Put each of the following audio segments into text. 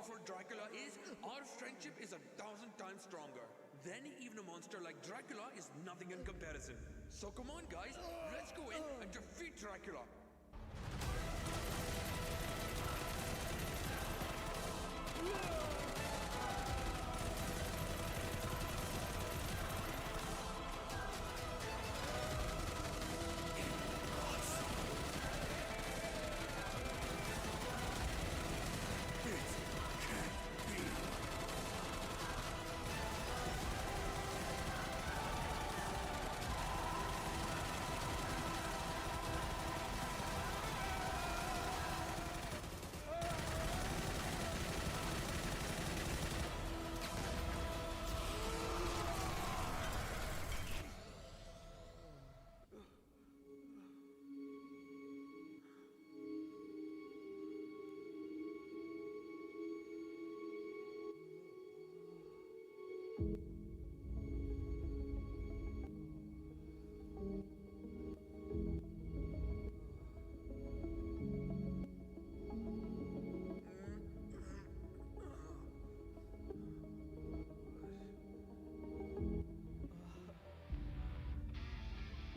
powerful Dracula is, our friendship is 1,000 times stronger. Then even a monster like Dracula is nothing in comparison. So come on guys, let's go in and defeat Dracula.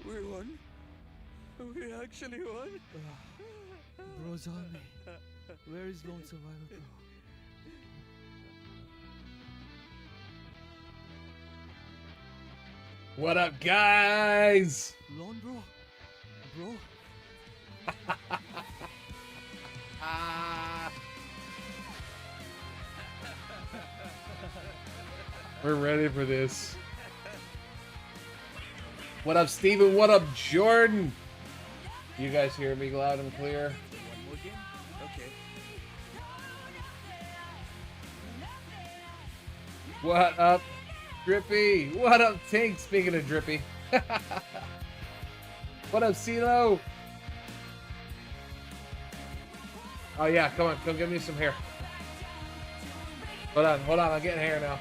We won. We actually won. Bro's on me. Where is Lone Survivor Bro? What up, guys? Lone Bro? Bro? We're ready for this. What up, Steven? What up, Jordan? You guys hear me loud and clear? One more game? Okay. What up, Drippy? What up, Tink? Speaking of Drippy. What up, CeeLo? Oh yeah, come on, come give me some hair. Hold on, I'm getting hair now.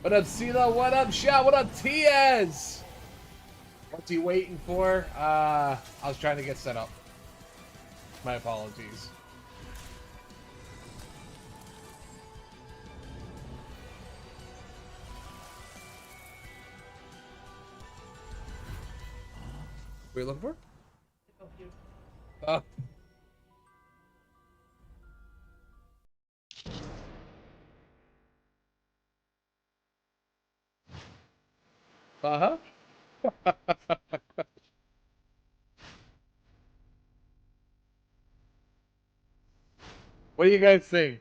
What up, CeeLo? What up, Shot? What up, Tiaz? What's he waiting for? I was trying to get set up. My apologies. What are you looking for? Oh. Uh-huh. What do you guys think?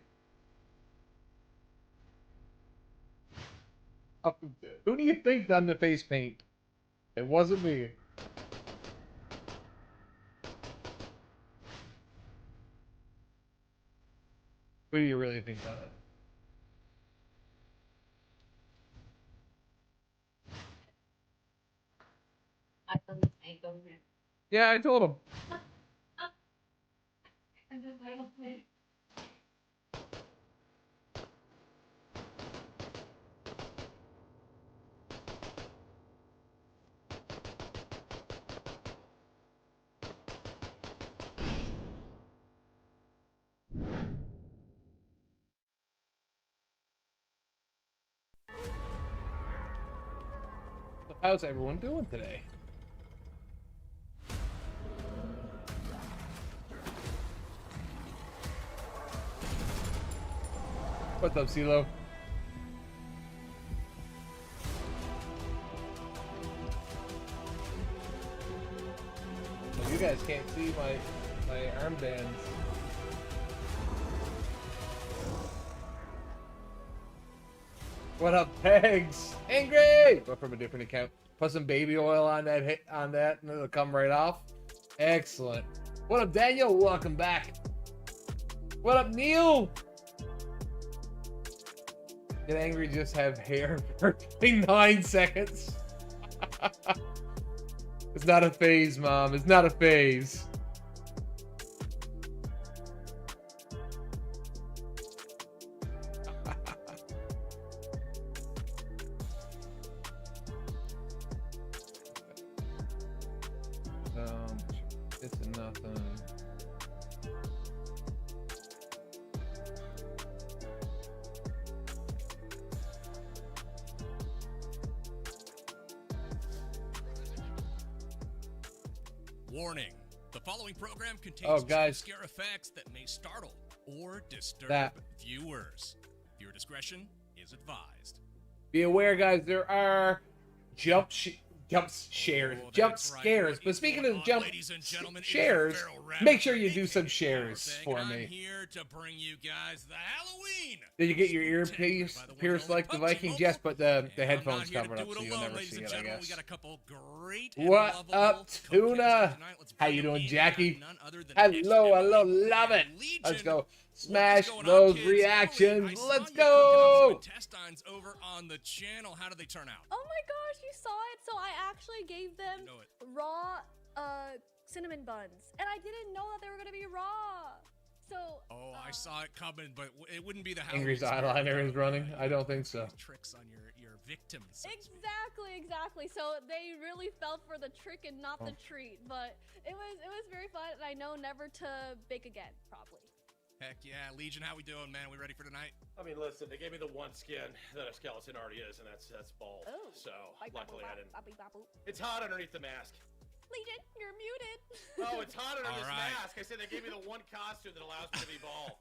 Who do you think done the face paint? It wasn't me. Who do you really think done it? Yeah, I told him. How's everyone doing today? What's up, CeeLo? Well, you guys can't see my armbands. What up, Pegs? Angry! But from a different account. Put some baby oil on that, and it'll come right off. Excellent. What up, Daniel? Welcome back. What up, Neil? Did Angry just have hair for 9 seconds? It's not a phase, Mom. It's not a phase. nothing. Warning. The following program contains guys. scare effects that may startle or disturb viewers. Viewer discretion is advised. Be aware, guys, there are jump scares. But speaking of jump ladies and gentlemen, shares, make sure you do some shares for I'm me. here to bring you guys the Halloween. Did you get your earpiece pierced like the Vikings? Yes, but the headphones I'm not covered here up, to so do it you'll alone, never ladies see and it, I gentlemen. We guess. got a couple great and What lovable up, co-casters Tuna? tonight. Let's How bring you them doing, in. Jackie? None other than Hello, hello, Emily love it. and Legion. Let's go. What is Smash going on, those kids? reactions. Emily, I saw Let's you cooking up some go. intestines over on the channel. How did they turn out? Oh my gosh, you saw it? So I actually gave them You know it. raw cinnamon buns. And I didn't know that they were going to be raw. So Oh, I saw it coming, but it wouldn't be the Angry's Halloween spirit eyeliner is without, running. I don't think so. Tricks on your victims. so to speak. exactly. So they really fell for the trick and not the treat. But it was very fun, and I know never to bake again, probably. Heck yeah, Legion, how we doing, man? We ready for tonight? I mean, listen, they gave me the one skin that a skeleton already is, and that's bald. Oh. So Bye, luckily I didn't. Babu. It's hot underneath the mask. Legion, you're muted. Oh, it's hot under this Alright. mask. I said they gave me the one costume that allows me to be bald.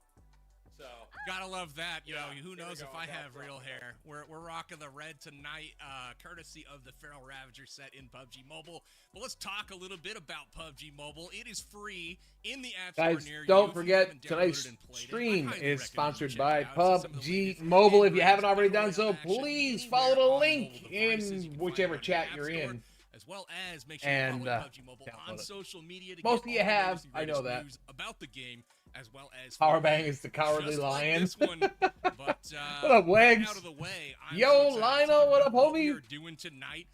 So Gotta love that. You know, Yeah, who here we knows go. if I I got have it. real hair. We're rocking the red tonight, courtesy of the Feral Ravager set in PUBG Mobile. But let's talk a little bit about PUBG Mobile. It is free in the App Store Guys, near you. don't If you forget, haven't tonight's downloaded and played it, I stream highly is recommend sponsored you by check it out. Some of the PUBG latest Mobile. If you and haven't already greatest done so, battle royale please action follow the anywhere on link mobile devices. You in can find whichever it on the chat App you're Store, in. as well as make sure you And, follow PUBG Mobile download on it. social media to Most get of you all the have, latest and I know greatest that. news about the game, as well as Power for Bang is the cowardly just like lion. this one. But What up, Wags? out of the way, I'm Yo, so excited to Lionel, talk what about up, what we homie? are doing tonight.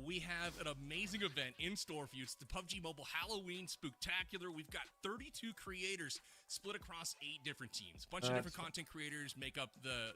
We have an amazing event in store for you. It's the PUBG Mobile Halloween Spooktacular. We've got 32 creators split across 8 different teams. A bunch of different content creators make up the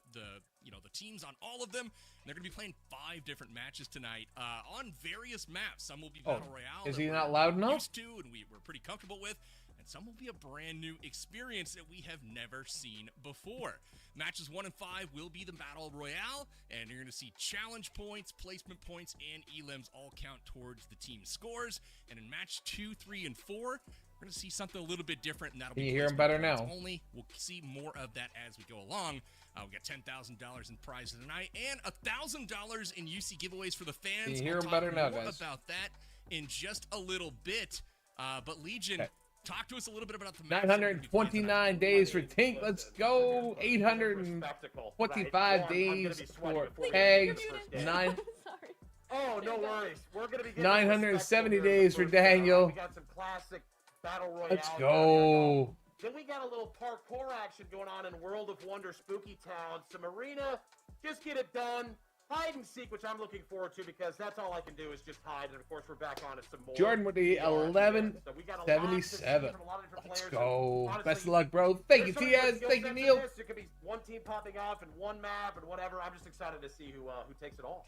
teams on all of them. And they're going to be playing 5 different matches tonight on various maps. Some will be Battle Royale. Is that he we're not loud enough? Used to, and we're pretty comfortable with. And some will be a brand new experience that we have never seen before. Matches 1 and 5 will be the Battle Royale, and you're going to see challenge points, placement points, and elims all count towards the team's scores. And in match 2, 3, and 4, we're going to see something a little bit different, and that'll Can be you hear him placement better points now? only. We'll see more of that as we go along. We got $10,000 in prizes tonight, and $1,000 in UC giveaways for the fans. Can you hear I'll him talk better now, more guys? about that in just a little bit. But Legion, Okay. talk to us a little bit about the match that we're gonna be playing tonight. 929 days for Tink. Let's go. spectacle. 825 Right. One, I'm gonna days be for sweaty before we Pegs. get into the first game. 9 Sorry. Oh, no worries. We're gonna be getting 970 respectful here in days the for first game. Daniel. We got some classic battle royale. Let's down go. here. Then we got a little parkour action going on in World of Wonder Spooky Town. Some arena, just get it done. Hide and seek, which I'm looking forward to because that's all I can do is just hide. And of course, we're back on it some more. Jordan with the VR here. 11 So we got a lot to see 77. from a lot of different Let's players. go. And honestly, Best of luck, bro. Thank you, there's so many different Tiaz. skill Thank you, sets in Neil. this. It could be one team popping off in one map and whatever. I'm just excited to see who takes it all.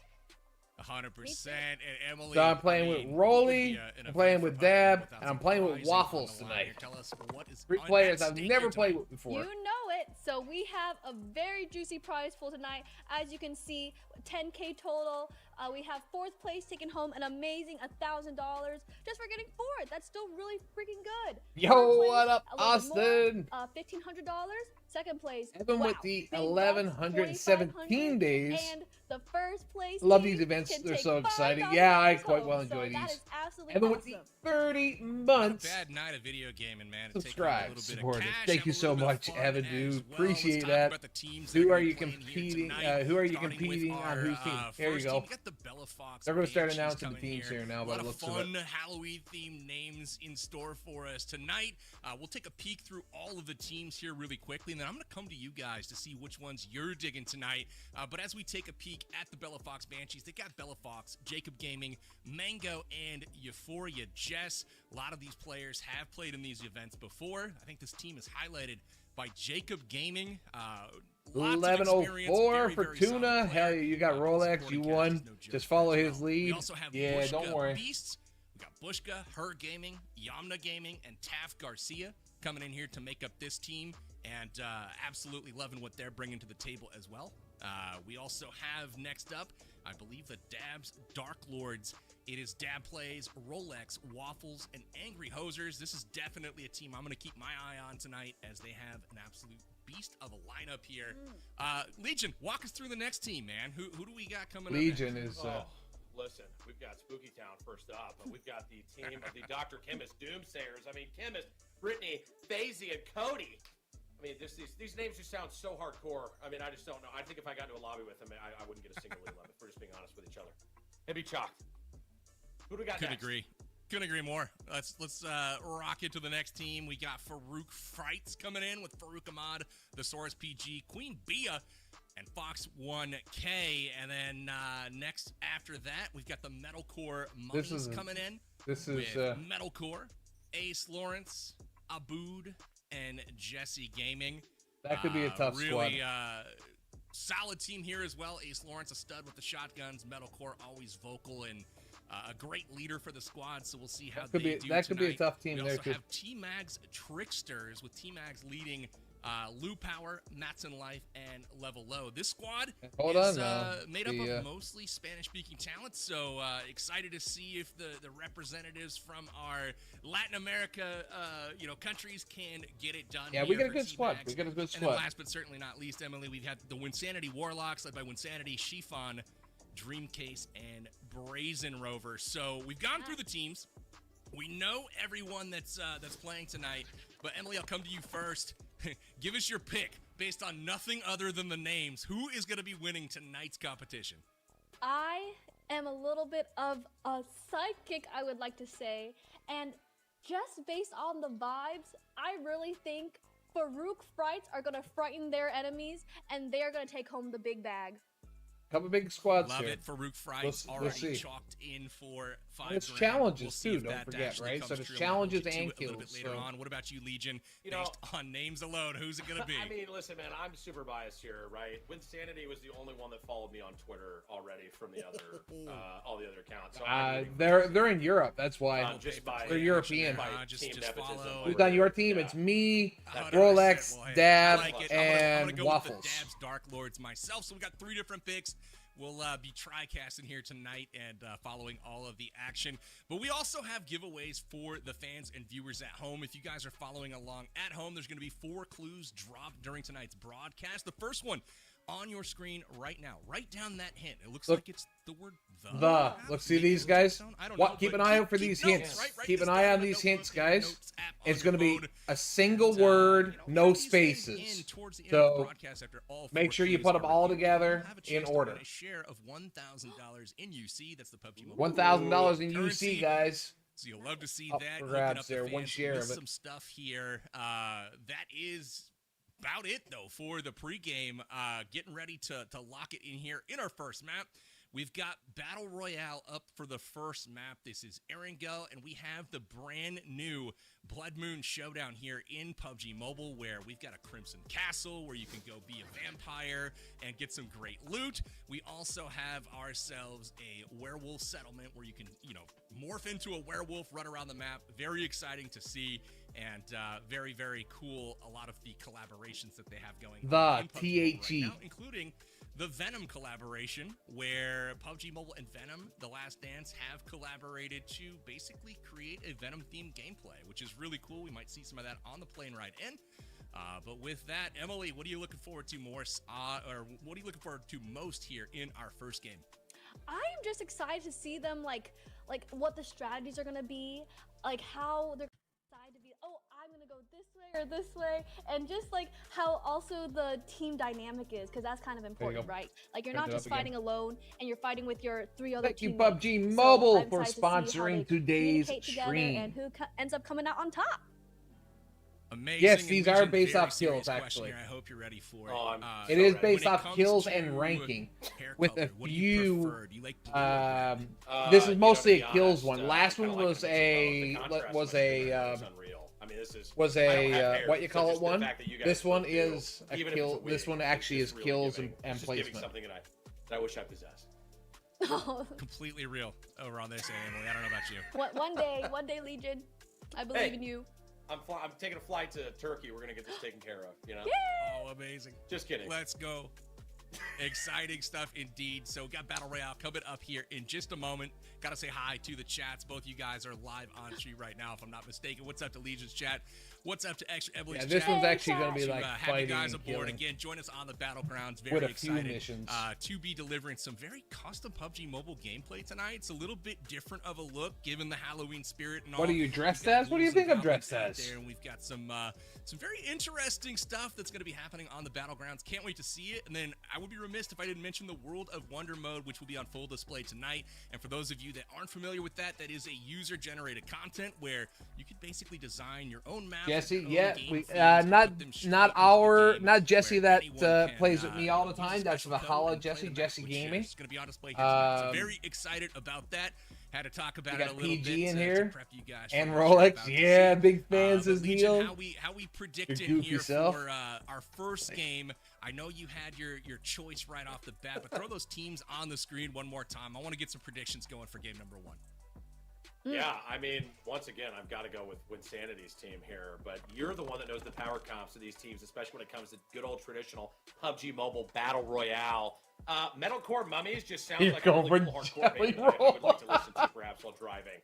100%. And Emily, So I'm playing with Rolly, I'm playing with Dab, and I'm playing with Waffles tonight. Tell us what is 3 on players at I've stake never here played tonight. with before. You know it. So we have a very juicy prize pool tonight. As you can see, 10K total. We have 4th place taking home an amazing $1,000 just for getting 4th. That's still really freaking good. Yo, 3rd place, what up, a little bit more, Austin? $1,500. 2nd place, Evan wow, with the big bucks, 1117 $2,500. days. And the 1st place Love team these events. can They're take so exciting. $5,000 Yeah, I quite home. well enjoy So that these. is absolutely Evan with awesome. the 30 months. Bad night of video gaming, man. To Subscribe, take home a little support bit it. of cash, Thank have you a so little bit of much, fun Evan, as dude. well. Let's Appreciate talk that. about the teams Who that are we're you playing here competing? tonight, Who are you starting with competing on our, whose team? There you first go. team. We got the Bella Fox They're gonna start Banshees announcing the coming teams here now A by lot the of looks of fun it. Halloween-themed names in store for us tonight. We'll take a peek through all of the teams here really quickly, and then I'm going to come to you guys to see which ones you're digging tonight. But as we take a peek at the Bella Fox Banshees, they got Bella Fox, Jacob Gaming, Mango, and Euphoria Jess. A lot of these players have played in these events before. I think this team is highlighted by Jacob Gaming. 1104 for Tuna. Hell, you got Rolex. You won. Just follow his lead. We also have Yeah, Bushka don't worry. Beasts. We got Bushka, Her Gaming, Yamna Gaming, and Taff Garcia coming in here to make up this team, and absolutely loving what they're bringing to the table as well. We also have next up, I believe, the Dabs Dark Lords. It is Dab Plays, Rolex, Waffles, and Angry Hosers. This is definitely a team I'm going to keep my eye on tonight, as they have an absolute beast of a lineup here. Legion, walk us through the next team, man. Who do we got coming Legion up? is. Listen, we've got Spooky Town first up, but we've got the team of the Dr. Chemist Doomsayers. I mean, Chemist, Brittany, Fazy, and Cody. I mean, these names just sound so hardcore. I mean, I just don't know. I think if I got into a lobby with them, I wouldn't get a single win if we're just being honest with each other. It'd be chalked. Who do we got next? Couldn't agree more. Let's rock it to the next team. We got Farouk Frights coming in with Farouk Ahmad, the Source PG, Queen Bia, and Fox 1K. And then next after that, we've got the Metalcore Mummies coming in. This is with Metalcore, Ace Lawrence, Abood, and Jesse Gaming. that could be a tough really, squad. Solid team here as well. Ace Lawrence, a stud with the shotguns. Metalcore, always vocal and a great leader for the squad. So we'll see how they do That could be a tonight. tough team We there also too. have T-Mags Tricksters, with T-Mags leading Lou Power, Matson Life, and Level Low. This squad Hold is on now. made up of mostly Spanish-speaking talent, so excited to see if the representatives from our Latin America countries can get it done. Yeah, we got a good squad. We got a good And squad. then last but certainly not least, Emily, we've had the Winsanity Warlocks, led by Winsanity, Chiffon, Dreamcase, and Brazen Rover. So we've gone through the teams. We know everyone that's playing tonight, but Emily, I'll come to you first. Give us your pick based on nothing other than the names. Who is going to be winning tonight's competition? I am a little bit of a sidekick, I would like to say, and just based on the vibes, I really think Farouk Frights are going to frighten their enemies, and they are going to take home the big bag. Couple big squads Love here. it. Farouk Frights We'll already see. chalked in for 5 And it's grand. challenges We'll see too, if don't that forget, actually right? comes So there's true. challenges We'll get to and it a little bit kills, later so- on. What about you, Legion? You know- Based on names alone, who's it going to be? I mean, listen, man, I'm super biased here, right? Winsanity was the only one that followed me on Twitter already from the other, all the other accounts. So I'm rooting for They're in Europe. That's why just by they're European. by Just team nepotism. follow. Who's on your team? Yeah. It's me, 100%. Rolex, Well, hey, Dab, I like it. and I'm gonna go Waffles. with the Dabs Dark Lords myself. So we got 3 different picks. We'll be tri-casting here tonight and following all of the action. But we also have giveaways for the fans and viewers at home. If you guys are following along at home, there's going to be 4 clues dropped during tonight's broadcast. The first one on your screen right now. Write down that hint. It looks like it's the word the. Let's see these guys. I don't What? know, Keep but an eye out for these notes, hints. right? Write Keep this an eye down on in a these hints, notebook, guys. notes app on It's your going to be phone. a single And, word, no add these things spaces. in towards the end of the So broadcast after all 4 make sure you clues put them are all reviewed. together You'll have a in chance to order. win a share of $1,000 in UC. That's the PUBG Mobile $1,000 in currency. UC, guys. So you'll love to see Up that. for Looking grabs up the there, one fans, share missed of it. some stuff here. That is about it, though, for the pregame. Getting ready to lock it in here in our first map. We've got Battle Royale up for the first map. This is Erangel, and we have the brand new Blood Moon Showdown here in PUBG Mobile, where we've got a Crimson Castle where you can go be a vampire and get some great loot. We also have ourselves a werewolf settlement where you can, morph into a werewolf, run around the map. Very exciting to see, and very, very cool. A lot of the collaborations that they have going on in PUBG Mobile THE. right now, including the Venom collaboration, where PUBG Mobile and Venom, The Last Dance, have collaborated to basically create a Venom-themed gameplay, which is really cool. We might see some of that on the plane ride in. But with that, Emily, what are you looking forward to more, or what are you looking forward to most here in our first game? I am just excited to see them like what the strategies are gonna be, like how they're decide to be. Oh, I'm gonna go this way or this way, and just like how also the team dynamic is, because that's kind of important, go. right? Like you're Turn not it just up again. fighting alone, and you're fighting with your 3 other Thank you, teammates. PUBG So Mobile, I'm for excited to see how sponsoring they today's communicate together stream. and who ends up coming out on top. Amazing. Yes, and these Legion, are based very off serious kills, question actually. here. I hope you're ready for it. Oh, I'm It so is ready. based When it off comes kills to and ranking, hair with color, a what do you few, prefer? Do you like blue or red? This is To mostly be a kills honest, one. I Last kinda one like was the mix of both. The a contrast was much bigger. a It's unreal. I mean, this is was I don't have a hair, what you so call just it the one. fact that you guys This one do, is a even if it's kill. wig, This one it's actually is just really kills giving- and it's just giving placement. something that I wish I possessed. completely real over on this end, Emily. I don't know about you. One day, Legion. I believe in you. I'm taking a flight to Turkey. We're gonna get this taken care of. You know. Oh, amazing. Just kidding. Let's go. Exciting stuff indeed. So we got Battle Royale coming up here in just a moment. Gotta say hi to the chats. Both you guys are live on stream right now, if I'm not mistaken. What's up to Legion's chat? What's up to Extra Emily's chat? This one's actually going to be like have you fighting guys and aboard killing. again. Join us on the Battlegrounds. Very With a few excited missions. to be delivering some very custom PUBG mobile gameplay tonight. It's a little bit different of a look given the Halloween spirit and all. What are you dressed as? What do you think I'm dressed as? There, and we've got some very interesting stuff that's going to be happening on the Battlegrounds. Can't wait to see it. And then I would be remiss if I didn't mention the World of Wonder mode, which will be on full display tonight. And for those of you that aren't familiar with that, that is a user-generated content where you could basically design your own map. Jesse, yeah, not Jesse that plays with me all the time. That's Valhalla Jesse Gaming. It's going to be on display here tonight. So very excited about that. Had to talk about it a little PG bit in to here prep you guys and for what you're Rolex. about to Yeah, see. big fans as Legion, Neil. how we predicting Your goofy here self. for our first game. I know you had your choice right off the bat, but throw those teams on the screen one more time. I want to get some predictions going for game number 1. Yeah, I mean, once again, I've got to go with Winsanity's team here, but you're the one that knows the power comps of these teams, especially when it comes to good old traditional PUBG Mobile Battle Royale. Metalcore Mummies just sounds You're like a really going cool for hardcore band Jelly I would like to listen to perhaps while driving.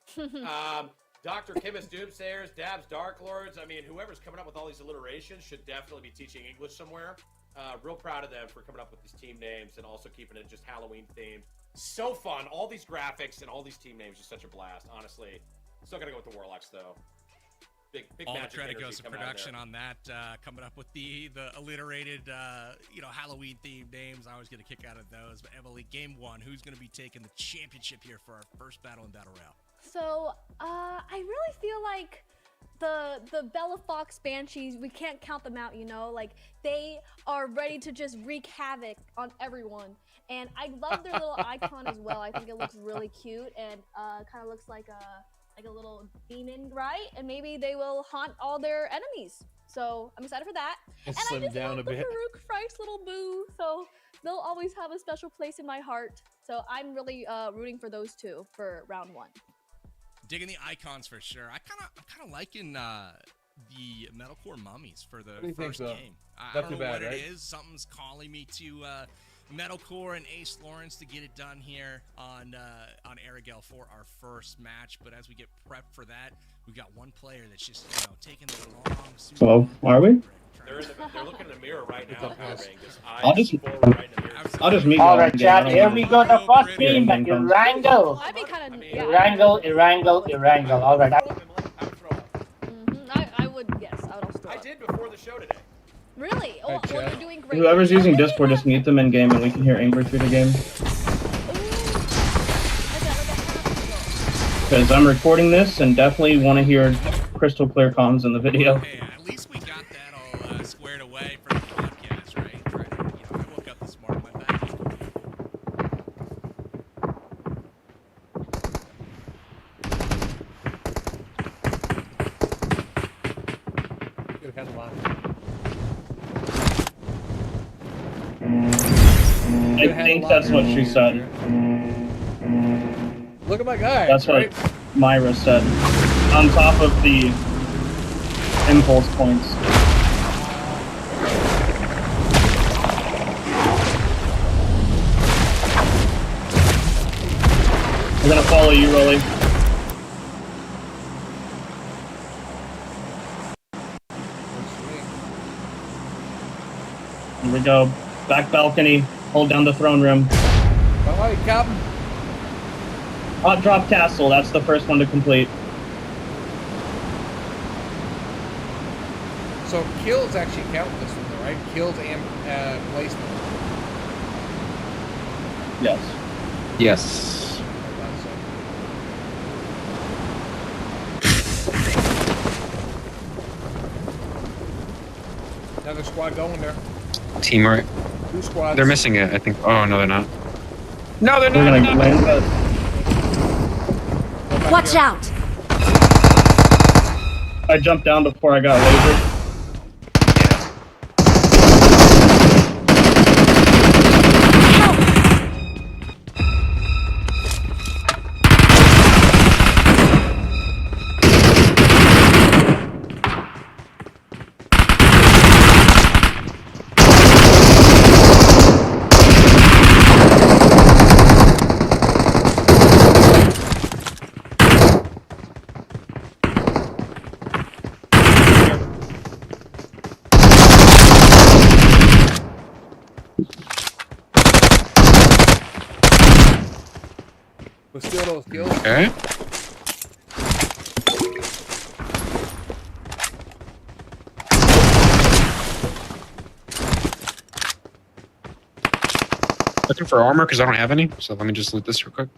Dr. Chemist Doomsayers, Dabs Dark Lords, I mean, whoever's coming up with all these alliterations should definitely be teaching English somewhere. Real proud of them for coming up with these team names and also keeping it just Halloween themed. So fun. All these graphics and all these team names are such a blast, honestly. Still gotta go with the Warlocks though. Big All the magic credit energy goes to coming out of production there. on that. Coming up with the alliterated, Halloween themed names. I always get a kick out of those. But Emily, game 1, who's going to be taking the championship here for our first battle in Battle Royale? So, I really feel like the Bella Fox Banshees, we can't count them out, you know? Like, they are ready to just wreak havoc on everyone. And I love their little icon as well. I think it looks really cute and kind of looks like a little demon, right? And maybe they will haunt all their enemies. So I'm excited for that. Just and slim I just down love a the bit. Farouk Fryk's little boo. So they'll always have a special place in my heart. So I'm really rooting for those two for round 1. Digging the icons for sure. I'm kind of liking the Metalcore Mummies for the do you think, first though? game. I Not don't too know bad, what right? it is. Something's calling me to Metalcore and Ace Lawrence to get it done here on Aragel for our first match. But as we get prepped for that, we've got one player that's just taking the long. Well, are we? They're looking in the mirror right now. I'll just meet you All on right, the chat. game. Here we go. The first team, Erangel. I'd be kind of Erangel. All right. I would, yes, I would also do I it. did before the show today. Really? Oh, Hey, well, chat. you're doing great. Whoever's using Discord, just mute them in game, and we can hear Angry through the game. Because I'm recording this, and definitely want to hear crystal clear comms in the video. Hey, at least we got that all squared away for the podcast, right? I woke up this morning, my back was Good headline. I think that's what she said. Look at my guy. That's what right? Myra said. On top of the impulse points. We're gonna follow you, Rolly. Here we go. Back balcony. Hold down the throne room. All right, Captain. Hot drop castle. That's the first one to complete. So kills actually count in this one, though, right? Kills and placement. Yes. Yes. Another squad going there. Teamwork. 2 squads. They're missing it, I think. Oh, no, they're not. No, they're We're not. gonna land the... Watch out! I jumped down before I got lasered. Okay. Looking for armor because I don't have any, so let me just loot this real quick.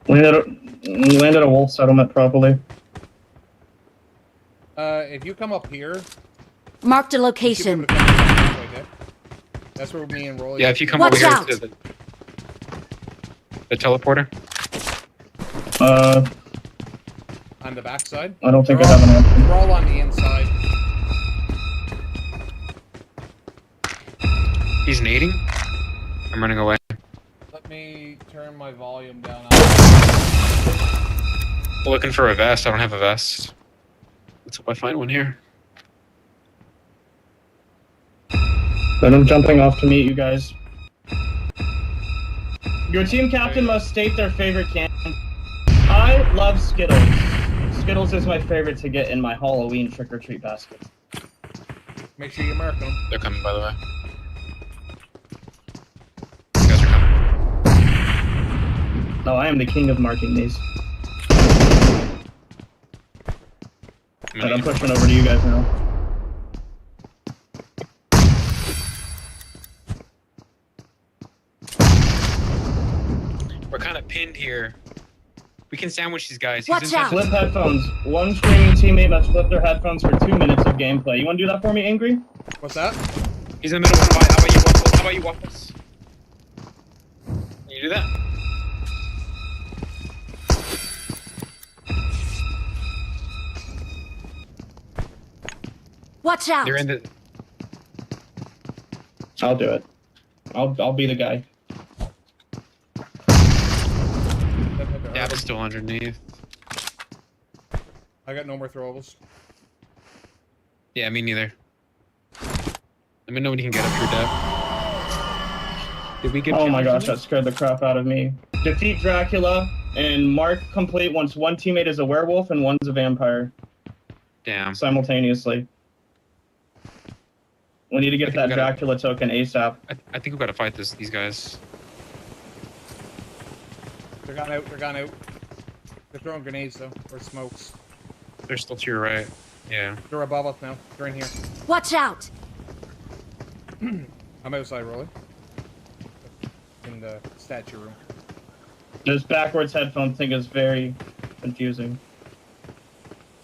Landed a wolf settlement properly. If you come up here, Marked a you should be location. able to come up like that. That's where me and Rolly. Yeah, if you come Watch over here out. to the teleporter. On the backside. I don't think We're I have an option. We're all on the inside. He's nading. I'm running away. Let me turn my volume down. Looking for a vest. I don't have a vest. Let's hope I find one here. But I'm jumping off to meet you guys. Your team captain must state their favorite candy. I love Skittles. Skittles is my favorite to get in my Halloween trick-or-treat basket. Make sure you mark them. They're coming, by the way. You guys are coming. No, I am the king of marking these. And I'm pushing over to you guys now. We're kind of pinned here. We can sandwich these guys. Watch out. Flip headphones. One streaming teammate must flip their headphones for 2 minutes of gameplay. You want to do that for me, Angry? What's that? He's in the middle. How about you waffles? How about you waffles? Can you do that? Watch out. They're in the. I'll do it. I'll be the guy. Dab is still underneath. I got no more throwables. Yeah, me neither. Let me know when you can get up here, Dab. Did we get? Oh my gosh, that scared the crap out of me. Defeat Dracula and mark complete once one teammate is a werewolf and one's a vampire. Damn. Simultaneously. We need to get that Dracula token ASAP. I think we gotta fight these guys. They're gone out. They're gone out. They're throwing grenades though, or smokes. They're still to your right. Yeah. They're above us now. They're in here. Watch out. I'm outside, Rolly. In the statue room. This backwards headphone thing is very confusing.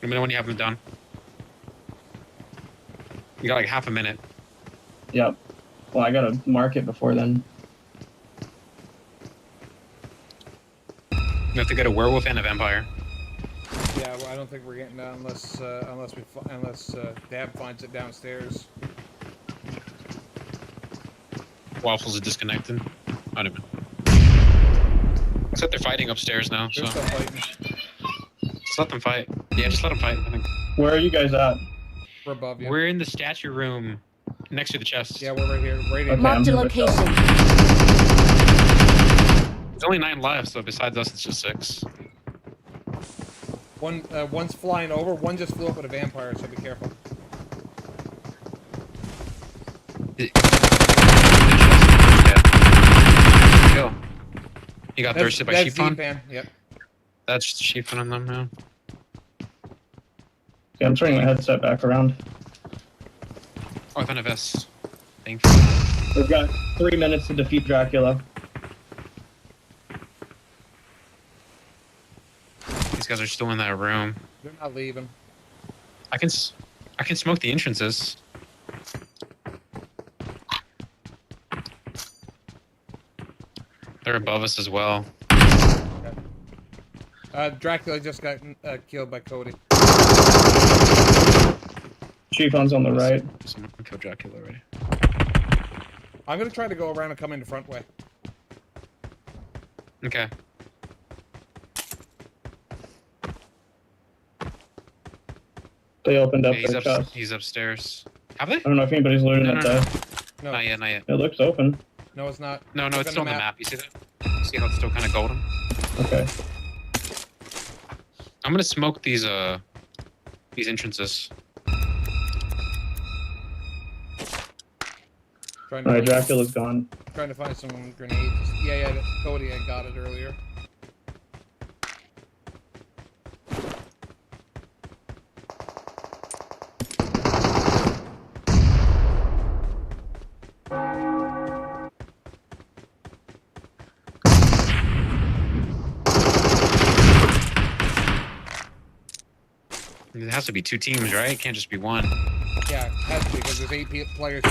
Let me know when you have them done. You got like half a minute. Yep. Well, I gotta mark it before then. You have to get a werewolf and a vampire. Yeah, well, I don't think we're getting that unless Dab finds it downstairs. Waffles is disconnected. I don't know. Looks like they're fighting upstairs now. They're So still fighting. just let them fight. Yeah, just let them fight. I think. Where are you guys at? We're above you. We're in the statue room next to the chest. Yeah, we're right here. Right in. Okay. Marked a I'm location. There's only 9 left, so besides us, it's just 6. One's flying over. One just flew up with a vampire, so be careful. Yeah. Kill. You got thirsted by That's sheep on? D-pan. Yep. That's sheep on them now. Yeah, I'm turning my headset back around. Oh, I found a vest. Thank you. We've got 3 minutes to defeat Dracula. These guys are still in that room. They're not leaving. I can smoke the entrances. They're above us as well. Dracula just got killed by Cody. Chiefon's on the right. Someone killed Dracula already. I'm gonna try to go around and come in the front way. Okay. They opened up Yeah, their chest. he's upstairs. Have they? I don't know if anybody's looting it though. No, Not yet, not yet. It looks open. no, it's not. No, Look it's still on on the map. You see that? See how it's still kind of golden? Okay. I'm gonna smoke these entrances. Trying to Alright, find- Dracula's gone. Trying to find some grenades. Yeah, Cody, I got it earlier. It has to be 2 teams, right? It can't just be 1. Yeah, it has to be because there's 8 players.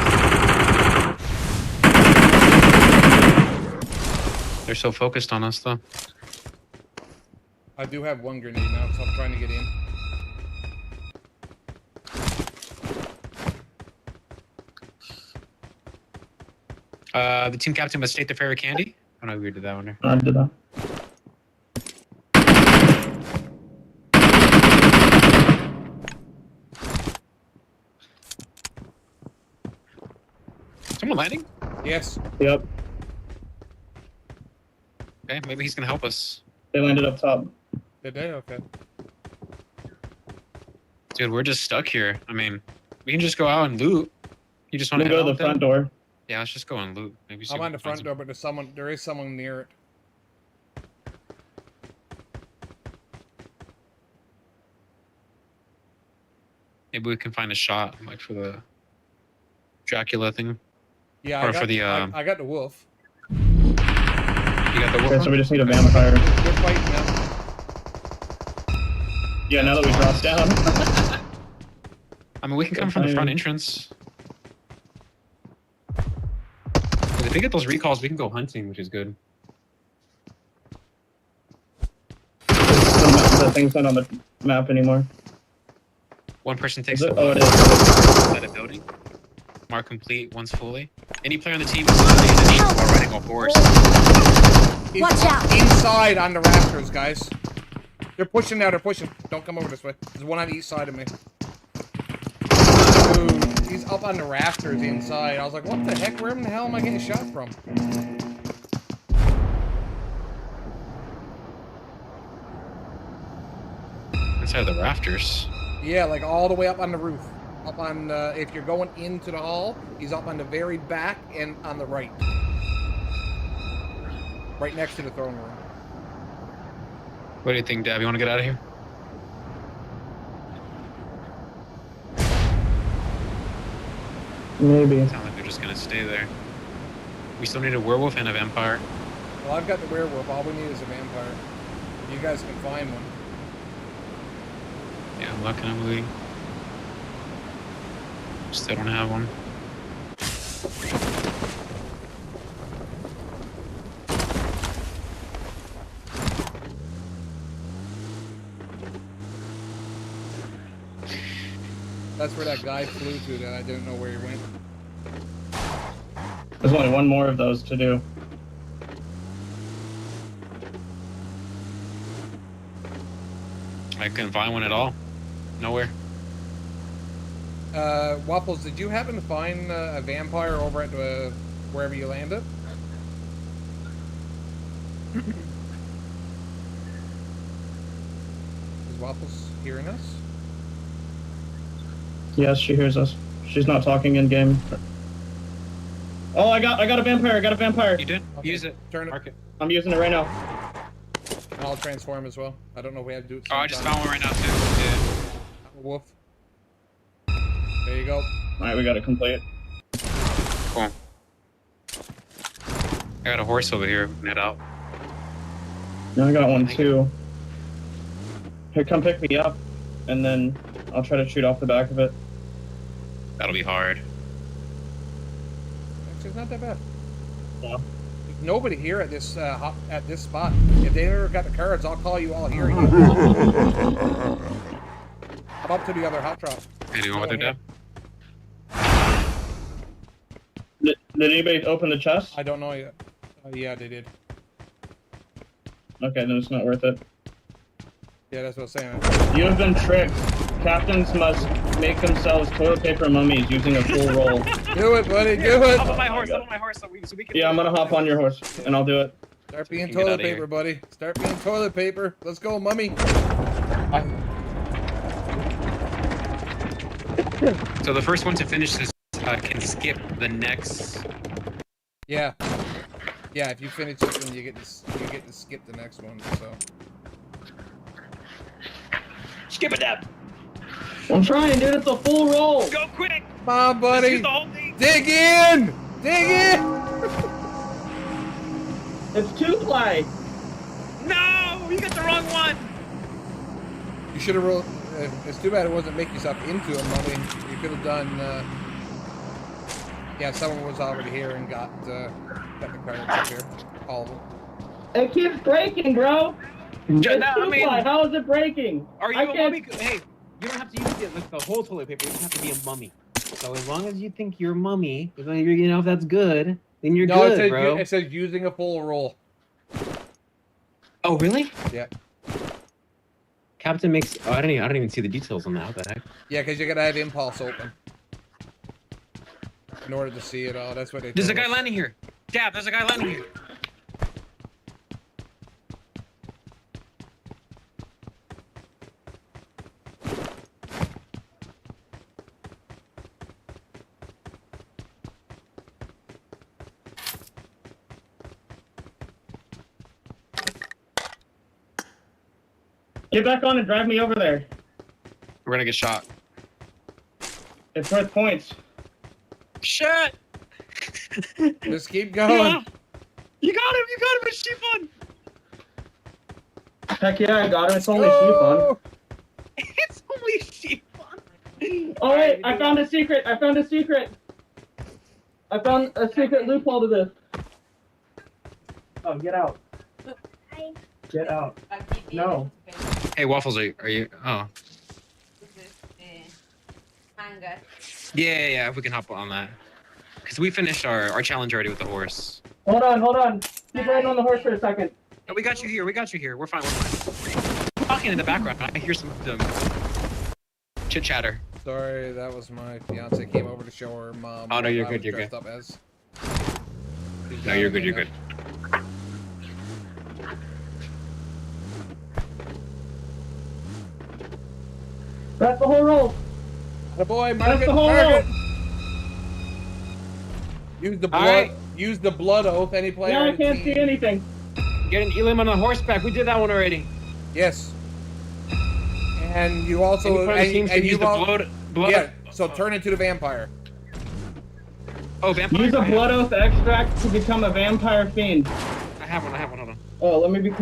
They're so focused on us, though. I do have 1 grenade now, so I'm trying to get in. The team captain must state their favorite candy. I don't know if we did that one. There. I did that. Someone landing? Yes. Yep. Okay, maybe he's gonna help us. They landed up top. Did they? Okay. Dude, we're just stuck here. I mean, we can just go out and loot. You just I'm want to gonna go to the front door. Yeah, let's just go and loot. Maybe see I'm if on we the can find front door, but there is someone near it. Maybe we can find a shot, like for the Dracula thing. Yeah, Or I got, for the, I got the wolf. You got the Okay, wolf? so we just need a vampire. We're fighting now. Yeah, now that we dropped down. I mean, we can come from the front entrance. If they get those recalls, we can go hunting, which is good. The thing's not on the map anymore. One person takes Is the it? Oh, it wolf is. at a building. Mark complete once fully. Any player on the team is eliminated while riding all 4s. He's Watch out. inside on the rafters, guys. They're pushing now, they're pushing. Don't come over this way. There's one on each side of me. Dude, he's up on the rafters inside. I was like, what the heck? Where in the hell am I getting shot from? Inside the rafters. Yeah, like all the way up on the roof. Up on, if you're going into the hall, he's up on the very back and on the right. Right next to the throne room. What do you think, Dab? You want to get out of here? Maybe. Sound like they're just gonna stay there. We still need a werewolf and a vampire. Well, I've got the werewolf. All we need is a vampire. You guys can find one. Yeah, I'm looking, I'm looting. Still don't have one. That's where that guy flew to that I didn't know where he went. There's only one more of those to do. I couldn't find one at all. Nowhere. Waffles, did you happen to find a vampire over at wherever you landed? Is Waffles hearing us? Yes, she hears us. She's not talking in game. Oh, I got a vampire. I got a vampire. You did? Okay, Use it. Turn it. Mark it. I'm using it right now. And I'll transform as well. I don't know if we have to do it. Oh, I just found one right now, too. Yeah. Wolf. There you go. Alright, we got it complete. Cool. I got a horse over here. We can head out. Now I got one too. Here, come pick me up, and then I'll try to shoot off the back of it. That'll be hard. Actually, it's not that bad. Yeah. There's nobody here at this at this spot. If they ever got the cards, I'll call you all here. I'm up to the other hot drop. Hey, do you want to do that? Did anybody open the chest? I don't know yet. Yeah, they did. Okay, then it's not worth it. Yeah, that's what I'm saying. You have been tricked. Captains must make themselves toilet paper mummies using a full roll. Do it, buddy. Do it. Hop on my horse. So we can. Yeah, I'm gonna hop on your horse, and I'll do it. Start being Get outta toilet here. paper, buddy. Start being toilet paper. Let's go, mummy. So the first one to finish this can skip the next. Yeah. Yeah, if you finish this one, you get to skip the next one. So. Skip it up. I'm trying, dude. It's a full roll. Go quick. Come on, buddy. Just do the whole thing. Dig in. Dig in. It's 2-play. No, you got the wrong one. You should have rolled. It's too bad it wasn't make yourself into a mummy. You could have done. Yeah, someone was already here and got the cards up here. All of them. It keeps breaking, bro. It's No, I mean, 2-ply. How is it breaking? are you I a can't- mummy? Hey, you don't have to use the whole toilet paper. You just have to be a mummy. So as long as you think you're a mummy, as long as you know if that's good, then you're No, good, bro. it says using a full roll. Oh, really? Yeah. Captain makes. Oh, I don't even see the details on that. What the heck? Yeah, because you gotta have impulse open in order to see it all. That's what they. There's a told guy us. landing here. Dab, there's a guy landing here. Get back on and drive me over there. We're gonna get shot. It's worth points. Shit! Just keep going. You got him! You got him! It's sheep on! Heck yeah, I got him. It's only sheep on. It's only sheep on! Oh wait, I found a secret. I found a secret loophole to this. Oh, get out. Get out. No. Hey, Waffles, are you? Oh. Yeah, if we can hop on that. Because we finished our challenge already with the horse. Hold on. Keep riding on the horse for a second. No, we got you here. We're fine. Talking in the background. I hear some chit chatter. Sorry, that was my fiance came over to show her mom. Oh, no, you're what I good, was you're dressed good. Up as. No, you're good. You're good. That's the whole roll. The boy, That's mark it, the whole mark roll. it. Use the blood. Alright. Use the blood oath. Any player. Now I on the can't team. see anything. Get an elim on a horseback. We did that one already. Yes. And you also Any part of the teams can use the blood. Yeah. So turn into the vampire. Oh, vampire. Use a blood oath extract to become a vampire fiend. I have one. Hold on. Oh, let me be.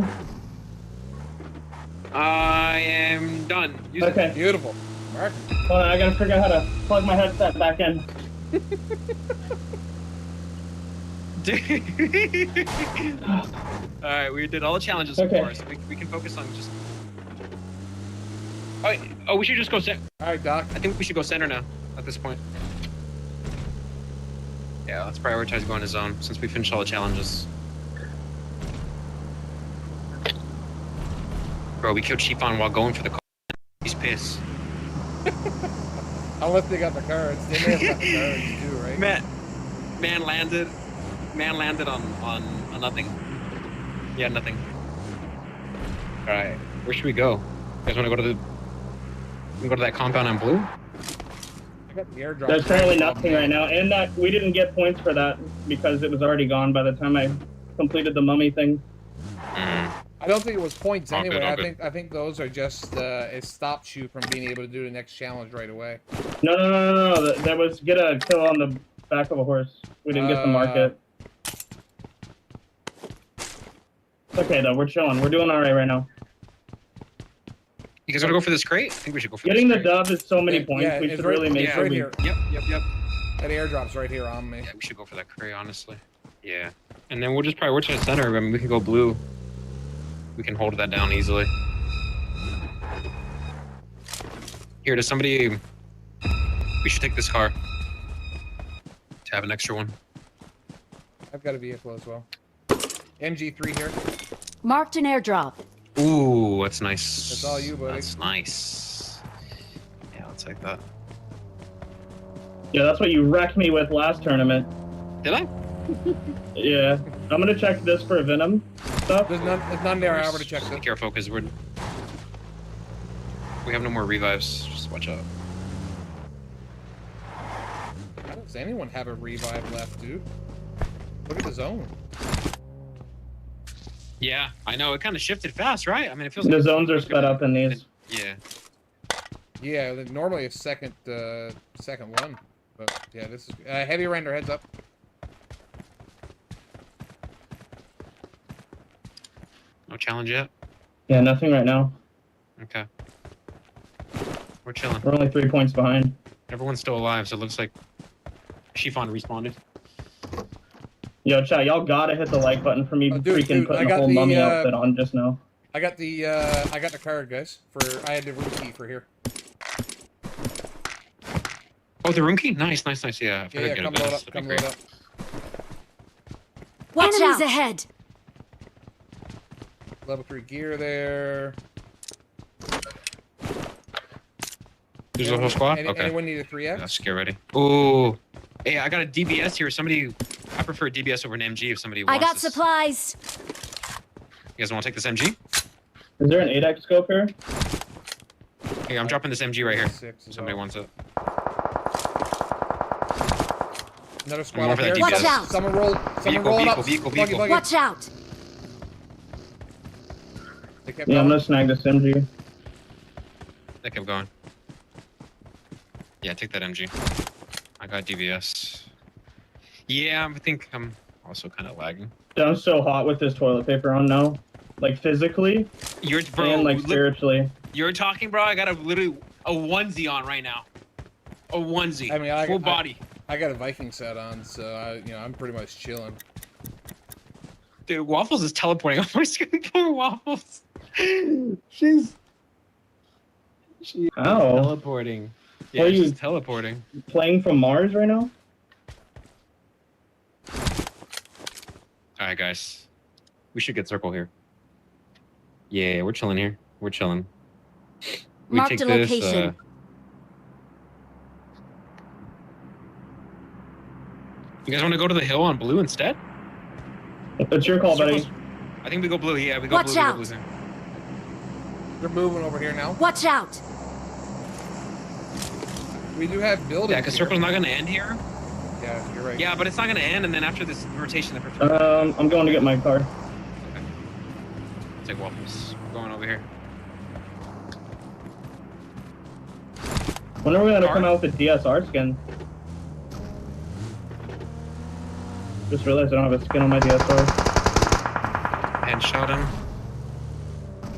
I am done. Use it. Okay. Beautiful. Mark. Hold on, I gotta figure out how to plug my headset back in. Alright, we did all the challenges Okay. before, so we can focus on just. Oh, we should just go center. Alright, Doc. I think we should go center now, at this point. Yeah, let's prioritize going to zone, since we finished all the challenges. Bro, we killed Sheepon while going for the call. He's pissed. Unless they got the cards. They may have got the cards too, right? Man landed on nothing. Yeah, nothing. Alright, where should we go? You guys wanna go to that compound on blue? I got the airdrop. There's currently nothing right now, and that we didn't get points for that because it was already gone by the time I completed the mummy thing. I don't think it was points All good, anyway. all good. I think those are just it stops you from being able to do the next challenge right away. No. That was get a kill on the back of a horse. We didn't get the market. It's okay though, we're chilling. We're doing alright right now. You guys wanna go for this crate? I think we should go for Getting this the crate. dub is so many points. Yeah, We it's should right- really make it's sure right we. here. Yep. That airdrop's right here on me. Yeah, we should go for that crate, honestly. Yeah. And then we'll just prioritize center. I mean, we can go blue. We can hold that down easily. Here, does somebody... We should take this car. To have an extra one. I've got a vehicle as well. MG3 here. Marked an airdrop. Ooh, that's nice. That's all you, buddy. That's nice. Yeah, I'll take that. Yeah, that's what you wrecked me with last tournament. Did I? Yeah. I'm gonna check this for venom stuff. There's none there. I already checked Be it. careful, because we have no more revives. Just watch out. I don't Does anyone have a revive left, dude? Look at the zone. Yeah, I know. It kind of shifted fast, right? I mean, it feels The like zones are sped up in these. Yeah. Yeah, normally it's second one. But yeah, this is heavy render, heads up. No challenge yet? Yeah, nothing right now. Okay. We're chilling. We're only 3 points behind. Everyone's still alive, so it looks like Chiffon responded. Yo, chat, y'all gotta hit the like button for me Dude, freaking putting I a got whole the, mummy outfit on just now. I got the card, guys. I had the room key for here. Oh, the room key? Nice. Yeah, if I could Yeah, get come it, load that'd up, be come great. load up. Watch Enemies out! ahead. Level 3 gear there. There's a whole squad? Okay. Anyone need a 3X? Let's get ready. Ooh. Hey, I got a DBS here. I prefer DBS over an MG if somebody wants I got this. supplies. You guys want to take this MG? Is there an 8x scope here? Hey, I'm dropping this MG right here. 6 as Somebody well. wants it. Another I'm squad going up for here. that Watch DBS. out. Someone roll it up. Vehicle. Buggy. Watch out! They kept Yeah, I'm going. gonna snag this MG. They kept going. Yeah, take that MG. I got DBS. Yeah, I think I'm also kind of lagging. Dude, I'm so hot with this toilet paper on now. Like physically You're, bro, and like look, spiritually. you're talking, bro. I got literally a onesie on right now. A onesie. I mean, full body. I got a Viking set on, so I'm pretty much chilling. Dude, Waffles is teleporting on my screen. Poor Waffles. She's Ow. teleporting. Yeah, Are you- she's teleporting. Playing from Mars right now? All right, guys. We should get circle here. Yeah, we're chilling here. We're chilling. We Marked take a this, location. You guys want to go to the hill on blue instead? It's your call, buddy. I think we go blue. Yeah, we go Watch blue. out. We go blue. They're moving over here now. Watch out! We do have buildings. Yeah, because here. circle's not going to end here. Yeah, you're right. Yeah, but it's not going to end, and then after this rotation, the prefer. I'm going to get my car. Okay. Take Waffles. We're going over here. When are we gonna Car? come out with the DSR skin? Just realized I don't have a skin on my DSR. And shot him.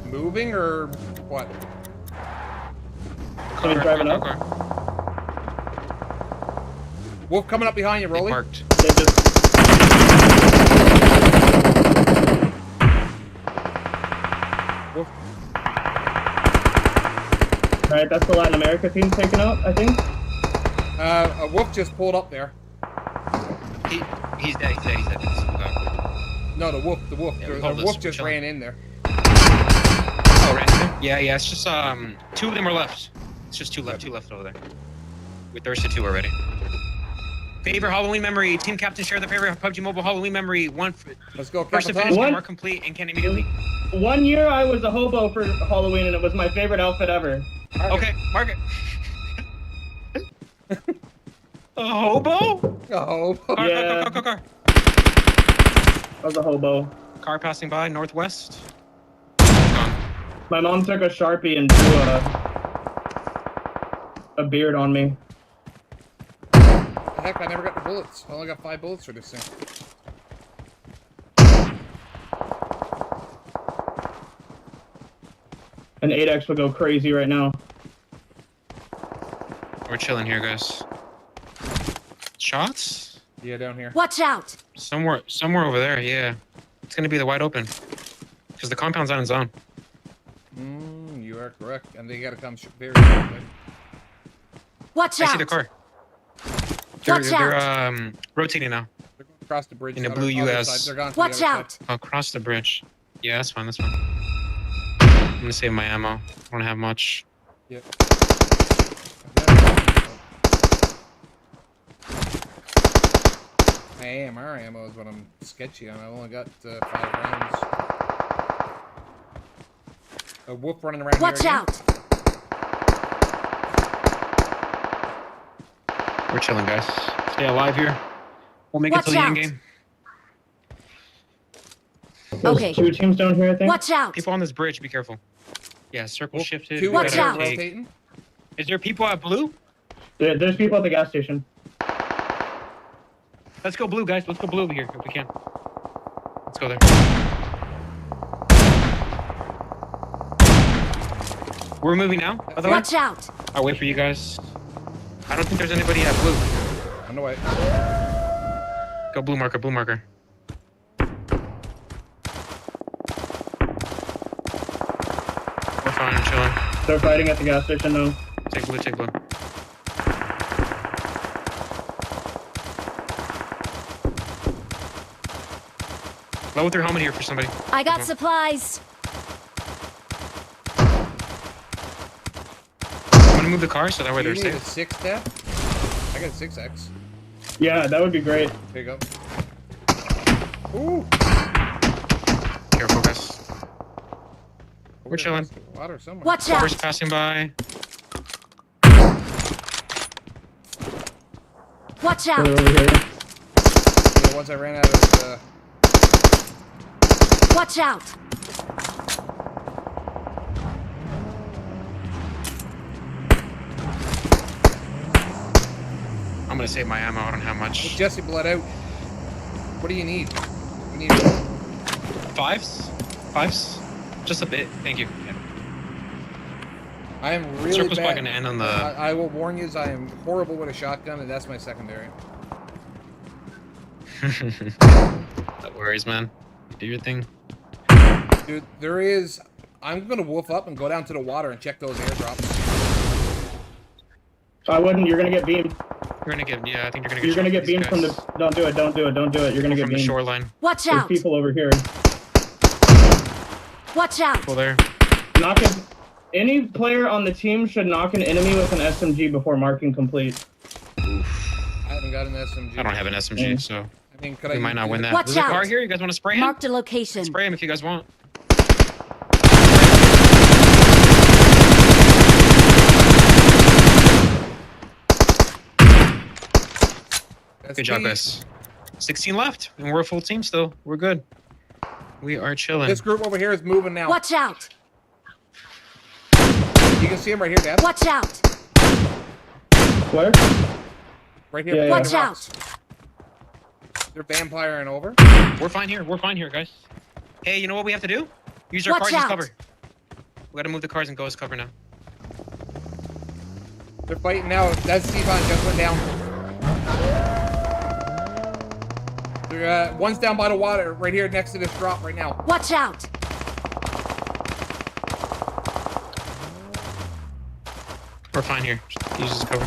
Moving or what? Somebody driving up? Car. Wolf coming up behind you, They Rolly. parked. They just... Wolf. Alright, that's the Latin America team taken out, I think. A wolf just pulled up there. He's dead. He's dead. No, the wolf. Yeah, we The hold this, wolf we're just chilling. ran in there. Oh, right there? Yeah. It's just two of them are left. It's just two left over there. We thirsted two already. Favorite Halloween memory. Team captain share their favorite PUBG Mobile Halloween memory. Let's go, First to Capitan. finish, What? mark complete, and can immediately. 1 year I was a hobo for Halloween and it was my favorite outfit ever. Okay, mark it. A hobo? Oh. Car. I was a hobo. Car passing by northwest. Gone. My mom took a Sharpie and drew a beard on me. Heck, I never got the bullets. I only got 5 bullets for this thing. An 8x would go crazy right now. We're chilling here, guys. Shots? Yeah, down here. Watch out! Somewhere over there. Yeah, it's gonna be the wide open. Because the compound's not in zone. You are correct. And they gotta come very shortly. Watch I out! see the car. Watch They're rotating now. They're going across the bridge. In the other- blue other US. side. They're gone to the Watch other out! side. Across the bridge. Yeah, that's fine. I'm gonna save my ammo. I don't have much. Yep. My AMR ammo is what I'm sketchy on. I only got 5 rounds. A wolf running around Watch here again. out! We're chilling, guys. Stay alive here. We'll make Watch it till the out. end game. There's Okay. 2 teams down here, I think. Watch out! People on this bridge, be careful. Yeah, circle Oh, shifted. two we Watch gotta out. take- rotating. Is there people at blue? There's people at the gas station. Let's go blue, guys. Let's go blue over here if we can. Let's go there. We're moving now, by the way. Watch out! I'll wait for you guys. I don't think there's anybody at blue. On the way. Go blue marker, blue marker. We're fine, I'm chilling. They're fighting at the gas station now. Take blue, take blue. Low with your helmet here for somebody. I got supplies. I'm gonna move the car so that way Do you they're need a safe. 6 tab? I got a 6X. Yeah, that would be great. There you go. Ooh. Careful, guys. We're chilling. Water somewhere. Watch out! Cars passing by. Watch They're out! over here. Yeah, once I ran out of Watch out! I'm gonna save my ammo. I don't have much. Jesse bled out. What do you need? You need Fives? Fives? Just a bit. Thank you. Yeah. I am really Circle's bad. probably gonna end on the. I will warn you, I am horrible with a shotgun, and that's my secondary. No worries, man. You do your thing. Dude, there is... I'm gonna wolf up and go down to the water and check those airdrops. I wouldn't. You're gonna get beamed. You're gonna get. Yeah, I think you're gonna get. You're gonna shot get these beamed from guys. the. Don't do it. Don't do it. Don't do it. You're gonna get From the beamed. shoreline. Watch There's out! people over here. Watch out! People there. Knock it. Any player on the team should knock an enemy with an SMG before marking complete. I haven't got an SMG. I don't have an SMG, so I mean, could we I might not win that. Watch There's a car out. here. You guys want to spray him? Marked a location. Spray him if you guys want. That's Good job, me. guys. 16 left, and we're a full team still. We're good. We are chilling. This group over here is moving now. Watch out! You can see him right here, Dad. Watch out! Where? Right here. Yeah, behind Watch the out! rocks. They're vampiring over. We're fine here. We're fine here, guys. Hey, you know what we have to do? Use our Watch cars as out. cover. We gotta move the cars and go as cover now. They're fighting now. That Stefan just went down. They're, one's down by the water, right here next to this drop right now. Watch out! We're fine here. Just use as cover.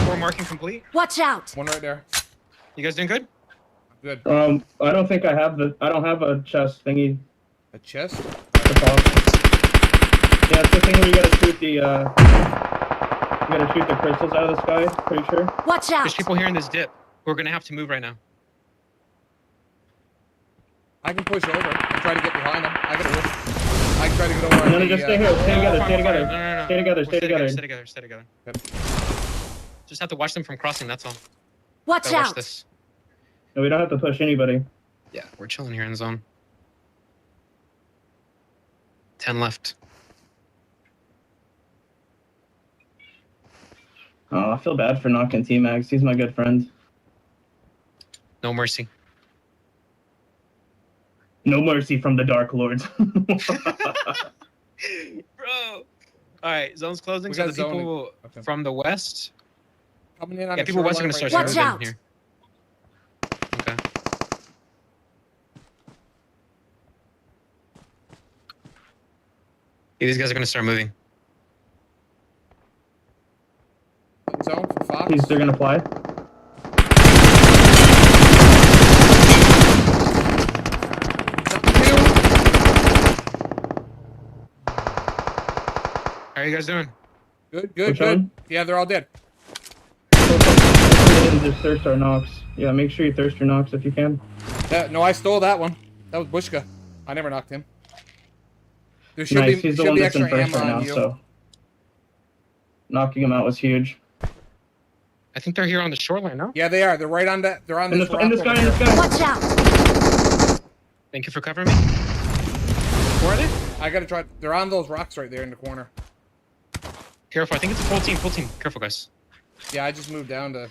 We're marking complete. Watch out! One right there. You guys doing good? Good. I don't think I have the. I don't have a chest thingy. A chest? The top. Yeah, it's the thing where you gotta shoot the. You gotta shoot the crystals out of the sky. Pretty sure. Watch out! There's people here in this dip. We're gonna have to move right now. I can push over and try to get behind them. I gotta whip. I can try to get over. No, just stay here. Stay together. Stay together. No. Stay together. We'll Stay together. Stay together. Stay together. Yep. Just have to watch them from crossing. That's all. Watch Gotta watch out! this. No, we don't have to push anybody. Yeah, we're chilling here in zone. 10 left. Oh, I feel bad for knocking T-Max. He's my good friend. No mercy. No mercy from the Dark Lords. Bro. All right, zone's closing. We So got the people zoning. Okay. from the west. Coming in on Yeah, the people west are shoreline gonna start right Watch now. out. here. Okay. Yeah, these guys are gonna start moving. Zone for Fox. They're gonna fly. How are you guys doing? Good, good, Which good. one? Yeah, they're all dead. And just thirst our knocks. Yeah, make sure you thirst your knocks if you can. No, I stole that one. That was Bushka. I never knocked him. There should Nice. be He's the should one be that's in extra first ammo right on now, you. so knocking him out was huge. I think they're here on the shoreline, no? Yeah, they are. They're right on that. They're on In this this, rock in this over guy, in here. this guy. Watch out! Thank you for covering me. Where are they? I gotta try. They're on those rocks right there in the corner. Careful, I think it's a full team, full team. Careful, guys. Yeah, I just moved down to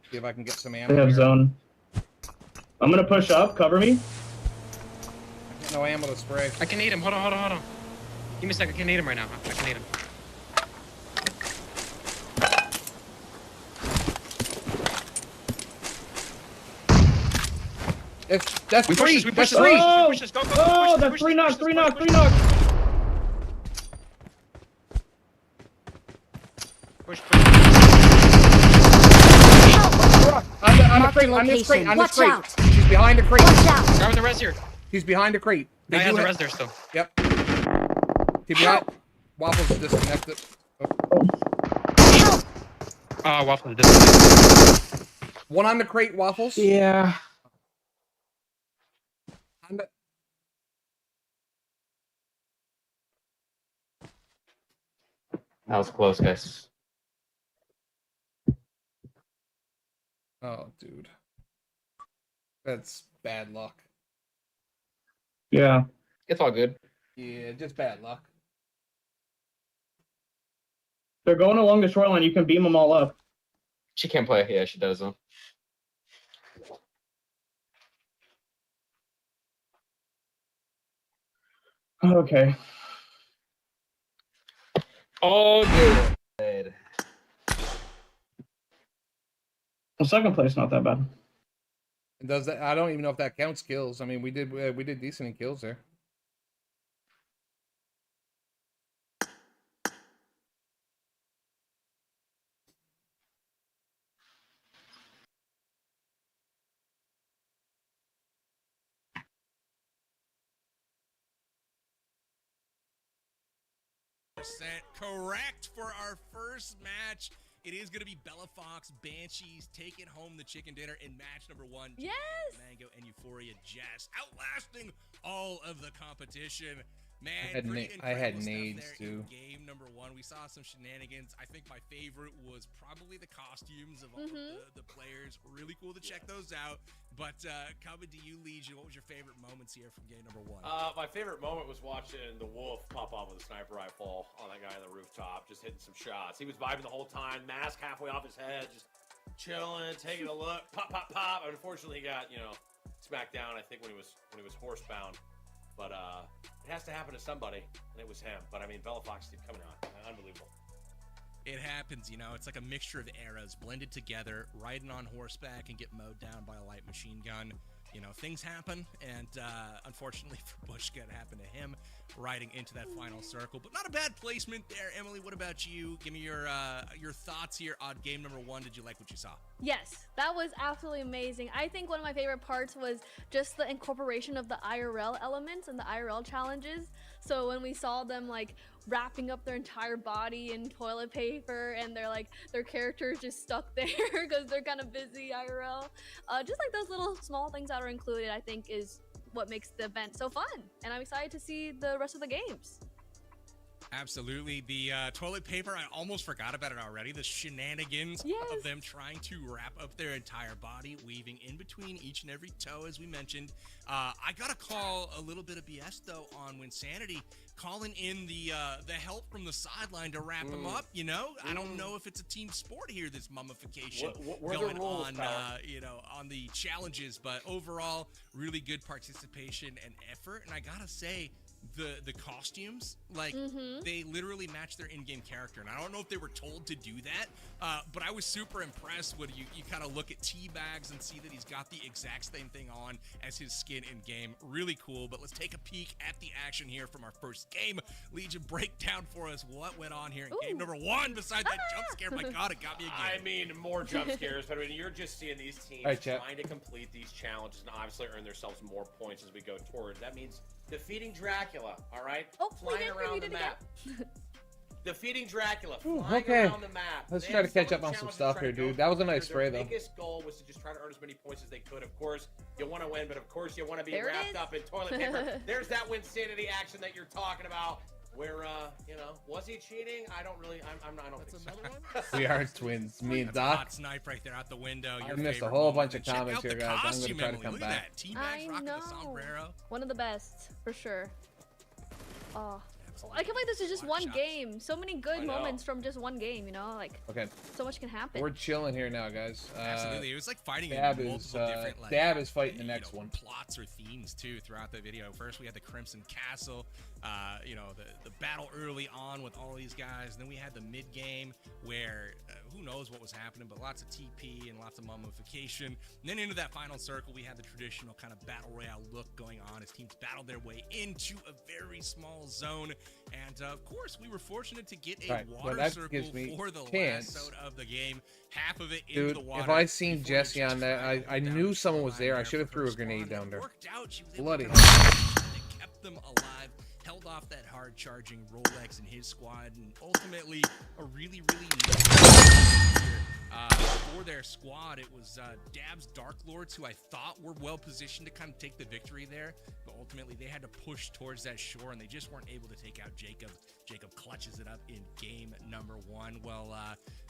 see if I can get some ammo. They have here. zone. I'm gonna push up. Cover me. No ammo to spray. I can nade him. Hold on, hold on, hold on. Give me a second. I can nade him right now. I can nade him. That's We push free. this, we That's push this. free. Oh, Push this, go, go, go, oh, push that's this, three push knock, this, three push knock, this, three knock. Push, push. On the Mark crate. the On this crate. location. On this Watch crate. out. She's behind the crate. Watch out! Grab the res here. He's behind the crate. Guy They has do a have- res there still. Yep. Keep behind. Waffles is disconnected. Oh, Waffle did. One on the crate, Waffles. Yeah. On the... That was close, guys. Oh, dude. That's bad luck. Yeah. It's all good. Yeah, just bad luck. They're going along the shoreline. You can beam them all up. She can't play. Yeah, she does though. Okay. Oh, good. Well, second place, not that bad. And does that? I don't even know if that counts kills. I mean, we did decent in kills there. Correct for our first match. It is going to be Bella Fox Banshees taking home the chicken dinner in match number 1. Yes! Mango and Euphoria Jess outlasting all of the competition. Man, I had pretty incredible stuff nades there too. in game number 1. We saw some shenanigans. I think my favorite was probably the costumes of all of the players. Really cool to check those out. But coming to you, Legion, what was your favorite moments here from game number 1? My favorite moment was watching the Wolf pop off with a sniper rifle on that guy on the rooftop, just hitting some shots. He was vibing the whole time, mask halfway off his head, just chilling, taking a look, pop, pop, pop. Unfortunately, he got smacked down. I think when he was horsebound. But it has to happen to somebody, and it was him. But I mean, Bella Fox keep coming on, unbelievable. It happens, it's like a mixture of eras blended together, riding on horseback and get mowed down by a light machine gun. Things happen, and unfortunately for Bushka, it happened to him riding into that final circle. But not a bad placement there. Emily, what about you? Give me your thoughts here on game number 1. Did you like what you saw? Yes, that was absolutely amazing. I think one of my favorite parts was just the incorporation of the IRL elements and the IRL challenges. So when we saw them wrapping up their entire body in toilet paper and their characters just stuck there because they're kind of busy IRL. Just those little small things that are included, I think, is what makes the event so fun. And I'm excited to see the rest of the games. Absolutely. The toilet paper, I almost forgot about it already. The shenanigans of them trying to wrap up their entire body, weaving in between each and every toe, as we mentioned. I got to call a little bit of BS, though, on Winsanity calling in the help from the sideline to wrap him up, I don't know if it's a team sport here, this mummification going on, on the challenges, but overall, really good participation and effort. And I got to say, the costumes, they literally match their in-game character, and I don't know if they were told to do that, but I was super impressed when you kind of look at Teabags and see that he's got the exact same thing on as his skin in-game. Really cool. But let's take a peek at the action here from our first game. Legion, break down for us what went on here in game number 1 besides that jump scare. My god, it got me again. I mean, more jump scares, but you're just seeing these teams trying to complete these challenges and obviously earn themselves more points as we go towards. That means defeating Dracula, all right? Oh, flying around the map. defeating Dracula, Ooh, flying okay. around the map. Let's They try have to catch some up on some challenges stuff to try here, to go dude. That was a through. nice spray, Their though. biggest goal was to just try to earn as many points as they could. Of course, you want to win, but of course, you want to be There it wrapped is. up in toilet paper. There's that Winsanity action that you're talking about. Where, you know, was he cheating? I don't really, I don't think so. We are twins. Me and That's a hot Doc. snipe right there out the window. I Your missed a favorite whole moment. bunch of Check comments out the here, guys. I'm gonna costume, try to Emily. come Look back. at that. Team I Max rocking know. the sombrero. One of the best, for sure. Oh. I can't believe this is just Lot of one shots. game. So many good I know. moments from just one game, you know? Like, Okay, so much can happen. we're chilling here now, guys. Absolutely, it was like fighting in Dab multiple is, different like Dab is fighting the you next know, one. plots or themes too throughout the video. First we had the Crimson Castle, you know, the battle early on with all these guys. And then we had the mid game where who knows what was happening, but lots of TP and lots of mummification. And then into that final circle, we had the traditional kind of battle royale look going on as teams battled their way into a very small zone. And of course, we were fortunate to get a Right, well, water that circle gives me for the chance. last soda of the game. Half of it into Dude, the water. if I seen before Jesse just on that, trying to I hold down knew the someone was line there. I there should have for threw her a grenade squad. down there. It worked out. She was able Bloody to hell. they kept them alive, held off that hard charging Rolex and his squad, and ultimately a really nice here. For their squad, it was Dab's Dark Lords, who I thought were well positioned to kind of take the victory there, but ultimately they had to push towards that shore, and they just weren't able to take out Jacob. Jacob clutches it up in game number 1. Well,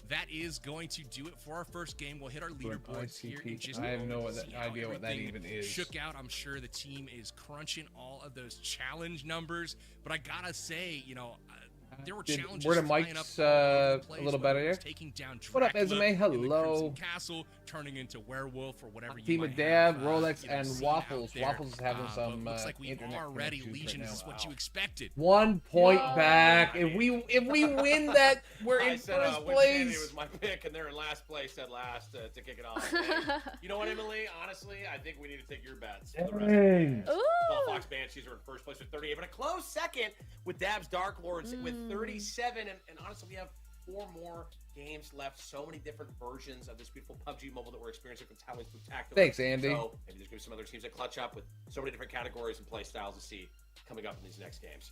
that is going to do it for our first game. We'll hit our leaderboards here in just a I have moment no to see how idea what that everything even is. shook out. I'm sure the team is crunching all of those challenge numbers, but I gotta say, you know, there were challenges were the flying up mics, all over the a place, little whether better it was here? taking down What up, Dracula Esme? in the Hello. Crimson Castle, turning into werewolf or whatever you Team might of Dab, have, Rolex, you know, and seen out Waffles. there. Waffles is having But some looks like we internet are ready. connections Legion, right this is now. what you expected. 1 point Yo. back. I If mean- we win that, we're I in said, first Winsanity place. was my pick, and they're in last place at last to kick it off. And you know what, Emily? Honestly, I think we need to take your bets. The rest of the Dang. bets. Ooh. Well, Fox Banshees are in first place with 38, but a close second with Dab's Dark Lords with 37. And honestly, we have 4 more games left. So many different versions of this beautiful PUBG Mobile that we're experiencing with Talent Spooktacular. Thanks, Andy. So maybe there's going to be some other teams that clutch up with so many different categories and play styles to see coming up in these next games.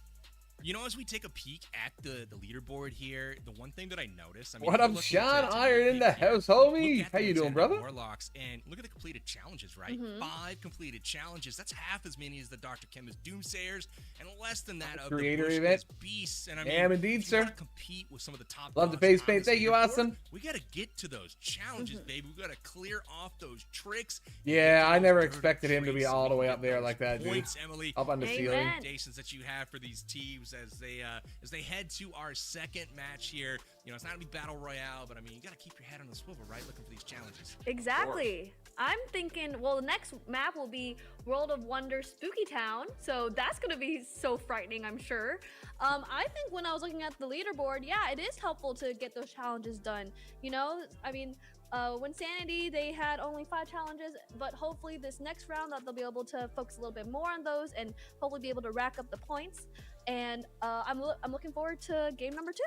You know, as we take a peek at the leaderboard here, the one thing that I noticed, I mean, What if up, we're looking Sean to Iron in the peek here, house, look homie? at How the you doing, Lieutenant brother? Warlocks, and look at the completed challenges, right? 5 completed challenges. That's half as many as the Dr. Chemist Doomsayers, and less than that of Creator the event. Bushwhackers Beasts. And I mean, Am indeed, if you wanna sir. compete with some of the top Love the dogs face on paint. this Thank you, leaderboard, Austin. We got to get to those challenges, baby. We got to clear off those tricks. Yeah, I Those never dirty expected him to be tricks all the way and up there those like that, dude. points, Emily. Up on the Amen. ceiling. Recommendations that you have for these teams as they head to our second match here. You know, it's not gonna be battle royale, but I mean, you gotta keep your head on the swivel, right? Looking for these challenges. Exactly. I'm thinking, well, the next map will be World of Wonder Spooky Town, so that's gonna be so frightening, I'm sure. I think when I was looking at the leaderboard, yeah, it is helpful to get those challenges done. You know, I mean, Winsanity, they had only 5 challenges, but hopefully this next round that they'll be able to focus a little bit more on those and hopefully be able to rack up the points. And I'm looking forward to game number 2.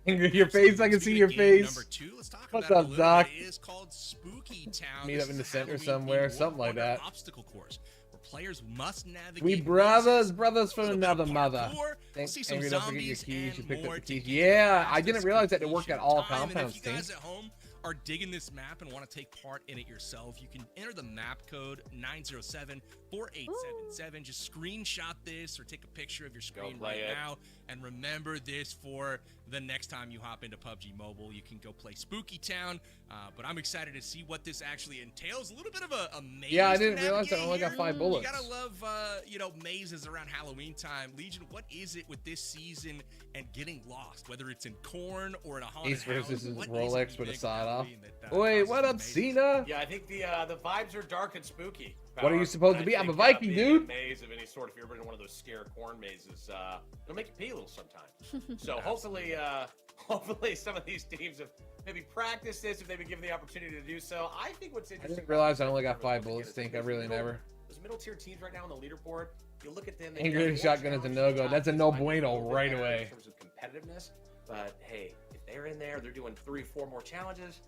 Angry your face. I can see your Game face. Number 2, let's talk What's about up, it a little Doc? bit. It is called Spooky Town. Meet This up in is the a center Halloween-themed somewhere, World something like Wonder that. Obstacle course where players must navigate. We mazes, brothers from a little bit of another mother. parkour. We'll Thanks, see some Angry, don't forget your zombies keys. You and picked up more the to keys. get Yeah, past I didn't this realize that they work at all completion time. compounds. And if you guys Things. at home are digging this map and want to take part in it yourself, you can enter the map code 907-4877. Just screenshot this or take a picture of your screen play right it. now. And remember this for the next time you hop into PUBG Mobile. You can go play Spooky Town. But I'm excited to see what this actually entails. A little bit of a maze. Yeah, I to didn't realize I navigate only got here. 5 bullets. You gotta love, you know, mazes around Halloween time. Legion, what is it with this season and getting lost? Whether it's in corn or in a haunted Ace versus house, what is Rolex it with a big sawed off. Halloween that, Wait, causes what up, mazes? Cena? Yeah, I think the vibes are dark and spooky. What are you supposed to be? I'm a Viking, being in dude. A maze of any sort, if you're ever in one of those scare corn mazes, it'll make you pee a little sometime. So hopefully some of these teams have maybe practiced this if they've been given the opportunity to do so. I think what's I interesting. didn't realize I only got about 5 this bullets. is Think I those really middle- never. Those middle tier teams right now on the leaderboard, you look at them. they've Angry got shotgun more is a challenges no-go. than That's a us. no Might be bueno little bit right better away. In terms of competitiveness, but hey, if they're in there, they're doing 3 or 4 more challenges.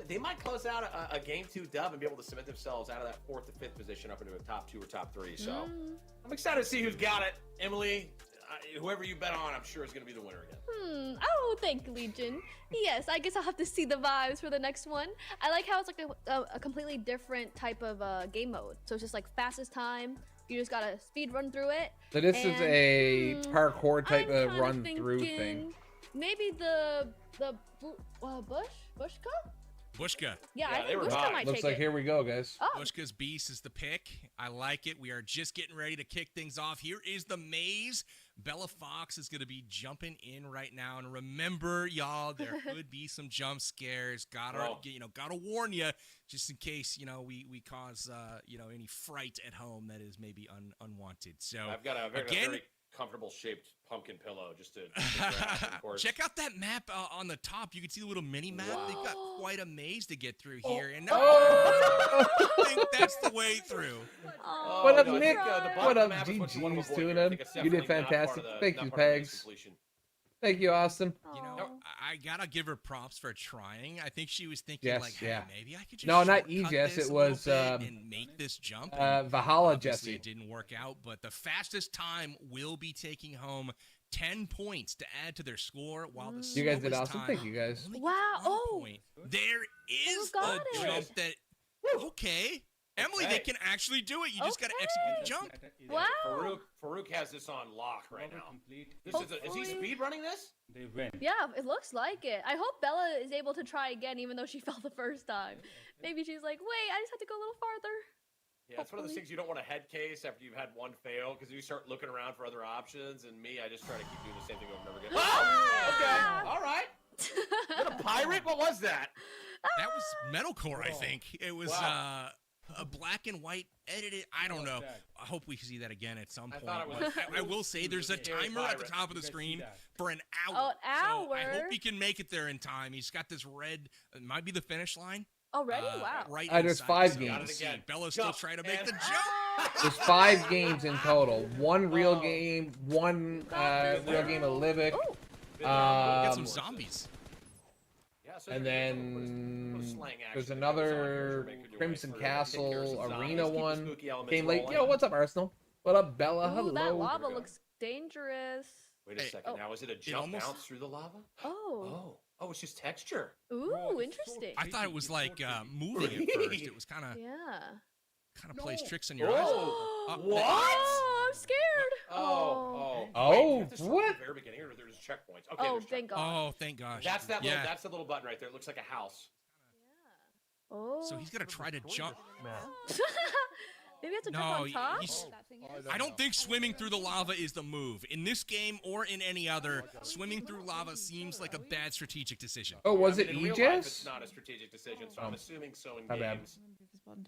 They might close out a game 2 dub and be able to cement themselves out of that 4th to 5th position up into a top 2 or top 3. So I'm excited to see who's got it. Emily, whoever you bet on, I'm sure is going to be the winner again. Oh, thank you, Legion. Yes, I guess I'll have to see the vibes for the next one. I like how it's like a completely different type of game mode. So it's just like fastest time. You just gotta speed run through it. So this is a parkour type I'm of kinda run through thing. thinking Maybe the Bushka? Bushka. Yeah, I they think were Bushka hot. might Looks take like it. here we go, guys. Oh. Bushka's Beast is the pick. I like it. We are just getting ready to kick things off. Here is the maze. Bella Fox is going to be jumping in right now. And remember, y'all, there could be some jump scares. Gotta warn you, just in case, we cause, any fright at home that is maybe unwanted. So I've got a very comfortable shaped pumpkin pillow just to of course. Check out that map on the top. You can see the little mini map. Wow. They've got quite a maze to get through here. And I think that's the way through. What up, no, I Nick? think, the What bottom up, map is what you wanna GG's avoid tuning here. I in? think it's You did definitely not part of fantastic. the- Thank not you, part of the maze Pegs. completion. Thank you, Austin. I gotta give her props for trying. I think she was thinking Yes, like, hey, yeah. maybe I could just No, not shortcut Aegis, this it a little was, bit and make this jump. Valhalla Obviously, Jesse. it didn't work out, but the fastest time will be taking home 10 points to add to their score, while the You guys did slowest awesome. time Thank you, guys. only Wow. gets 1 Oh. point. There is got a it. jump that. Okay, Emily, they can actually do it. You just gotta Okay. execute the jump. Wow. Farouk has this on lock right now. Is he Hopefully- speed running this? Yeah, it looks like it. I hope Bella is able to try again, even though she fell the first time. Maybe she's like, wait, I just have to go a little farther. Yeah, it's one of those things you don't want to head case after you've had one fail because you start looking around for other options. And me, I just try to keep doing the same thing over and over again. Oh, okay, all right. Is that a pirate? What was that? That was metalcore, I think. It was Wow. a black and white edited. I don't know. I hope we see that again at some point. thought it was- But I will say there's a Scary timer at the pirate. top of the screen for an hour. Oh, an So I hour? hope he can make it there in time. He's got this red. It might be the finish line. Already? Wow. Right. There's inside. 5 So games. we'll see. Bella's Jump still trying to make and- the jump. There's 5 games in total. 1 real game, 1 real game of Livic. Get some zombies. Yeah, so And there's then slang action there's that goes on another here, making your way Crimson through. Take care of some Castle zombies, Arena keep the one. spooky elements Came late. rolling. Yo, what's up, Arsenal? What up, Bella? Ooh, Hello. that lava we go. looks dangerous. Wait a Hey, second. Now, is it a jump almost- bounce through the lava? Oh. Oh, it's just texture. Ooh, interesting. I thought it was like moving at first. It was kind of Yeah. plays tricks on your eyes. Oh, what? Oh, I'm scared. Oh. Oh, Wait, you have to start what? At the very beginning, or there's checkpoints. Okay, Oh, there's thank checkpoints. God. Oh, thank gosh. That's that. Yeah. That's the little button right there. It looks like a house. Oh. So he's gonna try to jump. Maybe you have to No, jump on top? I don't think swimming through the lava is the move. In this game or in any other, swimming through lava seems like a bad strategic decision. Oh, was it In real life, it's Aegis? not a strategic decision, so I'm assuming so in My bad. games.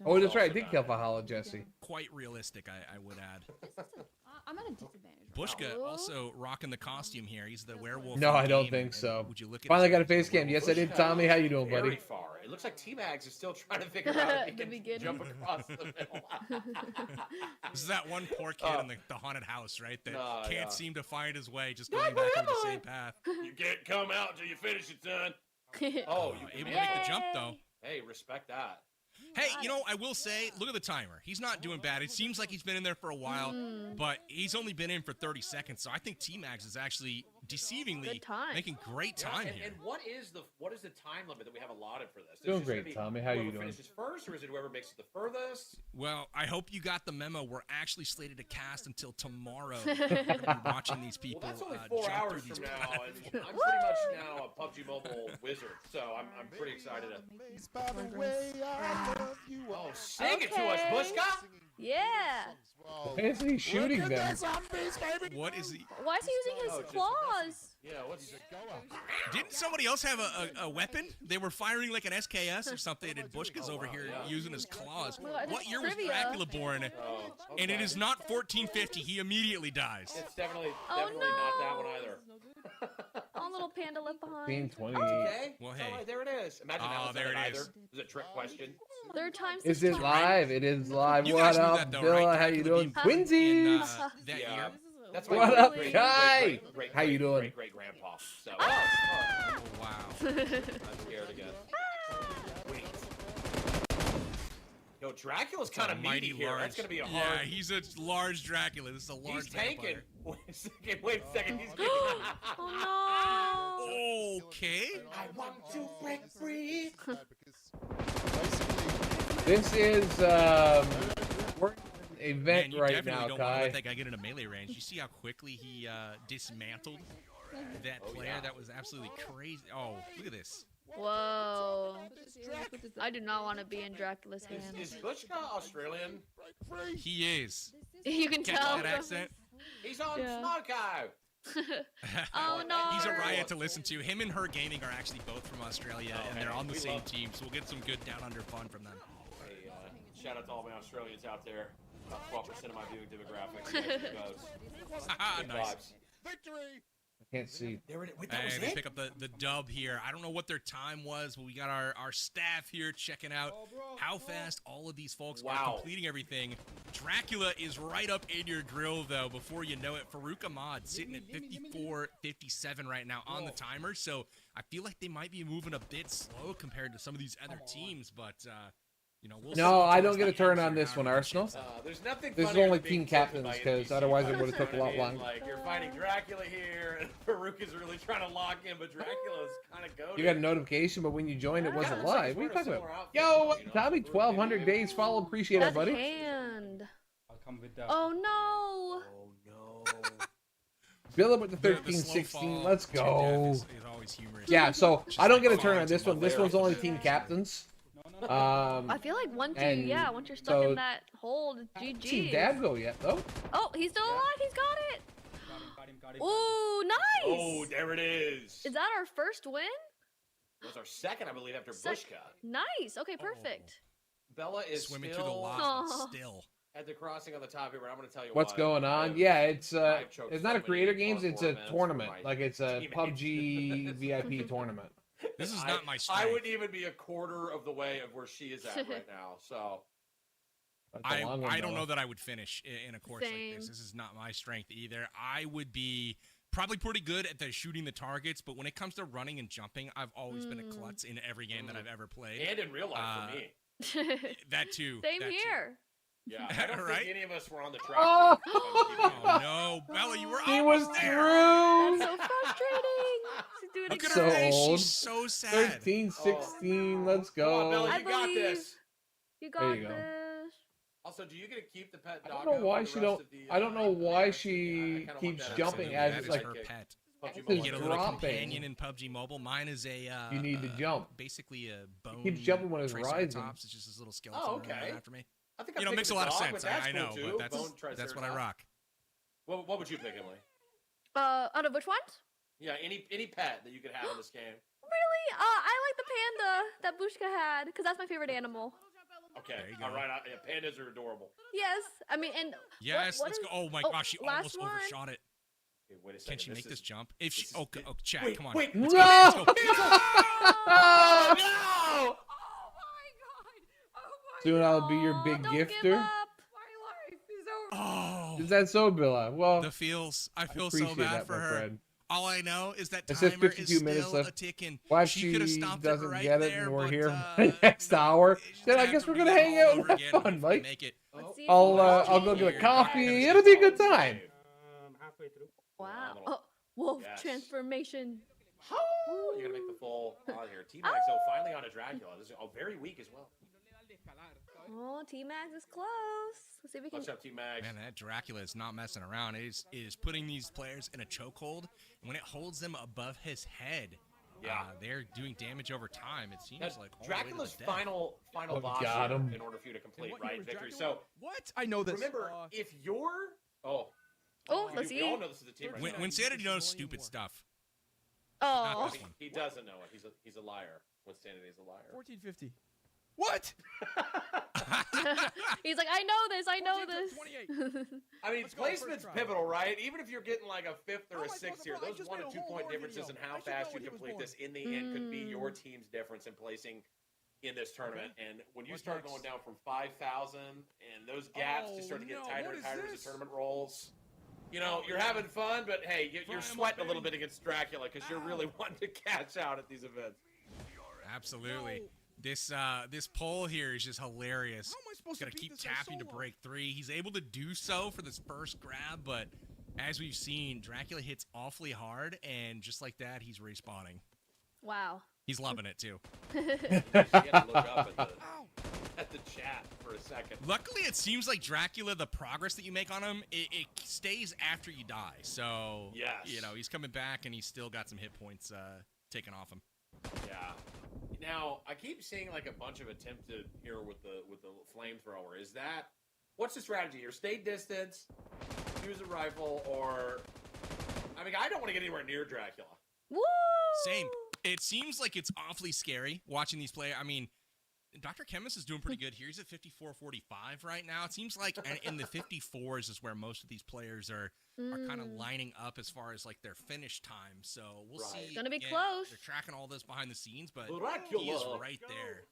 Oh, that's right. I did kill Valhalla Jesse. Quite realistic, I would add. I'm at a disadvantage. Bushka also rocking the costume here. He's the werewolf. No, in I don't game. think so. Would you look at Finally his got a face cam. Yes, I did. Tommy, how you doing, Very buddy? far. It looks like T-Mags is still trying to figure out if he The can beginning. jump across the middle. This is that one poor kid in the haunted house, right? That No, can't yeah. seem to find his way, just going back over the same path. You can't come out until you finish it, son. Oh, you Able can to make the jump though. Hey, respect that. Hey, I will say, look at the timer. He's not doing bad. It seems like he's been in there for a while, but he's only been in for 30 seconds. So I think T-Max is actually deceivingly Good time. making great time and, here. and what is the time limit that we have allotted for this? Is Doing it just gonna great, be Tommy. How you whoever doing? finishes first, or is it whoever makes it the furthest? Well, I hope you got the memo. We're actually slated to cast until tomorrow. We're going to be watching these people Well, that's only jump 4 through hours these from now, and I'm pretty platforms. much now a PUBG Mobile wizard, so I'm pretty excited. Oh, sing it to us, Bushka! Yeah. Why is he shooting them? What is he? Why is he using his claws? Yeah, what's... Didn't somebody else have a weapon? They were firing like an SKS or something, and Bushka's over here using his claws. Well, that's What year was trivia. Dracula born? Oh, And it okay. is not 1450. He immediately dies. It's definitely Oh, not that one either. Oh, little panda left behind. 15, 20. Okay. Well, It's hey. all right, there it is. Imagine that Oh, was there not it either. is. It was a trick question. Third time's Is the it charm. live? It is live. You What guys knew up, that though, Billa? right? How you Dracula doing? being in, Twinsies! that Yeah. year. That's What my up, great, Kai? great, How you doing? Great grandpa. So, Oh, wow. I'm scared again. Wait. Yo, Dracula's kind of meaty here. large. That's gonna be a hard. Yeah, he's a large Dracula. This is a large. He's tanking. vampire. Wait a second. He's getting. Oh Okay. I want to break free. This is we're in an event Man, you right definitely now, don't want to Kai. let that guy get into melee range. You see how quickly he dismantled that player? yeah. That was absolutely crazy. Oh, look at this. no! Whoa! I do not want to be in Dracula's hands. Is Bushka Australian? He is. You can Catch tell. that accent? He's on Yeah. Smokeout. Oh no! He's a riot to listen to. Him and Her Gaming are actually both from Australia, and they're on the same team, so we'll get some good down under fun from them. Hey, shout out to all my Australians out there. About 12% of my viewing demographic. Nice. I can't see. Hey, they pick up the dub here. I don't know what their time was, but we got our staff here checking out how fast all of these folks are completing everything. Dracula is right up in your grill, though, before you know it. Farouk Ahmad sitting at 54-57 right now on the timer, so I feel like they might be moving a bit slow compared to some of these other teams, but you know, we'll see No, I towards don't get the a turn end on here this how one, it Arsenal. There's nothing. This is funnier only than being team tilted captains, by because NPC otherwise it fights, would have took a you know lot what I mean? longer. Like you're fighting Dracula here, and Farouk is really trying to lock in, but Dracula's kind of goaded. You got a notification, but when you joined, it wasn't looks like live. he's What are you wearing a talking about? similar Yo, outfit, you know? Tommy, 1,200 days follow. Appreciate it, That buddy. hand. I'll come with that. Oh no! Oh no. Bill with the The 13, slow 16. fall Let's to death go. is always humorous. Yeah, so Just I don't get a like turn on falling this to one. This the one's left. only team captains. I feel like once you, and once you're stuck so- in that hold, it's Team GG. Dad go yet though? Oh, he's still alive. He's got it. Got him. Ooh, nice. Oh, there it is. Is that our first win? That was our second, I believe, after Sec- Bushka. Nice. Okay, perfect. Bella is Swimming still through the lava Aw. still. at the crossing on the top here, but I'm going to tell you What's what, going I on? have- Yeah, it's I've choked not so a many creator games. It's a events for tournament. my Like it's a teammates. PUBG VIP tournament. This is not my strength. I wouldn't even be a quarter of the way of where she is at right now. So That's a long one, I don't though. know that I would finish in a course like this. Same. This is not my strength either. I would be probably pretty good at the shooting the targets, but when it comes to running and jumping, I've always been a klutz in every game that I've ever played. and in real life for me, That too. Same that too. here. yeah, I don't Right? think any of us were on the track. Oh! Oh no, Bella, you were He almost was there. through. That's so frustrating. She's doing Look it at So her face. old. She's so sad. 13, 16. Let's Come on, go. Bella, I you got believe. this. You There got you go. this. Also, do you get to keep the pet I dog? don't know why she don't. I don't know why she keeps jumping as that it's is like her pet. It's You get a little dropping. companion in PUBG Mobile. Mine is a. You need to jump. Basically a bone. keeps jumping when it's rising. Triceratops. It's just this little skeleton Oh, running okay. around after me. I think You know, I'd makes a pick lot of the dog, sense. but that's I know, cool too. but Bone that's what I Triceratops. rock. What would you pick, Emily? Out of which ones? Yeah, any pet that you could have in this game. Really? I like the panda that Bushka had because that's my favorite animal. Okay, There you go. all right. Yeah, pandas are adorable. Yes, I mean, and Yes, what let's is- go. Oh my oh, gosh, she last almost one. overshot it. Okay, wait a second. Can she make this is- jump? If she, this is oh, good. oh, chat, Wait, come on. wait, Let's no! go, let's go. Oh no! Soon I'll be your Aw, big don't give gifter. up. Oh, Is that so, Billa? Well, the feels. I I feel so appreciate bad that, for my her. friend. All I know is that It says timer 52 is minutes still left. a ticking. Why if She she could have stopped doesn't it right get it there, and we're but, here for the next hour, she's then gonna I have guess to we're read gonna it hang all out over and again have and fun, hopefully Mike. make it. Let's see if I'll go get a coffee. It'll be a good time. Halfway through. Wow. Oh, wolf Yes. transformation. Oh, you're gonna make the full on here. T-Max, oh, finally on a Dracula. This is very weak as well. Oh, T-Max is close. Let's see if we can. What's up, T-Max? Man, that Dracula is not messing around. It is putting these players in a chokehold. And when it holds them above his head, Yeah. they're doing damage over time. It seems That's like all the way to Dracula's the death. final Oh, boss got here him. in order for you to complete What right year was victory. Dracula? So What? I know this. remember, if you're Oh, let's we see. all know this is a team. Right When, now. when Sanity knows stupid stuff. Oh. Not this one. He doesn't know it. He's a liar. When Sanity is a liar. 1450. What? He's like, I know this. I know 14 this. 28. I mean, Let's go, first placement's try. pivotal, right? Even if you're getting like a fifth or How a am I sixth supposed to here, know? I those just 1 made and a 2 whole point lore differences in video. how I should know fast you when he was complete born. this in the end could be your team's difference in placing in this tournament. And when you What's start next? going down from 5,000 and those gaps just start to get Oh, no. tighter What and is tighter as this? the tournament rolls. You know, you're having fun, but hey, you're sweating a little bit against Dracula because you're really wanting to cash out at these events. Absolutely. This poll here is just hilarious. supposed Gotta to beat keep this guy tapping to solo. break 3. He's able to do so for this first grab, but as we've seen, Dracula hits awfully hard, and just like that, he's respawning. Wow. He's loving it too. You had to look up at the chat for a second. Luckily, it seems like Dracula, the progress that you make on him, it stays after you die. So, Yes. you know, he's coming back, and he's still got some hit points taken off him. Yeah. Now I keep seeing like a bunch of attempted here with the flamethrower. Is that what's the strategy here? Stay distance, use a rifle, or I mean I don't want to get anywhere near Dracula. Woo! Same. It seems like it's awfully scary watching these players. I mean, Dr. Chemist is doing pretty good here. He's at 54.45 right now. It seems like in the 54s is where most of these players are kind of lining up as far as like their finish time. So we'll see. It's gonna be Again, close. They're tracking all this behind the scenes, but Dracula. he is right there.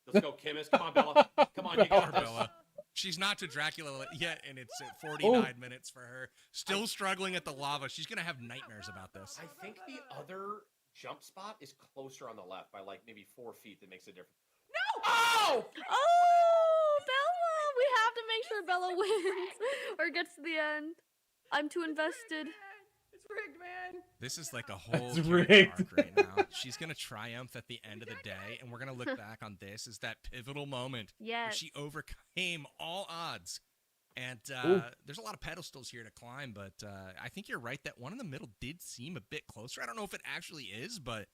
Let's go, Chemist. Come on, Bella. Come on, you got this. Bella. She's not to Dracula yet, and it's at 49 minutes for her. Still struggling at the lava. She's gonna have nightmares about this. I think the other jump spot is closer on the left by like maybe 4 feet. That makes a difference. No! Oh! Oh, Bella! We have to make sure Bella wins or gets to the end. I'm too invested. It's rigged, man. This is like a whole It's character rigged. arc right now. She's gonna triumph at the end of the day, and we're gonna look back on this as that pivotal moment where Yes. she overcame all odds. And there's a lot of pedestals here to climb, but I think you're right that one in the middle did seem a bit closer. I don't know if it actually is, but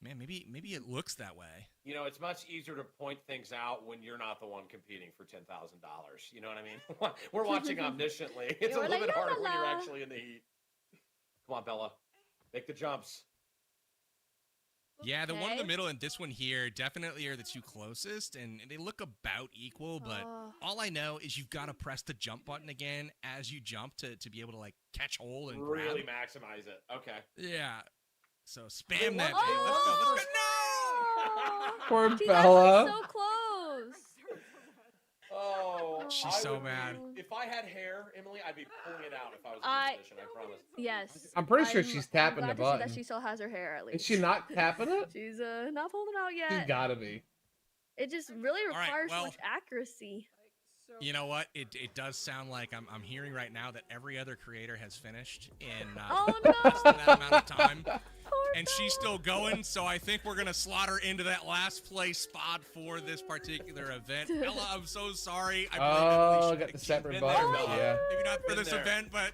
man, maybe it looks that way. You know, it's much easier to point things out when you're not the one competing for $10,000. You know what I mean? We're watching omnisciently. It's a You're little like, bit harder when you're "La, la, la." actually in the heat. Come on, Bella. Make the jumps. Yeah, the one in the Okay. middle and this one here definitely are the two closest, and they look about equal, but Oh. all I know is you've got to press the jump button again as you jump to be able to, like, catch hold and Really grab. maximize it. Okay. Yeah. So spam that. what? Hey, let's go. Let's go. Oh, Poor she's Bella. actually so close. Oh, She's I so would be- mad. if I had hair, Emily, I'd be pulling it out if I was in I- this position. I promise. Yes. I'm pretty sure she's tapping I'm the glad to see button. that she still has her hair at least. Is she not tapping it? She's not pulling it out yet. She's gotta be. It just really right, requires well- so much accuracy. You know what? It does sound like I'm hearing right now that every other creator has finished in Oh less than that no! amount of time. Poor And she's Bella. still going, so I think we're gonna slot her into that last place spot for this particular event. Ella, I'm so sorry. I blame Emily. Oh, She got could've the separate been buttons, there, Bella. yeah. Maybe not for Been this there. event, but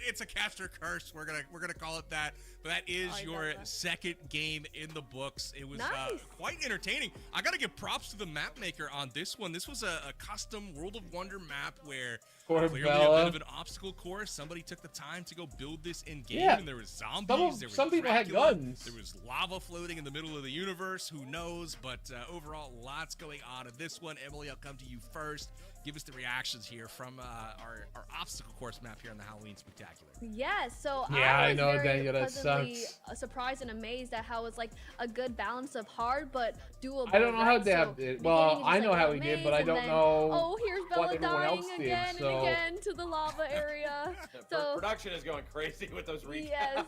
it's a caster curse. We're gonna call it that. But that is I your love that. second game in the books. It was Nice. quite entertaining. I gotta give props to the map maker on this one. This was a custom World of Wonder map where Poor clearly a Bella. bit of an obstacle course. Somebody took the time to go build this in game, Yeah. and there was zombies. There was Some people had Dracula, guns. There was lava floating in the middle of the universe. Who knows? But overall, lots going on in this one. Emily, I'll come to you first. Give us the reactions here from our obstacle course map here on the Halloween Spooktacular. Yes, so Yeah, I was know, very Daniel, that pleasantly, sucks. surprised and amazed at how it's like a good balance of hard but doable. I don't know how right? Dab So did. beginning, Well, you I just, know like, how go he did, maze, but I and don't then, know Oh, here's Bella everyone dying else did, again so- and again to the lava area. So Production is going crazy with those recaps. yes,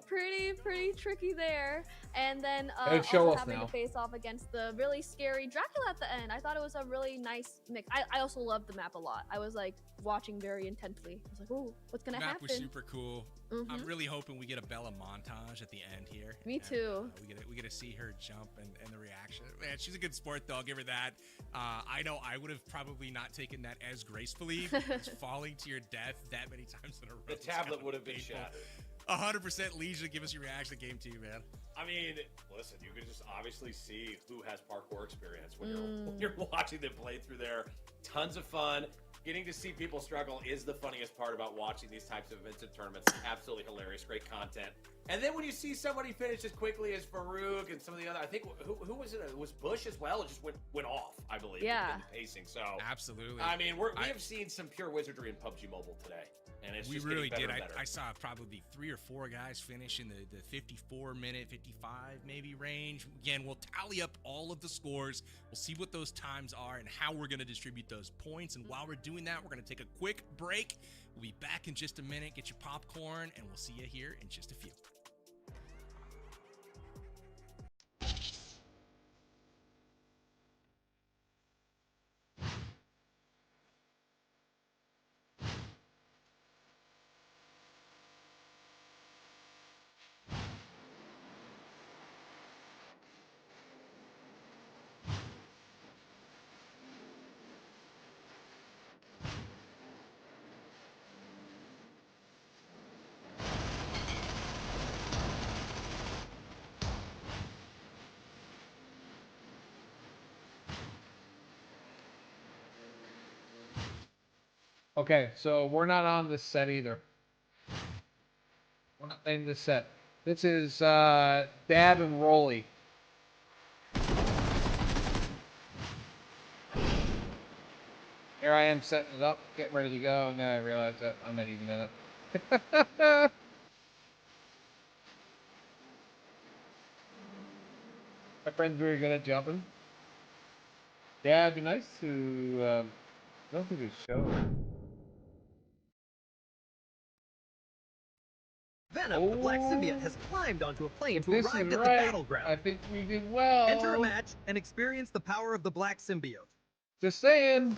pretty tricky there. And then Hey, show also us having now. to face off against the really scary Dracula at the end. I thought it was a really nice mix. I also loved the map a lot. I was like watching very intently. I was like, oh, what's gonna The map happen? was super cool. I'm Mhm. really hoping we get a Bella montage at the end here. Me And, too. we get to see her jump and the reaction. Man, she's a good sport though. I'll give her that. I know I would have probably not taken that as gracefully. Because falling to your death that many times in a row. The is tablet kinda would have been painful. shattered. 100% Leisure. Give us your reaction to game 2, man. I mean, listen, you can just obviously see who has parkour experience when you're watching them play through there. Tons of fun. Getting to see people struggle is the funniest part about watching these types of events and tournaments. Absolutely hilarious, great content. And then when you see somebody finish as quickly as Farouk and some of the other, I think who was it? It was Bush as well. It just went off, I believe. Yeah. In the pacing. So Absolutely. I mean, we have seen some pure wizardry in PUBG Mobile today, and it's We just really getting did. better and better. I saw probably 3 or 4 guys finish in the 54-minute, 55 maybe range. Again, we'll tally up all of the scores. We'll see what those times are and how we're going to distribute those points. And while we're doing that, we're going to take a quick break. We'll be back in just a minute. Get your popcorn, and we'll see you here in just a few. Okay, so we're not on this set either. We're not in this set. This is Dab and Rolly. Here I am setting it up, getting ready to go, and then I realize that I'm not even in it. My friend's very good at jumping. Yeah, it'd be nice to, I don't think it's show. Venom, the black symbiote, has climbed onto a plane to This arrive is at right. the battleground. I think we did well. Enter a match and experience the power of the black symbiote. Just saying.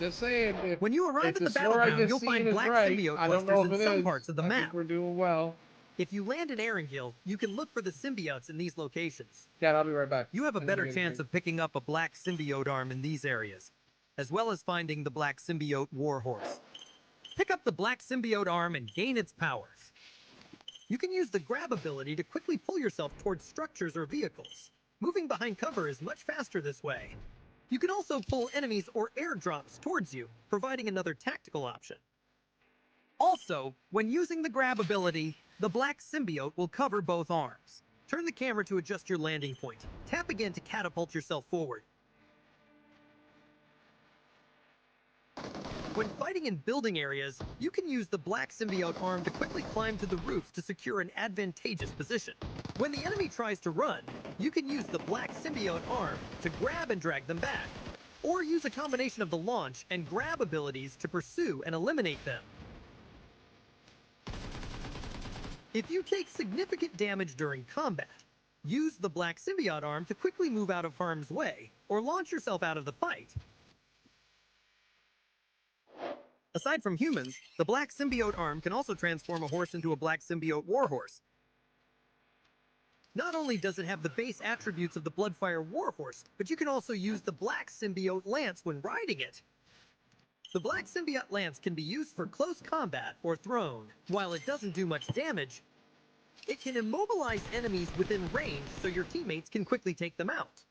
Just saying. If, When you arrive if at the score I battleground, just you'll seen find is black right, symbiote I don't know clusters if in it some is. parts of the I map. think we're doing well. If you land in Erringhill, you can look for the symbiotes in these locations. Yeah, I'll be right back. You have a I'm better gonna get a chance drink. of picking up a black symbiote arm in these areas, as well as finding the black symbiote warhorse. Pick up the black symbiote arm and gain its powers. You can use the grab ability to quickly pull yourself towards structures or vehicles. Moving behind cover is much faster this way. You can also pull enemies or airdrops towards you, providing another tactical option. Also, when using the grab ability, the black symbiote will cover both arms. Turn the camera to adjust your landing point. Tap again to catapult yourself forward. When fighting in building areas, you can use the black symbiote arm to quickly climb to the roof to secure an advantageous position. When the enemy tries to run, you can use the black symbiote arm to grab and drag them back, or use a combination of the launch and grab abilities to pursue and eliminate them. If you take significant damage during combat, use the black symbiote arm to quickly move out of harm's way, or launch yourself out of the fight. Aside from humans, the black symbiote arm can also transform a horse into a black symbiote warhorse. Not only does it have the base attributes of the Bloodfire warhorse, but you can also use the black symbiote lance when riding it. The black symbiote lance can be used for close combat or thrown. While it doesn't do much damage, it can immobilize enemies within range so your teammates can quickly take them out.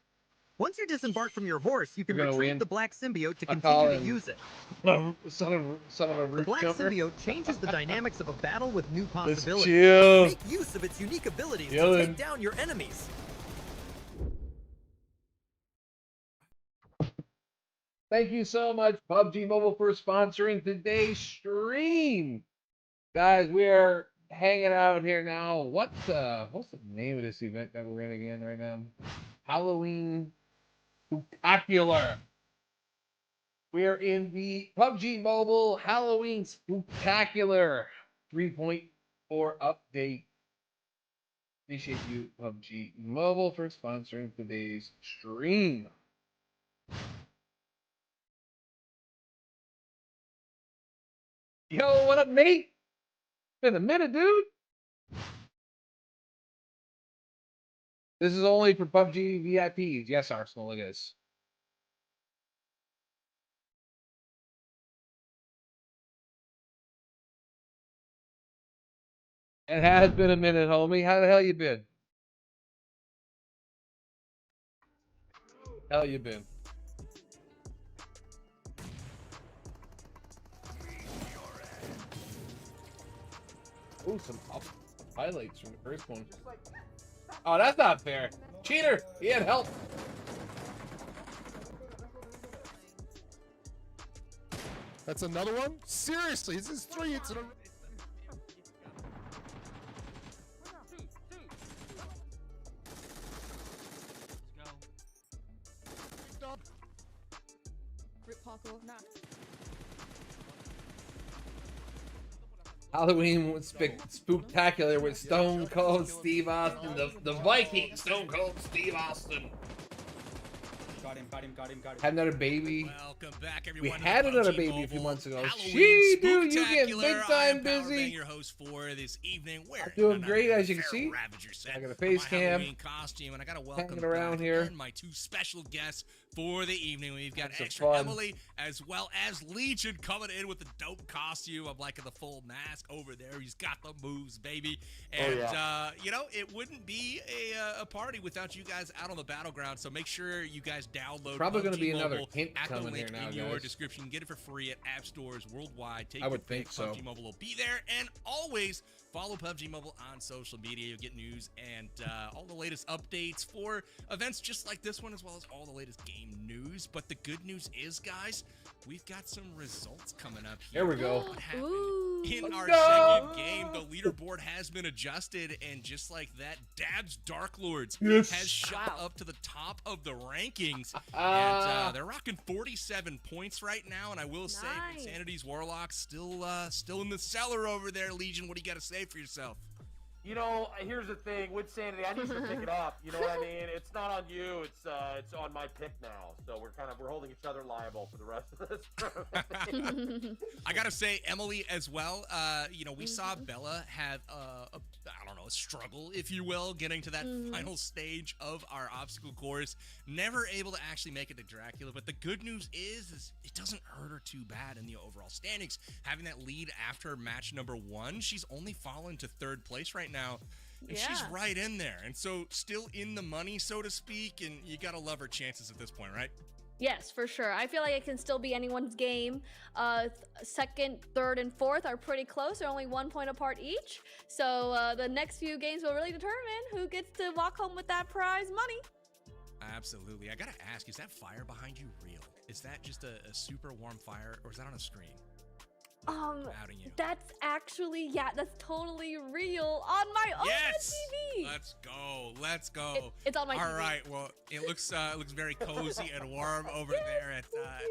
Once you disembark from your horse, you can retrieve the black symbiote to continue to use it. Son of a The black choker. symbiote changes the dynamics of a battle with new possibilities. chill. Make use of its unique abilities to Chillin'. take down your enemies. Thank you so much, PUBG Mobile, for sponsoring today's stream. Guys, we are hanging out here now. What's the name of this event that we're in again right now? Halloween Spooktacular. We are in the PUBG Mobile Halloween Spooktacular 3.4 update. Appreciate you, PUBG Mobile, for sponsoring today's stream. Yo, what up, Nate? Been a minute, dude. This is only for PUBG VIPs. Yes, Arsenal, it is. It has been a minute, homie. How the hell you been? Hell you been? Oh, some highlights from the first one. Oh, that's not fair. Cheater! He had help. That's another one? Seriously, this is 3 hits in a row. Rip Paco. Nah. Halloween was spooktacular with Stone Cold Steve Austin, the Viking Stone Cold Steve Austin. Got him. Had another baby. Welcome back, everyone. We to had the another PUBG baby a few Mobile months ago. Halloween She, dude, you getting Spooktacular. big I am time Power busy. Bang, your host for this evening. I'm doing great, as you can see. I got a face my cam. Halloween costume, and I got to welcome Hanging around back here. again my two special guests for the evening. We've got Have some extra fun. Emily as well as Legion coming in with the dope costume. I'm liking the full mask over there. He's got the moves, baby. And you know, it wouldn't be a party without you guys out on the battleground. So make sure you guys download Probably PUBG going to be Mobile another hint at the coming link here now, in your guys. description. Get it for free at app stores worldwide. Take I your would think pick. so. PUBG Mobile will be there. And always follow PUBG Mobile on social media. You'll get news and all the latest updates for events just like this one, as well as all the latest game news. But the good news is, guys, we've got some results coming up here. There we go. What happened in Let's our go. second game? The leaderboard has been adjusted, and just like that, Dab's Dark Lords Yes. has shot up to the top of the rankings. And they're rocking 47 points right now. And I will say, Nice. Insanity's Warlock's still in the cellar over there. Legion, what do you got to say for yourself? You know, here's the thing with Sanity. I need you to pick it up. You know what I mean? It's not on you. It's on my pick now. So we're holding each other liable for the rest of this tournament. I gotta say, Emily as well. You know, we saw Bella have I don't know, a struggle, if you will, getting to that final stage of our obstacle course. Never able to actually make it to Dracula. But the good news is it doesn't hurt her too bad in the overall standings. Having that lead after match number 1, she's only fallen to 3rd place right now. And she's Yeah. right in there. And so still in the money, so to speak. And you gotta love her chances at this point, right? Yes, for sure. I feel like it can still be anyone's game. Second, third, and fourth are pretty close. They're only 1 point apart each. So the next few games will really determine who gets to walk home with that prize money. Absolutely. I gotta ask, is that fire behind you real? Is that just a super warm fire, or is that on a screen? Outing you. That's actually, that's totally real on my own TV. Let's go. Let's go. It's on my All TV. right. Well, it looks very cozy and warm over there at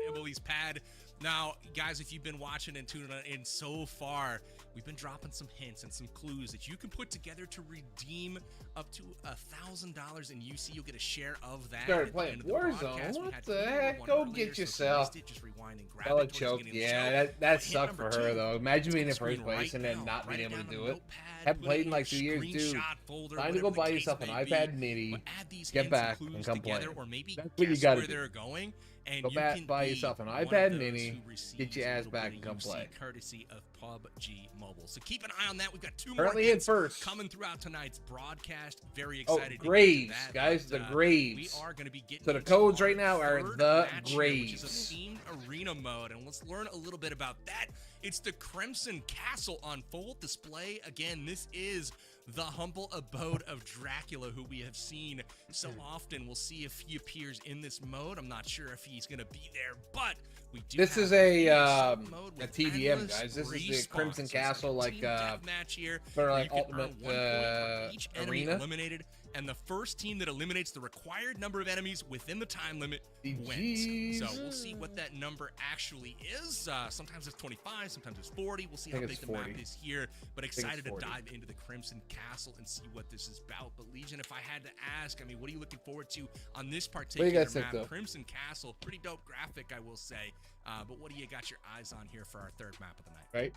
Emily's pad. Now, guys, if you've been watching and tuning in so far, we've been dropping some hints and some clues that you can put together to redeem up to $1,000 in UC. You'll get a share of that. Started at the playing end of the Warzone. broadcast. We What had the number heck? one Go earlier, get so if yourself. you missed it, just rewind and grab Bella it towards the choke. beginning of the Yeah, show. that But hint sucked for number her 2, though. Imagine being in it's on the first screen place and right then now. not Write being it able to down do on a it. notepad, Haven't put played it in like 2 your years, dude. screenshot folder, Time to go whatever the buy case yourself an may be. iPad Mini. But add these Get hints back and and clues come together, play. or maybe That's what you guess gotta where do. they're going, and Go you back, can buy be yourself an one of iPad those Mini, who receives get your a ass little back bit and of come UC play. courtesy of PUBG Mobile. So keep an eye on that. We've got 2 more Currently in hints first. coming throughout tonight's broadcast. Very Oh, excited. Graves, to get to that, guys, but, the Graves. We are going to be getting So the into codes our right now are third the match here, which is Graves. a themed arena mode, and let's learn a little bit about that. It's the Crimson Castle on full display. Again, this is the humble abode of Dracula, who we have seen so often. We'll see if he appears in this mode. I'm not sure if he's going to be there, but we do. This have is a mode with TDM, endless guys. This is the respawns. Crimson So it's Castle, like like a team deathmatch here, sort of where like you can ultimate earn 1 point for each enemy arena. eliminated, and the first team that eliminates the required number of enemies within the time limit wins. Jeez. So we'll see what that number actually is. Sometimes it's 25, sometimes it's 40. We'll see I how think big it's the 40. map is here, but excited to 40. dive into the Crimson Castle and see what this is about. But Legion, if I had to ask, I mean, what are you looking forward to on this particular guys think, map? though? Crimson Castle, pretty dope graphic, I will say. But what do you got your eyes on here for our third map of the night? Right.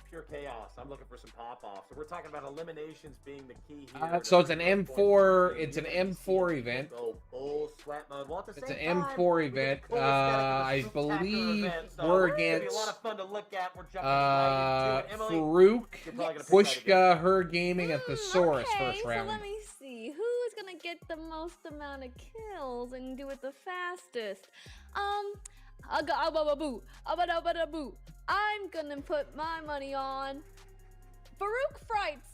Pure chaos. I'm looking for some pop-offs. So we're talking about eliminations being the key here. So it's an M4. It's an M4 event. Go full sweat mode. Well, at the It's same an time, M4 we get event. close together I for the Spooktacular believe event, so we're it's gonna be a against lot of fun to look at. We're jumping right into it. Emily, Farouk, you're probably gonna pick that Pushka, Her Gaming, and Thesaurus Okay, first so round. let me see. Who is gonna get the most amount of kills and do it the fastest? I'm gonna put my money on Farouk Frights.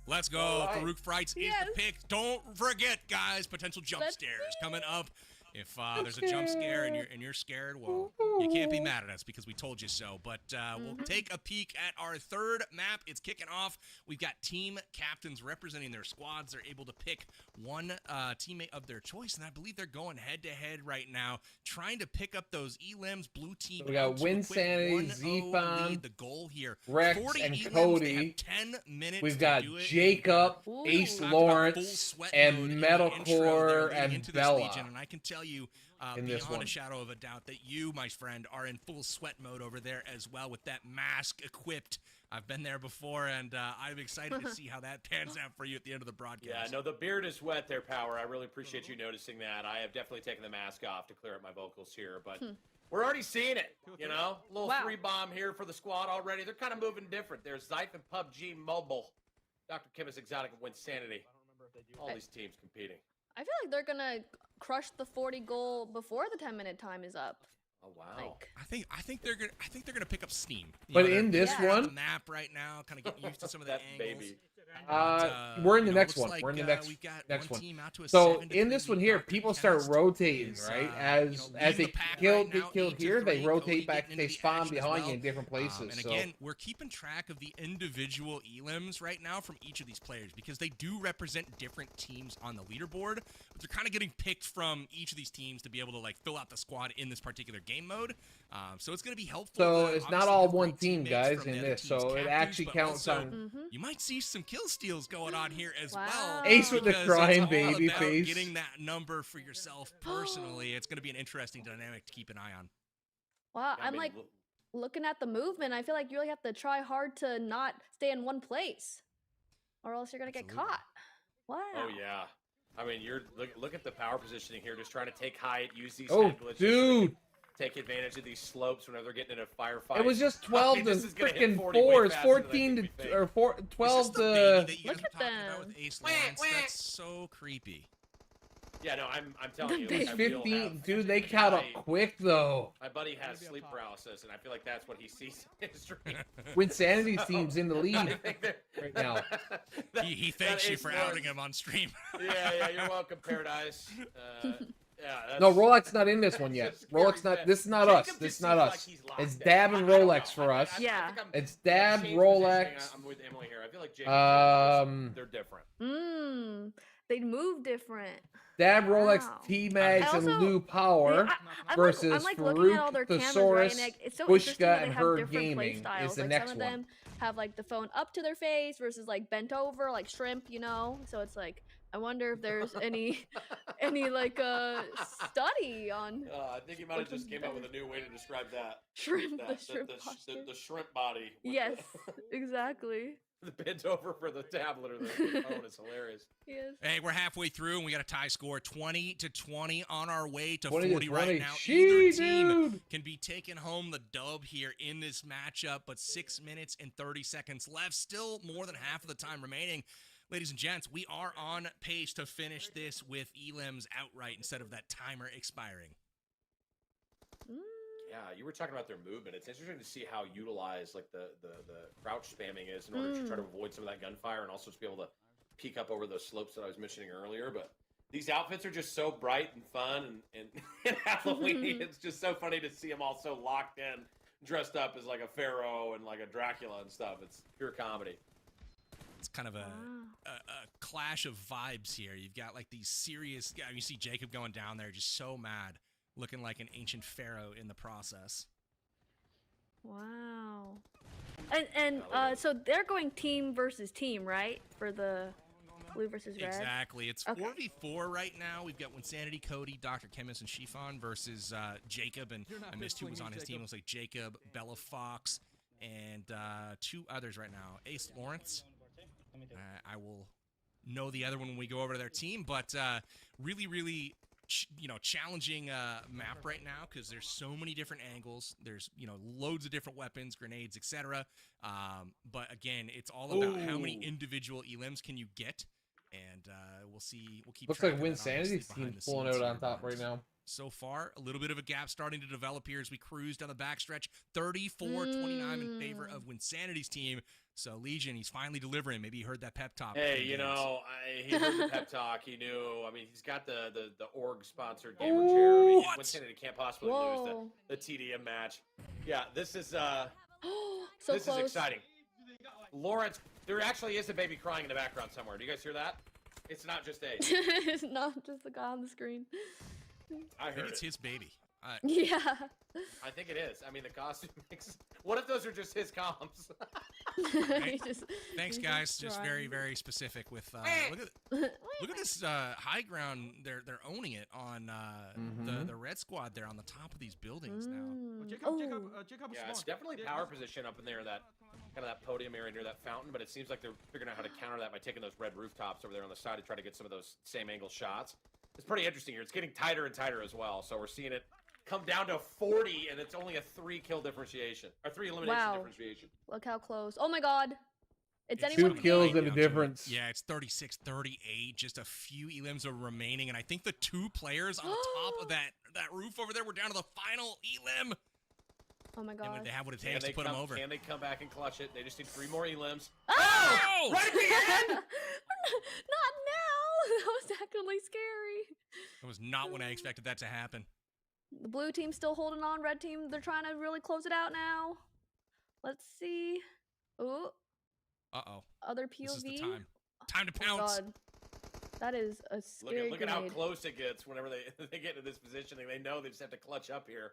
Let's go. All right. Farouk Frights is Yes. the pick. Don't forget, guys, potential jump Let's scares coming up. If there's a jump scare and you're scared, well, you can't be mad at us because we told you so. But we'll take a peek at our third map. It's kicking off. We've got team captains representing their squads. They're able to pick one teammate of their choice, and I believe they're going head-to-head right now, trying to pick up those elims. Blue team. We got out to a quick Winsanity, 1-0 Zephon, lead. The goal here. Rex, 40 and elims. They Cody. have 10 minutes. We've to got do it. Jacob, Ooh. Ace Talked about full Lawrence, sweat and mode in the intro there Metalcore, leading and into this Bella. Legion, and I can tell you in this beyond one. a shadow of a doubt that you, my friend, are in full sweat mode over there as well with that mask equipped. I've been there before, and I'm excited to see how that pans out for you at the end of the broadcast. Yeah, no, the beard is wet there, Power. I really appreciate you noticing that. I have definitely taken the mask off to clear up my vocals here, but we're already seeing it, you know? A little Wow. 3-bomb here for the squad already. They're kind of moving different. There's Zyph and PUBG Mobile. Dr. Kim is Exotic and Winsanity. All these teams competing. I feel like they're gonna crush the 40 goal before the 10-minute time is up. Oh wow! Like, I think they're gonna pick up steam. But they're in this figuring out one- the map right now, kind of getting used to some of the That angles. baby. We're in the you know, next looks one. We're in the like, next we've got next one. team out to a So 7-3 in this one lead. here, Dr. people start Cast rotating, is, right? you know, As leading they the pack kill right get now, killed 8-3, here, they Cody rotate back. getting They into the spawn action as behind well. you in different places. And so again, we're keeping track of the individual elims right now from each of these players because they do represent different teams on the leaderboard, but they're kind of getting picked from each of these teams to be able to like fill out the squad in this particular game mode. So it's going to be helpful. So to it's not obviously all have one great team, teammates guys, from in the other this. So team's it captains, actually but counts also on. you might see some kill steals going on here as well. Wow. Ace with the because crying it's all baby about face. getting that number for yourself personally. It's going to be an interesting dynamic to keep an eye on. wow, I I'm mean, like looking at the movement. I feel like you really have to try hard to not stay in one place, or else you're gonna get Absolutely. caught. Wow. Oh yeah. I mean, you're look at the power positioning here. Just trying to take height, use these Oh, head glitches so they dude. can take advantage of these slopes whenever they're getting in a firefight. It was just I 12 mean, to this is gonna hit freaking 40 way 4. It's faster than I 14 think we to think. or 4, Is 12 this the baby that you Look guys at were talking them. about with Ace Wah, Lawrence? wah. That's so creepy. Yeah, no, I'm telling you. The like, It's I feel 15. have- Dude, they caught up my- quick though. My buddy has sleep paralysis, and I feel like that's what he sees in his dream. Winsanity's team's in the I lead think that- right now. He thanks that you Ace for Lawrence- outing him on stream. Yeah, you're welcome, Paradise. Yeah, that's, No, Rolex not in this one yet. That's a scary Rolex not. thing. This is not Jacob us. just This is seems not like us. he's locked It's in. Dab and I don't Rolex know. for I us. think Yeah. I'm It's Dab, changed Rolex. positioning. I'm with Emily here. I feel like Jacob they're different. They move different. Dab, Rolex, Wow. T-Mags, I and also- Lou Power I'm versus like looking at all Farouk, their cameras, right? Thesaurus, And like, it's so interesting Bushka, that they and have Herd different play Gaming styles. is the Like next some of one. them have like the phone up to their face versus like bent over, like shrimp, you know. So it's like I wonder if there's any like study on I think you might have just came up with a new way to describe that. shrimp, That- the shrimp the posture. shrimp body. with Yes, exactly. The bent over for the tablet or the phone is hilarious. Yes. Hey, we're halfway through and we got a tie score 20-20 on our way to 20 40 to right 20. now. Shee, Either team dude. can be taking home the dub here in this matchup, but 6 minutes and 30 seconds left. Still more than half of the time remaining. Ladies and gents, we are on pace to finish this with elims outright instead of that timer expiring. Yeah, you were talking about their movement. It's interesting to see how utilized like the crouch spamming is in order to try to avoid some of that gunfire and also to be able to peek up over those slopes that I was mentioning earlier. But these outfits are just so bright and fun and Halloween. It's just so funny to see them all so locked in, dressed up as like a pharaoh and like a Dracula and stuff. It's pure comedy. It's kind of a clash of vibes here. You've got like these serious, you see Jacob going down there just so mad, looking like an ancient pharaoh in the process. Wow. And so they're going team versus team, right? For the blue versus red. Exactly. It's Okay. 4v4 right now. We've got Winsanity, Cody, Dr. Chemist, and Chiffon versus Jacob, and I missed who was on his team. It was like Jacob, Bella Fox, and 2 others right now. Ace Lawrence. I will know the other one when we go over to their team, but really challenging map right now because there's so many different angles. There's loads of different weapons, grenades, etc. But again, it's all about how many individual elims can you get, and we'll see. We'll keep. Looks track like of that, obviously, Winsanity's behind team's the pulling scenes out on here, top but right now. So far, a little bit of a gap starting to develop here as we cruise down the backstretch. 34-29 in favor of Winsanity's team. So Legion, he's finally delivering. Maybe he heard that pep talk. Hey, he heard the pep talk. He knew. I mean, he's got the org sponsored gamer chair. I mean, Winssanity can't possibly lose the TDM match. Yeah, this is so this close. is exciting. Lawrence, there actually is a baby crying in the background somewhere. Do you guys hear that? It's not just Ace. It's not just the guy on the screen. I I think heard it's it. his baby. Yeah. I think it is. I mean, the costume makes. What if those are just his comms? Thanks, guys. Just very, very specific with. Look at this high ground. They're owning it on the red squad there on the top of these buildings now. Yeah, it's definitely power position up in there, that kind of that podium area near that fountain. But it seems like they're figuring out how to counter that by taking those red rooftops over there on the side to try to get some of those same angle shots. It's pretty interesting here. It's getting tighter and tighter as well. So we're seeing it come down to 40, and it's only a 3 kill differentiation or 3 elimination differentiation. Look how close. Oh my God. It's It's anyone Two kills right and a down to it. difference. Yeah, it's 36-38. Just a few elims are remaining, and I think the 2 players on the top of that roof over there were down to the final elim. Oh my god. And they have what it takes to put them over. Can they come back and clutch it? They just need 3 more elims. Oh! Right at the end! Not now! That was actually scary. That was not when I expected that to happen. The blue team's still holding on. Red team, they're trying to really close it out now. Let's see. Ooh. Uh-oh. Other POV. This is the time. Time to Oh pounce. god. That is a scary Look at how grenade. close it gets whenever they get into this position. They know they just have to clutch up here.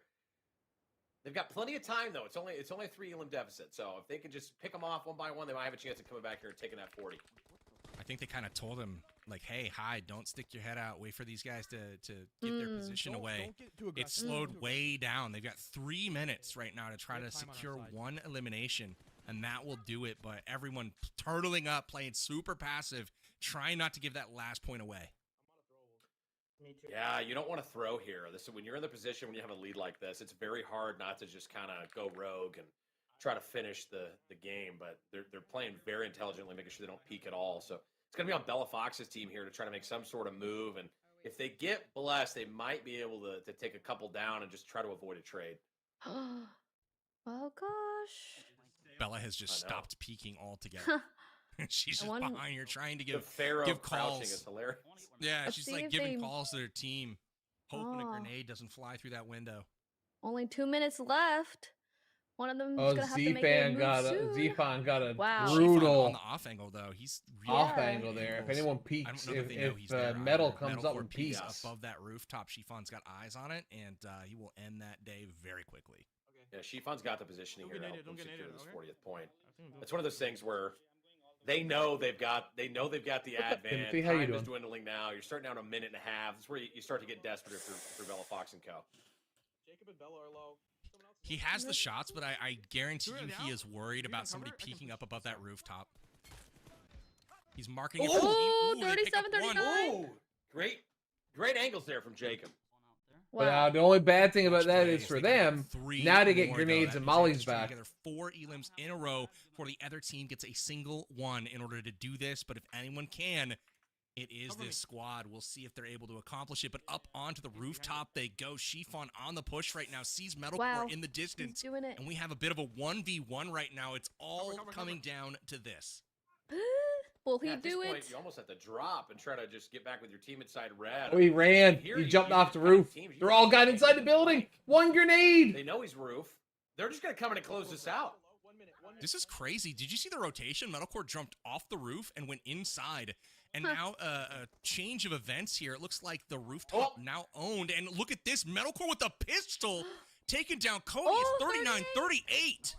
They've got plenty of time though. It's only a 3 elim deficit. So if they can just pick them off one by one, they might have a chance of coming back here and taking that 40. I think they kind of told him, like, hey, hide, don't stick your head out. Wait for these guys to get their position away. It's slowed way down. They've got 3 minutes right now to try to secure 1 elimination, and that will do it. But everyone turtling up, playing super passive, trying not to give that last point away. Yeah, you don't want to throw here. When you're in the position when you have a lead like this, it's very hard not to just kind of go rogue and try to finish the game. But they're playing very intelligently, making sure they don't peek at all. So it's going to be on Bella Fox's team here to try to make some sort of move. And if they get blessed, they might be able to take a couple down and just try to avoid a trade. Oh gosh. Bella has just stopped peeking altogether. She's just behind here trying to give calls. Is hilarious. Yeah, Let's she's see like if giving they- calls to their team, hoping Oh. a grenade doesn't fly through that window. Only 2 minutes left. One of them is Oh, gonna have to make a move soon. Z-Fan got a Wow. Shifan brutal on the off angle though. He's really off Yeah. angle there. If angles. anyone I don't peeks, know that they know he's if there metal either. comes up Metalcore and peeks peeks. above that rooftop, Shifan's got eyes on it, and he will end that day very quickly. Yeah, Shifan's got the positioning here to help them don't get secure it, this okay. 40th point. It's one of those things where they know they've got the advantage. Timothy, how you Time is doing? dwindling now. You're starting down a minute and a half. That's where you start to get desperate for Bella Fox and Co. Jacob and Bella are low. He has the shots, but I guarantee you he is worried about somebody peeking up above that rooftop. He's marking it. Oh, Ooh, they pick up 37, one. 39. Ooh, great angles there from Jacob. But the only bad thing about that Plays. is for They got them, 3 now to get more, grenades though. and That means they have mollies to string back. together 4 elims in a row before the other team gets a single one in order to do this. But if anyone can, it is this squad. We'll see if they're able to accomplish it. But up onto the rooftop they go. Shifan on the push right now. Sees Metalcore Wow. in the distance. He's doing it. And we have a bit of a 1v1 right now. It's all coming down to this. Will he At this do point, it? you almost have to drop and try to just get back with your team inside red. Oh, he ran. Here He you- jumped you off the got roof. teams. You They're got all got teams inside the like- building. One grenade. They know he's roof. They're just going to come in and close this out. This is crazy. Did you see the rotation? Metalcore jumped off the roof and went inside. And now a change of events here. It looks like the rooftop now owned. And look at this. Metalcore with a pistol taking down Cody. Oh, It's 39-38.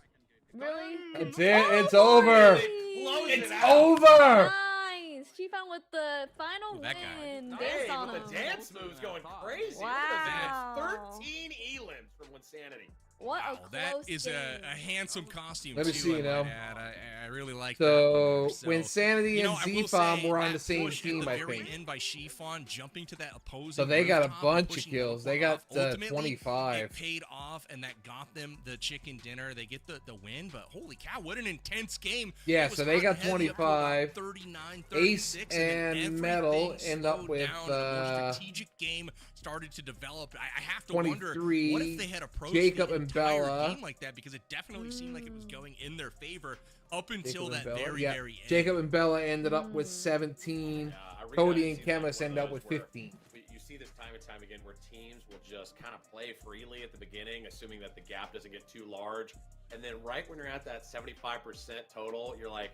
Really? That's it. It's over. Close It's it out. over. Nice. She found with the final Look at that guy. win. Hey, Dance on with him. the dance moves going crazy. Look Wow. at that. 13 elims from Insanity. What Wow, a close that is game. a handsome costume, Let me too, see, I you know. might add. I really like So, that. when Sanity you know, and I will Z-Bomb say were on that the same push at team, the I very think. end by Shifan jumping to that opposing So they got a rooftop and bunch of pushing kills. Metalcore They got off. Ultimately, 25. It paid off, and that got them the chicken dinner. They get the win, but holy cow, what an intense game. Yeah, It was so they got hot and heavy up to 25. about 39, Ace 36, and then Metal everything end up slowed with, down. A more strategic game started to develop. I have to 23. wonder, what if they had approached Jacob the and entire Bella. game like that, because it definitely seemed like it was going in their favor up until Jacob that and Bella. very, Yeah. very end. Jacob and Bella ended up with 17. Cody and Chemist end up with 15. You see this time and time again where teams will just kind of play freely at the beginning, assuming that the gap doesn't get too large. And then right when you're at that 75% total, you're like,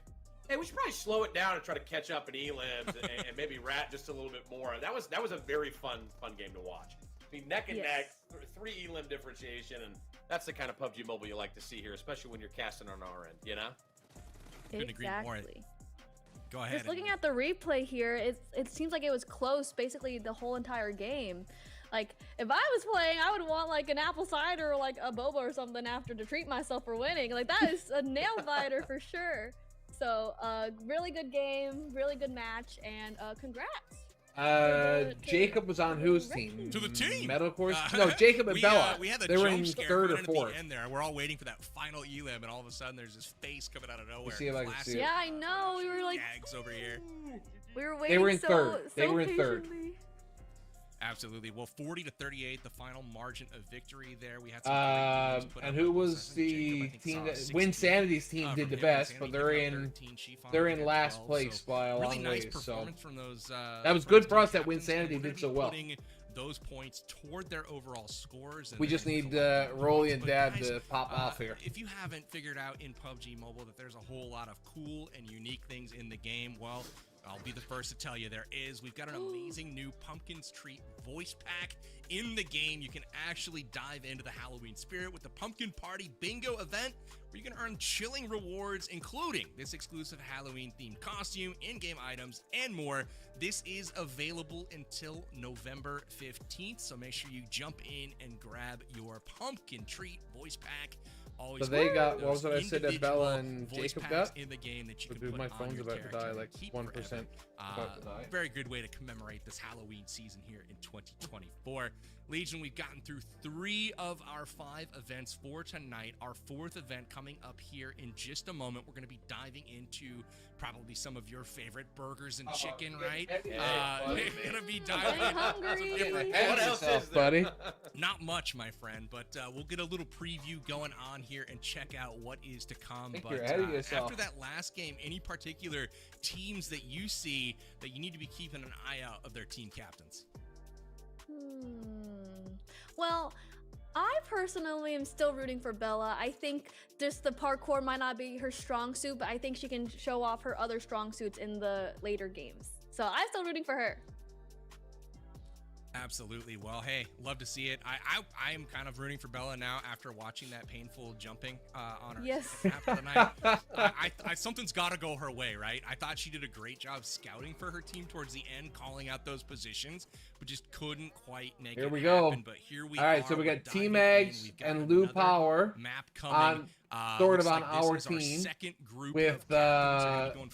hey, we should probably slow it down and try to catch up in elims and maybe rat just a little bit more. That was a very fun game to watch. I mean, neck and neck, 3 elim differentiation, and that's the kind of PUBG Mobile you like to see here, especially when you're casting on our end, you know? Couldn't agree more. Exactly. Go ahead. Just looking at the replay here, it seems like it was close basically the whole entire game. Like, if I was playing, I would want like an apple cider or like a boba or something after to treat myself for winning. Like, that is a nail biter for sure. So, really good game, really good match, and congrats. Jacob was on whose team? To the team. Metalcore's? No, Jacob and Bella. We had the they were jump in scare third or right at the fourth. end there. We're all waiting for that final elim, and all of a sudden there's this face coming out of nowhere. See if I can see it. Yeah, I know. We were like, Gags over here. we were waiting. They were in so, third. They so were in third. patiently. Absolutely. Well, 40-38, the final margin of victory there. We had some great games put And up who on this. was I think the Jacob, I think, team saw that 16, Winsanity's team did from the him. best, Insanity but put they're up 13, Chief on they're it in at last 12, place so by a really long nice ways. So performance from those. that was good first for us team that captains, and Winsanity we're gonna did be so well. putting those points toward their overall scores. And we they're just gonna need collect those Rolly points. and But Dad guys, to pop off here. If you haven't figured out in PUBG Mobile that there's a whole lot of cool and unique things in the game, well, I'll be the first to tell you there is. We've got an amazing new Pumpkin's Treat voice pack in the game. You can actually dive into the Halloween spirit with the Pumpkin Party Bingo event, where you can earn chilling rewards, including this exclusive Halloween-themed costume, in-game items, and more. This is available until November 15th, so make sure you jump in and grab your Pumpkin Treat voice pack. Always So they got, those what was it I said that individual Bella and voice Jacob packs got? in the game that you can Dude, put my on phone's your about to die, character like and keep 1%. forever. About to die. Very good way to commemorate this Halloween season here in 2024. Legion, we've gotten through 3 of our 5 events for tonight. Our 4th event coming up here in just a moment. We're going to be diving into probably some of your favorite burgers and chicken, right? We're going to be diving into some different What else is there? buddy? Not much, my friend, but we'll get a little preview going on here and check out what is to come. Think But you're ahead of yourself. after that last game, any particular teams that you see that you need to be keeping an eye out of their team captains? Well, I personally am still rooting for Bella. I think just the parkour might not be her strong suit, but I think she can show off her other strong suits in the later games. So I'm still rooting for her. Absolutely. Well, hey, love to see it. I am kind of rooting for Bella now after watching that painful jumping on her Yes. second half of the night. Something's got to go her way, right? I thought she did a great job scouting for her team towards the end, calling out those positions, but just couldn't quite make Here it we go. happen. But here we All right, are. so we We're got diving T-Mags in. We've got and Lou another Power map on coming. sort of Looks on like this our is team second group with of captains are gonna be going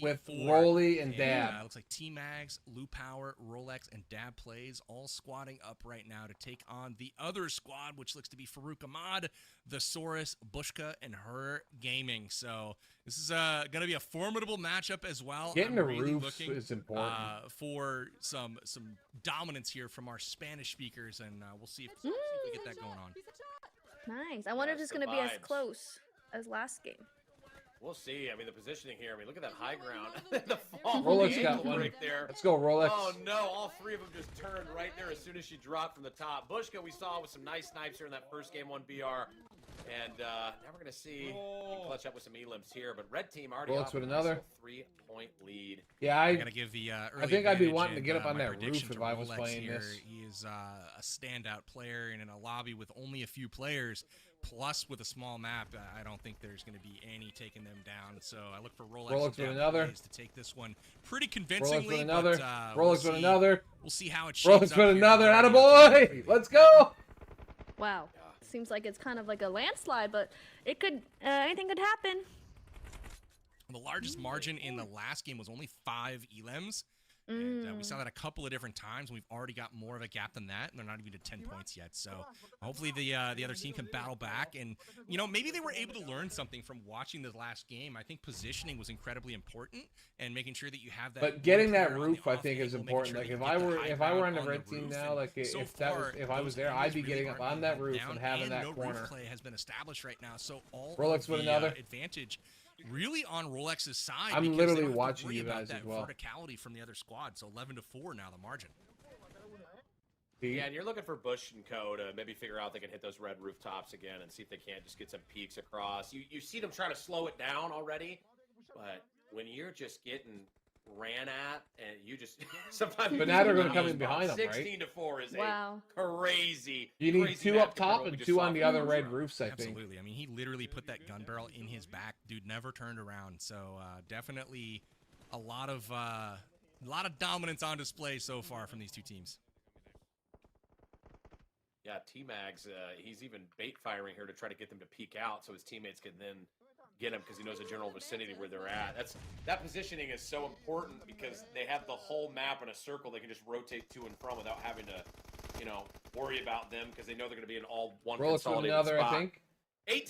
4v4 with Rolly and and, Dad. looks like T-Mags, Lou Power, Rolex, and Dab Plays all squatting up right now to take on the other squad, which looks to be Farouk Ahmad, the Saurus, Bushka, and her gaming. So this is going to be a formidable matchup as well. Getting I'm the really roofs looking is important. for some dominance here from our Spanish speakers, and we'll see if we get that going on. Nice. I wonder if it's the going to be as vibes. close as last game. We'll see. I mean, the positioning here. I mean, look at that high ground. the fall Rolex got one. right there. Let's go, Rolex. Oh no! All 3 of them just turned right there as soon as she dropped from the top. Bushka, we saw with some nice snipes here in that first game, 1 BR, and now we're gonna see clutch up with some elims here. But red team already Rolex off with a another. nice 3-point lead. Yeah, I gotta give the I think I'd be wanting to get up on my that roof prediction if to I was Rolex playing here. this. He is a standout player, and in a lobby with only a few players, plus with a small map, I don't think there's going to be any taking them down. So I look for Rolex, Rolex and with Dab another. Plays to take this one pretty Rolex convincingly. with another. But, Rolex with another. We'll see how it shapes Rolex up with here. another. Attaboy! Let's go! Wow. Seems like it's kind of like a landslide, but it could, anything could happen. The largest margin in the last game was only 5 elims. And we saw that a couple of different times. We've already got more of a gap than that, and they're not even to 10 points yet. So hopefully the other team can battle back. And, you know, maybe they were able to learn something from watching the last game. I think positioning was incredibly important, and making sure that you have that. But getting that player on roof, the I think, off is angle, making important. sure Like that if you I get the were high if I were on ground the red roof. team now, And like so if that was far, if I was those there, I'd angles be really getting up aren't on that being roof down, and having that no corner. roof play has been established right now. So all Rolex of with the another. advantage really on Rolex's side. I'm because literally they don't have to watching worry you about guys that as well. verticality from the other squad. So 11-4 now the margin. Yeah, and you're looking for Bush and Co. to maybe figure out they can hit those red rooftops again and see if they can't just get some peaks across. You see them trying to slow it down already, but when you're just getting ran at and you just sometimes. But now they're going to come in behind them, right? 16-4 is Wow. a crazy. You need crazy 2 map up compared to top what we and just 2 saw on the from other Bush. red roofs, I think. Absolutely. I mean, he literally put that gun barrel in his back. Dude never turned around. So definitely a lot of dominance on display so far from these two teams. Yeah, T-Mags, he's even bait firing here to try to get them to peek out so his teammates can then get them because he knows the general vicinity where they're at. That positioning is so important because they have the whole map in a circle. They can just rotate to and from without having to, worry about them because they know they're going to be in all one consolidated another, spot. I think.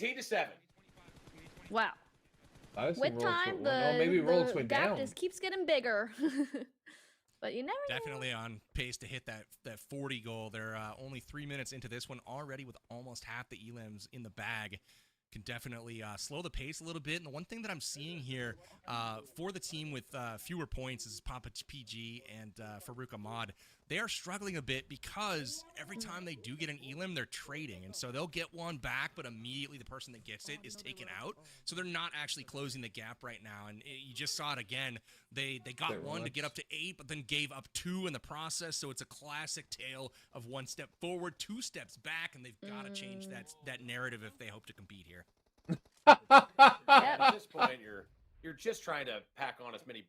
18-7. Wow. With time, maybe Rolex the went gap down. just keeps getting bigger. But you never Definitely on pace to hit that 40 goal. They're only 3 minutes into this one already with almost half the elims in the bag. Can definitely slow the pace a little bit. And the one thing that I'm seeing here for the team with fewer points is Papa PG and Farouk Ahmad. They are struggling a bit because every time they do get an elim, they're trading. And so they'll get one back, but immediately the person that gets it is taken out. So they're not actually closing the gap right now. And you just saw it again. They got one to get up to 8, but then gave up 2 in the process. So it's a classic tale of 1 step forward, 2 steps back, and they've got to change that narrative if they hope to compete here. At this point, you're just trying to pack on as many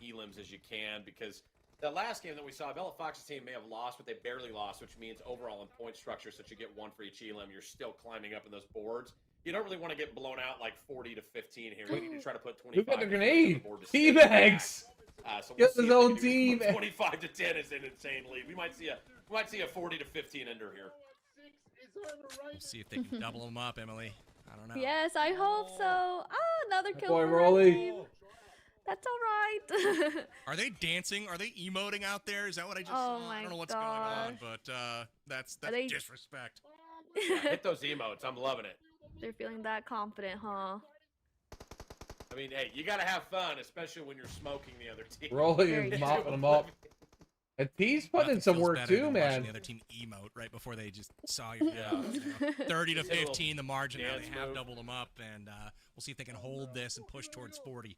elims as you can because the last game that we saw, Bella Fox's team may have lost, but they barely lost, which means overall in point structure, since you get 1 for each elim, you're still climbing up in those boards. You don't really want to get blown out like 40-15 here. You need to try to put 25. Who got the grenade? Teabags. So Get his own team. 25-10 is an insane lead. We might see a 40-15 ender here. We'll see if they can double them up, Emily. I don't know. Yes, I hope so. Oh, another kill Boy, for the Rolly. team. That's all right. Are they dancing? Are they emoting out there? Is that what I just Oh saw? my I don't know what's gosh. going on, but that's disrespect. Yeah, hit those emotes. I'm loving it. They're feeling that confident, huh? I mean, hey, you got to have fun, especially when you're smoking the other team. Rolly is mopping them up. And T's putting in some work too, man. The other team emote right before they just saw your 30-15, the margin. Now they have doubled them up, and we'll see if they can hold this and push towards 40.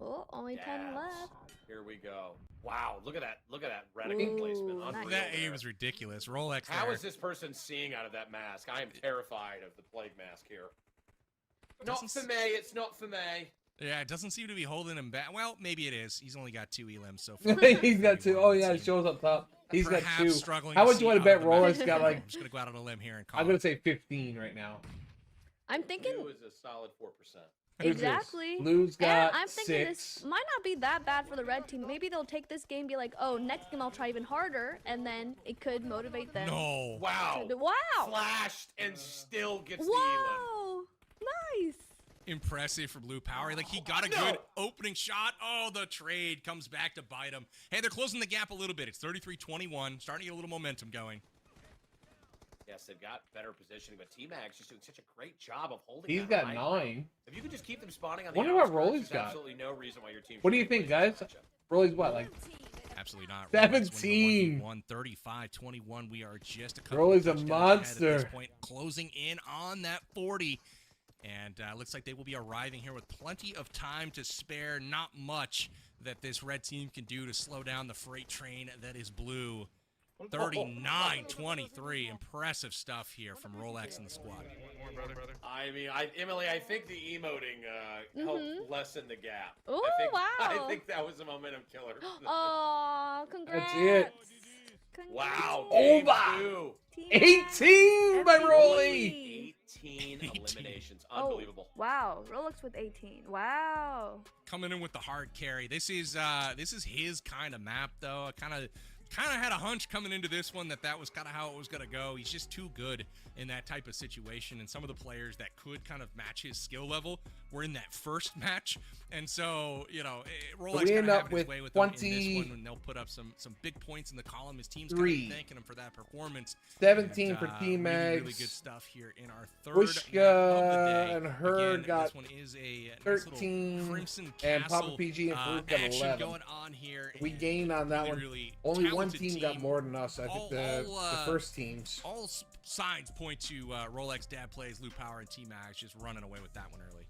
Oh, only 10 left. Here we go. Wow, look at that reticle placement. Unreal That there. aim was ridiculous. Rolex. How there. is this person seeing out of that mask? I am terrified of the plague mask here. Not for me. It's not for me. Yeah, it doesn't seem to be holding him back. Well, maybe it is. He's only got 2 elims so far. He's got 2. Oh yeah, it shows up top. He's got 2. How much you want to bet Rolex got like? I'm just gonna go out on a limb here and call. I'm gonna say 15 right now. I'm thinking. Blue is a solid 4%. Exactly. Blue's got and I'm thinking 6. this might not be that bad for the red team. Maybe they'll take this game, be like, oh, next game I'll try even harder, and then it could motivate them. No. Wow. Wow. Flashed and still gets Wow. Nice. Impressive for Blue Power. Like, he got a good opening shot. Oh, the trade comes back to bite him. Hey, they're closing the gap a little bit. It's 33-21. Starting to get a little momentum going. Yes, they've got better positioning, but T-Mag's just doing such a great job of holding. He's that got high 9. If you could just keep them spawning on the Wonder what outskirts, Rolly's there's got. absolutely no reason why your team. What do you think, guys? Rolly's what, like? Absolutely not. 17. 35-21. We are just a couple Rolly's of a touchdowns ahead monster. at this point, closing in on that 40. And looks like they will be arriving here with plenty of time to spare. Not much that this red team can do to slow down the freight train that is Blue. 39-23. Impressive stuff here from Rolex and the squad. I mean, Emily, I think the emoting helped lessen the gap. Ooh, I wow. think that was a momentum killer. Oh, congrats. That's it. Wow. Over. 18 by Rolly. 18 eliminations. Unbelievable. Oh, wow. Rolex with 18. Wow. Coming in with the hard carry. This is his kind of map, though. I kind of had a hunch coming into this one that was kind of how it was going to go. He's just too good in that type of situation, and some of the players that could kind of match his skill level were in that first match. And so, Rolex kind of having his way with them in this one, and they'll put up some big points in the column. His team's going to be thanking him for that performance. 17 for T-Mags. Really good stuff here in our third Wishka and her got this one is a 13, nice Crimson and Castle, Papa PG and Farouk got action 11. going on here. We gained on that one. Really Only one talented team got more than us. I think the first teams. All signs point to Rolex Dad Plays, Blue Power, and T-Mags just running away with that one early.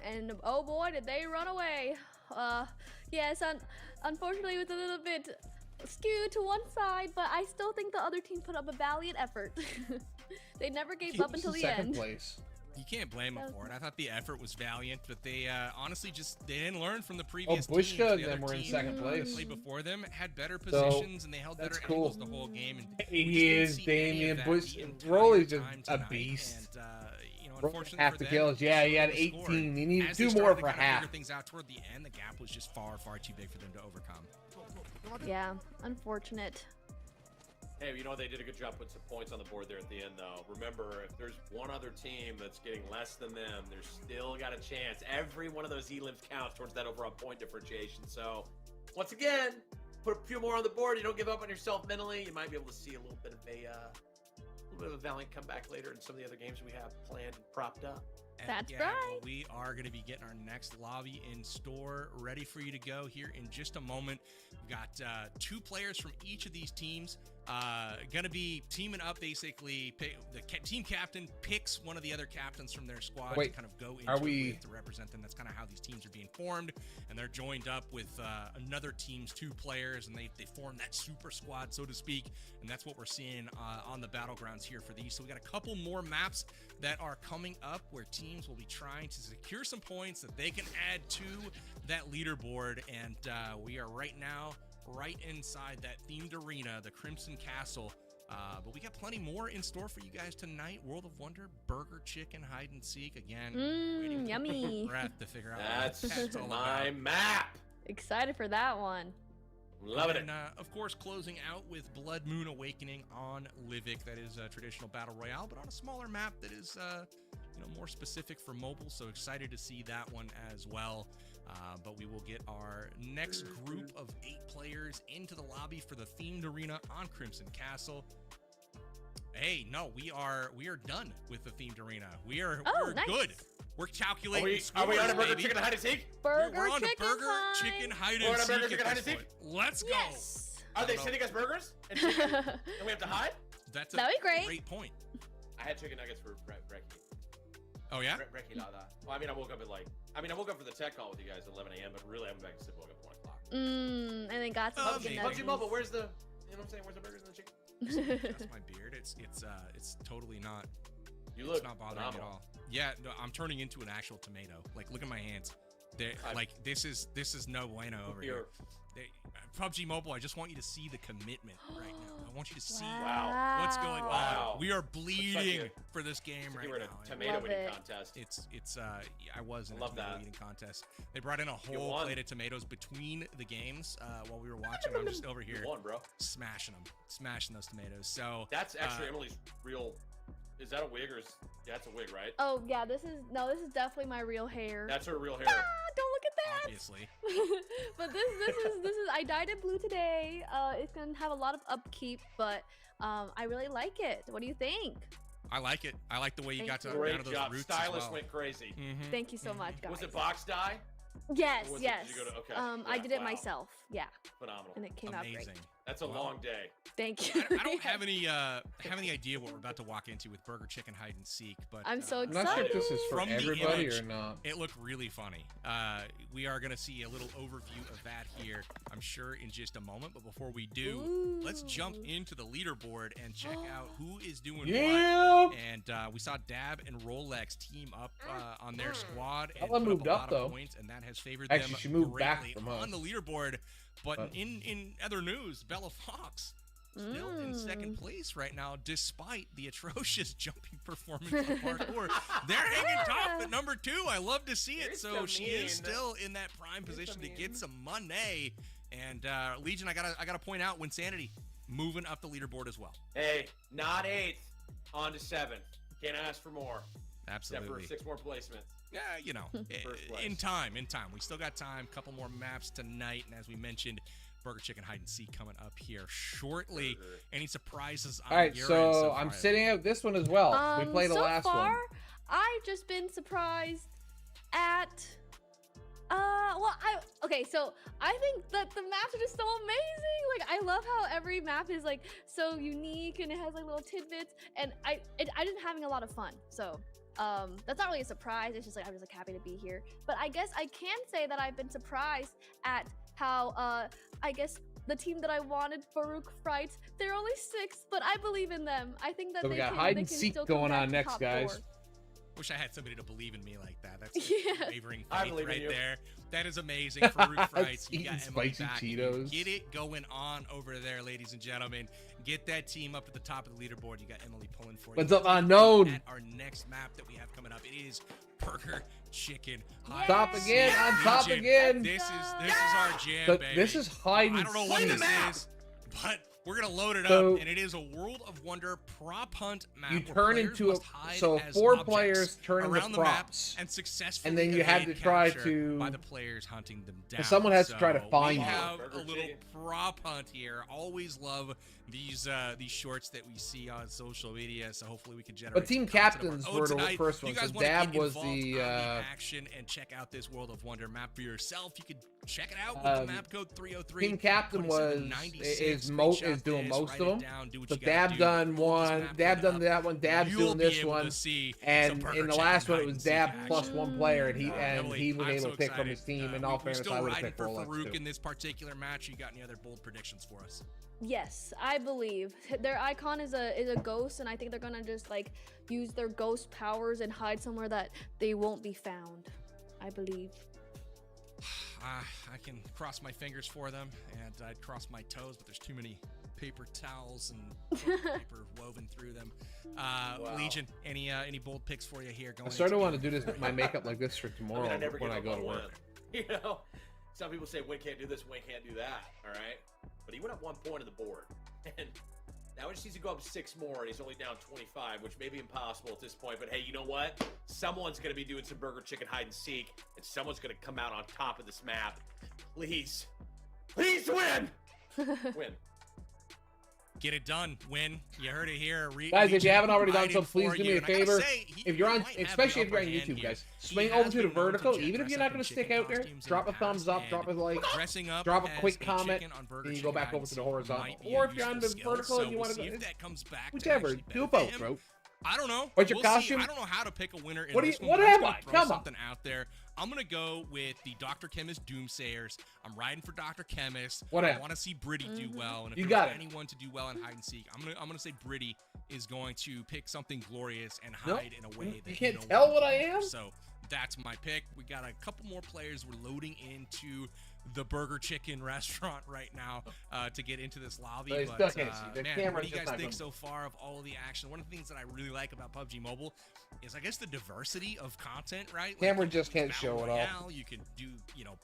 And oh boy, did they run away. Yes, unfortunately it was a little bit skewed to one side, but I still think the other team put up a valiant effort. They never gave up until the end. Place. You can't blame them That for was it. I thought the effort was valiant, but they honestly they didn't learn from the Oh, previous Bushka teams. and The them other were in team second that place. played before them had better So, positions and they held better that's cool. angles the whole game. And we just He didn't is see any of Damian that Bush. the entire Rolly's just time a tonight. beast. And, Rolly unfortunately half for the them, kills. Yeah, he had short of the score. 18. He needed As they 2 started more to for kind of half. figure things out toward the end, the gap was just far too big for them to overcome. Yeah, unfortunate. Hey, you know they did a good job putting some points on the board there at the end, though. Remember, if there's one other team that's getting less than them, they're still got a chance. Every one of those elims counts towards that overall point differentiation. So, once again, put a few more on the board. You don't give up on yourself mentally. You might be able to see a little bit of a valiant comeback later in some of the other games we have planned and propped up. And That's yeah, well, right. we are going to be getting our next lobby in store ready for you to go here in just a moment. We've got 2 players from each of these teams going to be teaming up. Basically, team captain picks one of the other captains from their squad to kind of go into with to represent them. That's kind of how these teams are being formed, and they're joined up with another team's 2 players, and they form that super squad, so to speak. And that's what we're seeing on the battlegrounds here for these. So we got a couple more maps that are coming up where teams will be trying to secure some points that they can add to that leaderboard. And we are right now right inside that themed arena, the Crimson Castle. But we got plenty more in store for you guys tonight. World of Wonder, Burger Chicken, Hide and Seek. Again, waiting for yummy. breath to figure out That's what that's all my about. map. Excited for that one. Loving it. And of course, closing out with Blood Moon Awakening on Livik. That is a traditional battle royale, but on a smaller map that is, more specific for mobile. So excited to see that one as well. But we will get our next group of 8 players into the lobby for the themed arena on Crimson Castle. Hey, no, we are done with the themed arena. We're nice. good. We're calculating. Are we on a Burger baby. Chicken Hide and Seek? Burger We're on a chicken Burger time. Chicken Hide We're and on a Seek. Burger Chicken at Hide this and point. Let's go. Yes. Are they sending us burgers and chicken, and we have to hide? That's That'd be great. great point. I had chicken nuggets for brekkie. Oh yeah. Brekkie, not that. Well, I woke up I woke up for the tech call with you guys at 11 a.m., but really I went back to sleep. Woke up at 1 o'clock. And then got some chicken nuggets. PUBG Mobile, where's the? You know what I'm saying? Where's the burgers and the chicken? That's my beard. It's totally not. You look It's not bothering me at all. Yeah, no, I'm turning into an actual tomato. Like, look at my hands. Like this is no bueno over here. PUBG Mobile, I just want you to see the commitment right now. I want you to see what's going on. We are bleeding for this game right now. Tomato eating contest. I was in a tomato eating contest. They brought in a You whole won. plate of tomatoes between the games while we were watching. I'm just over here You won, bro. smashing those tomatoes. So That's actually Emily's real. Is that a wig or is that's a wig, right? Oh yeah, this is definitely my real hair. That's her real hair. Don't look at that. obviously. But this is I dyed it blue today. It's gonna have a lot of upkeep, but I really like it. What do you think? I like it. I like the way you got to Great out of those job. roots Stylist as well. went crazy. Thank you so much, guys. Was it box dye? Yes, Or was it- yes. did you go to- okay. I Yeah, did it wow. myself. Yeah. Phenomenal. And it came out great. Amazing. That's a long day. Thank you. I don't have any idea what we're about to walk into with Burger Chicken Hide and Seek, but I'm so I'm not sure if excited. this is for from the everybody image, or not. it looked really funny. We are going to see a little overview of that here, I'm sure, in just a moment. But before we do, let's jump into the leaderboard and check out who is doing what. And we saw Dab and Rolex team up on their squad and Ella put moved up a up, lot though. of points, and that has favored Actually, them she moved back greatly from on us. the leaderboard. But But- in other news, Bella Fox still in second place right now, despite the atrocious jumping performance of parkour. They're hanging top at number 2. I love to see it. So she is still in that prime position to get some money. And Legion, I gotta point out Winsanity moving up the leaderboard as well. Hey, not 8th, on to 7th. Can't ask for more. Absolutely. Except for 6 more placements. Yeah, First place. in time. We still got time. Couple more maps tonight, and as we mentioned, Burger Chicken Hide and Seek coming up here shortly. Any surprises on All right, your end so far? I'm sitting out this one as well. We played the so last far, one. I've just been surprised at okay, so I think that the maps are just so amazing. Like, I love how every map is like so unique and it has like little tidbits, and I just having a lot of fun. So that's not really a surprise. It's just like I'm just like happy to be here. But I guess I can say that I've been surprised at how I guess the team that I wanted, Farouk Fright, they're only 6th, but I believe in them. I think that So we got hide and seek going on next, guys. Wish I had somebody to believe in me like that. That's Yeah. wavering I faith believe in right you. there. That is amazing for Root Frights. You Eating got Emily spicy back. Cheetos. Get it going on over there, ladies and gentlemen. Get that team up to the top of the leaderboard. You got Emily pulling for you. What's up, Let's take a Unknown? look at our next map that we have coming up. It is Burger Chicken. Top again, on top Legion. again. This is our jam, But baby. this is hide and I don't know what seek. this is, but we're gonna load it So- up, and it is a World of Wonder prop hunt map. You where turn players into must hide so as 4 objects players turn into around the map props, and successfully and then you have evade to try capture to. by the players hunting them down. Someone has to try to So find we you. have Burger a little Chicken. prop hunt here. Always love these shorts that we see on social media. So hopefully we can generate. But team some content of captains our own were the tonight. first You one. guys So wanna Dab get was involved the. on action and check out this World of Wonder map for yourself. You could check it out with the map code 303. Team captain is doing most of them. So Dab done one. Dab done that one. Dab's doing this one. And in the last one, it was Dab plus 1 player, and he was able to pick from his team. In all fairness, I would have picked Rolex Farouk too. in this particular match. You got any other bold predictions for us? Yes, I believe their icon is a ghost, and I think they're gonna just like use their ghost powers and hide somewhere that they won't be found. I believe. I can cross my fingers for them, and I'd cross my toes, but there's too many paper towels and paper woven through them. Legion, any bold picks for you here? I sort of want to do this my makeup like this for tomorrow I never when give I up go on to Win. work. You know, some people say Win can't do this, Win can't do that. All right, but he went up 1 point on the board, and now he just needs to go up 6 more, and he's only down 25, which may be impossible at this point. But hey, you know what? Someone's going to be doing some Burger Chicken hide and seek, and someone's going to come out on top of this map. Please, please win! Win. Get it done. Win. You heard it here. Guys, if you haven't already done riding so, please for do me you. a And I gotta favor. say, If you're on, might have especially the if you're on upper hand YouTube, here. guys, He swing has over to the been known vertical. to Even if dress you're up not going in to stick chicken out there, costumes in drop the a thumbs past, up, and drop a like, dressing up drop a as quick a comment, chicken on Burger and you go Chicken back hide over and to the seek horizontal. might be Or a if you're on the useful skill, vertical so and you we'll want see to if go, that comes back to whichever, actually do benefit both, him. bro. I don't know. What's your We'll see. costume? I don't know how to pick a winner in What do this you- one. what but I'm am gonna I? throw Come on. something out there. I'm gonna go with the Dr. Chemist Doomsayers. I'm riding for Dr. Chemist. What I am? want to see Britty do well, and if You there's got it. anyone to do well in hide and seek, I'm gonna say Britty is going to pick something glorious and Nope. hide in a way that You can't no tell one what I can. am? So that's my pick. We got a couple more players. We're loading into the Burger Chicken restaurant right now to get into this lobby. They But still can't see. The man, camera's what do you just guys not think going. so far of all of the action? One of the things that I really like about PUBG Mobile is, I guess, the diversity of content, right? Like, Camera you can just do can't Battle show it all. Royale, you can do,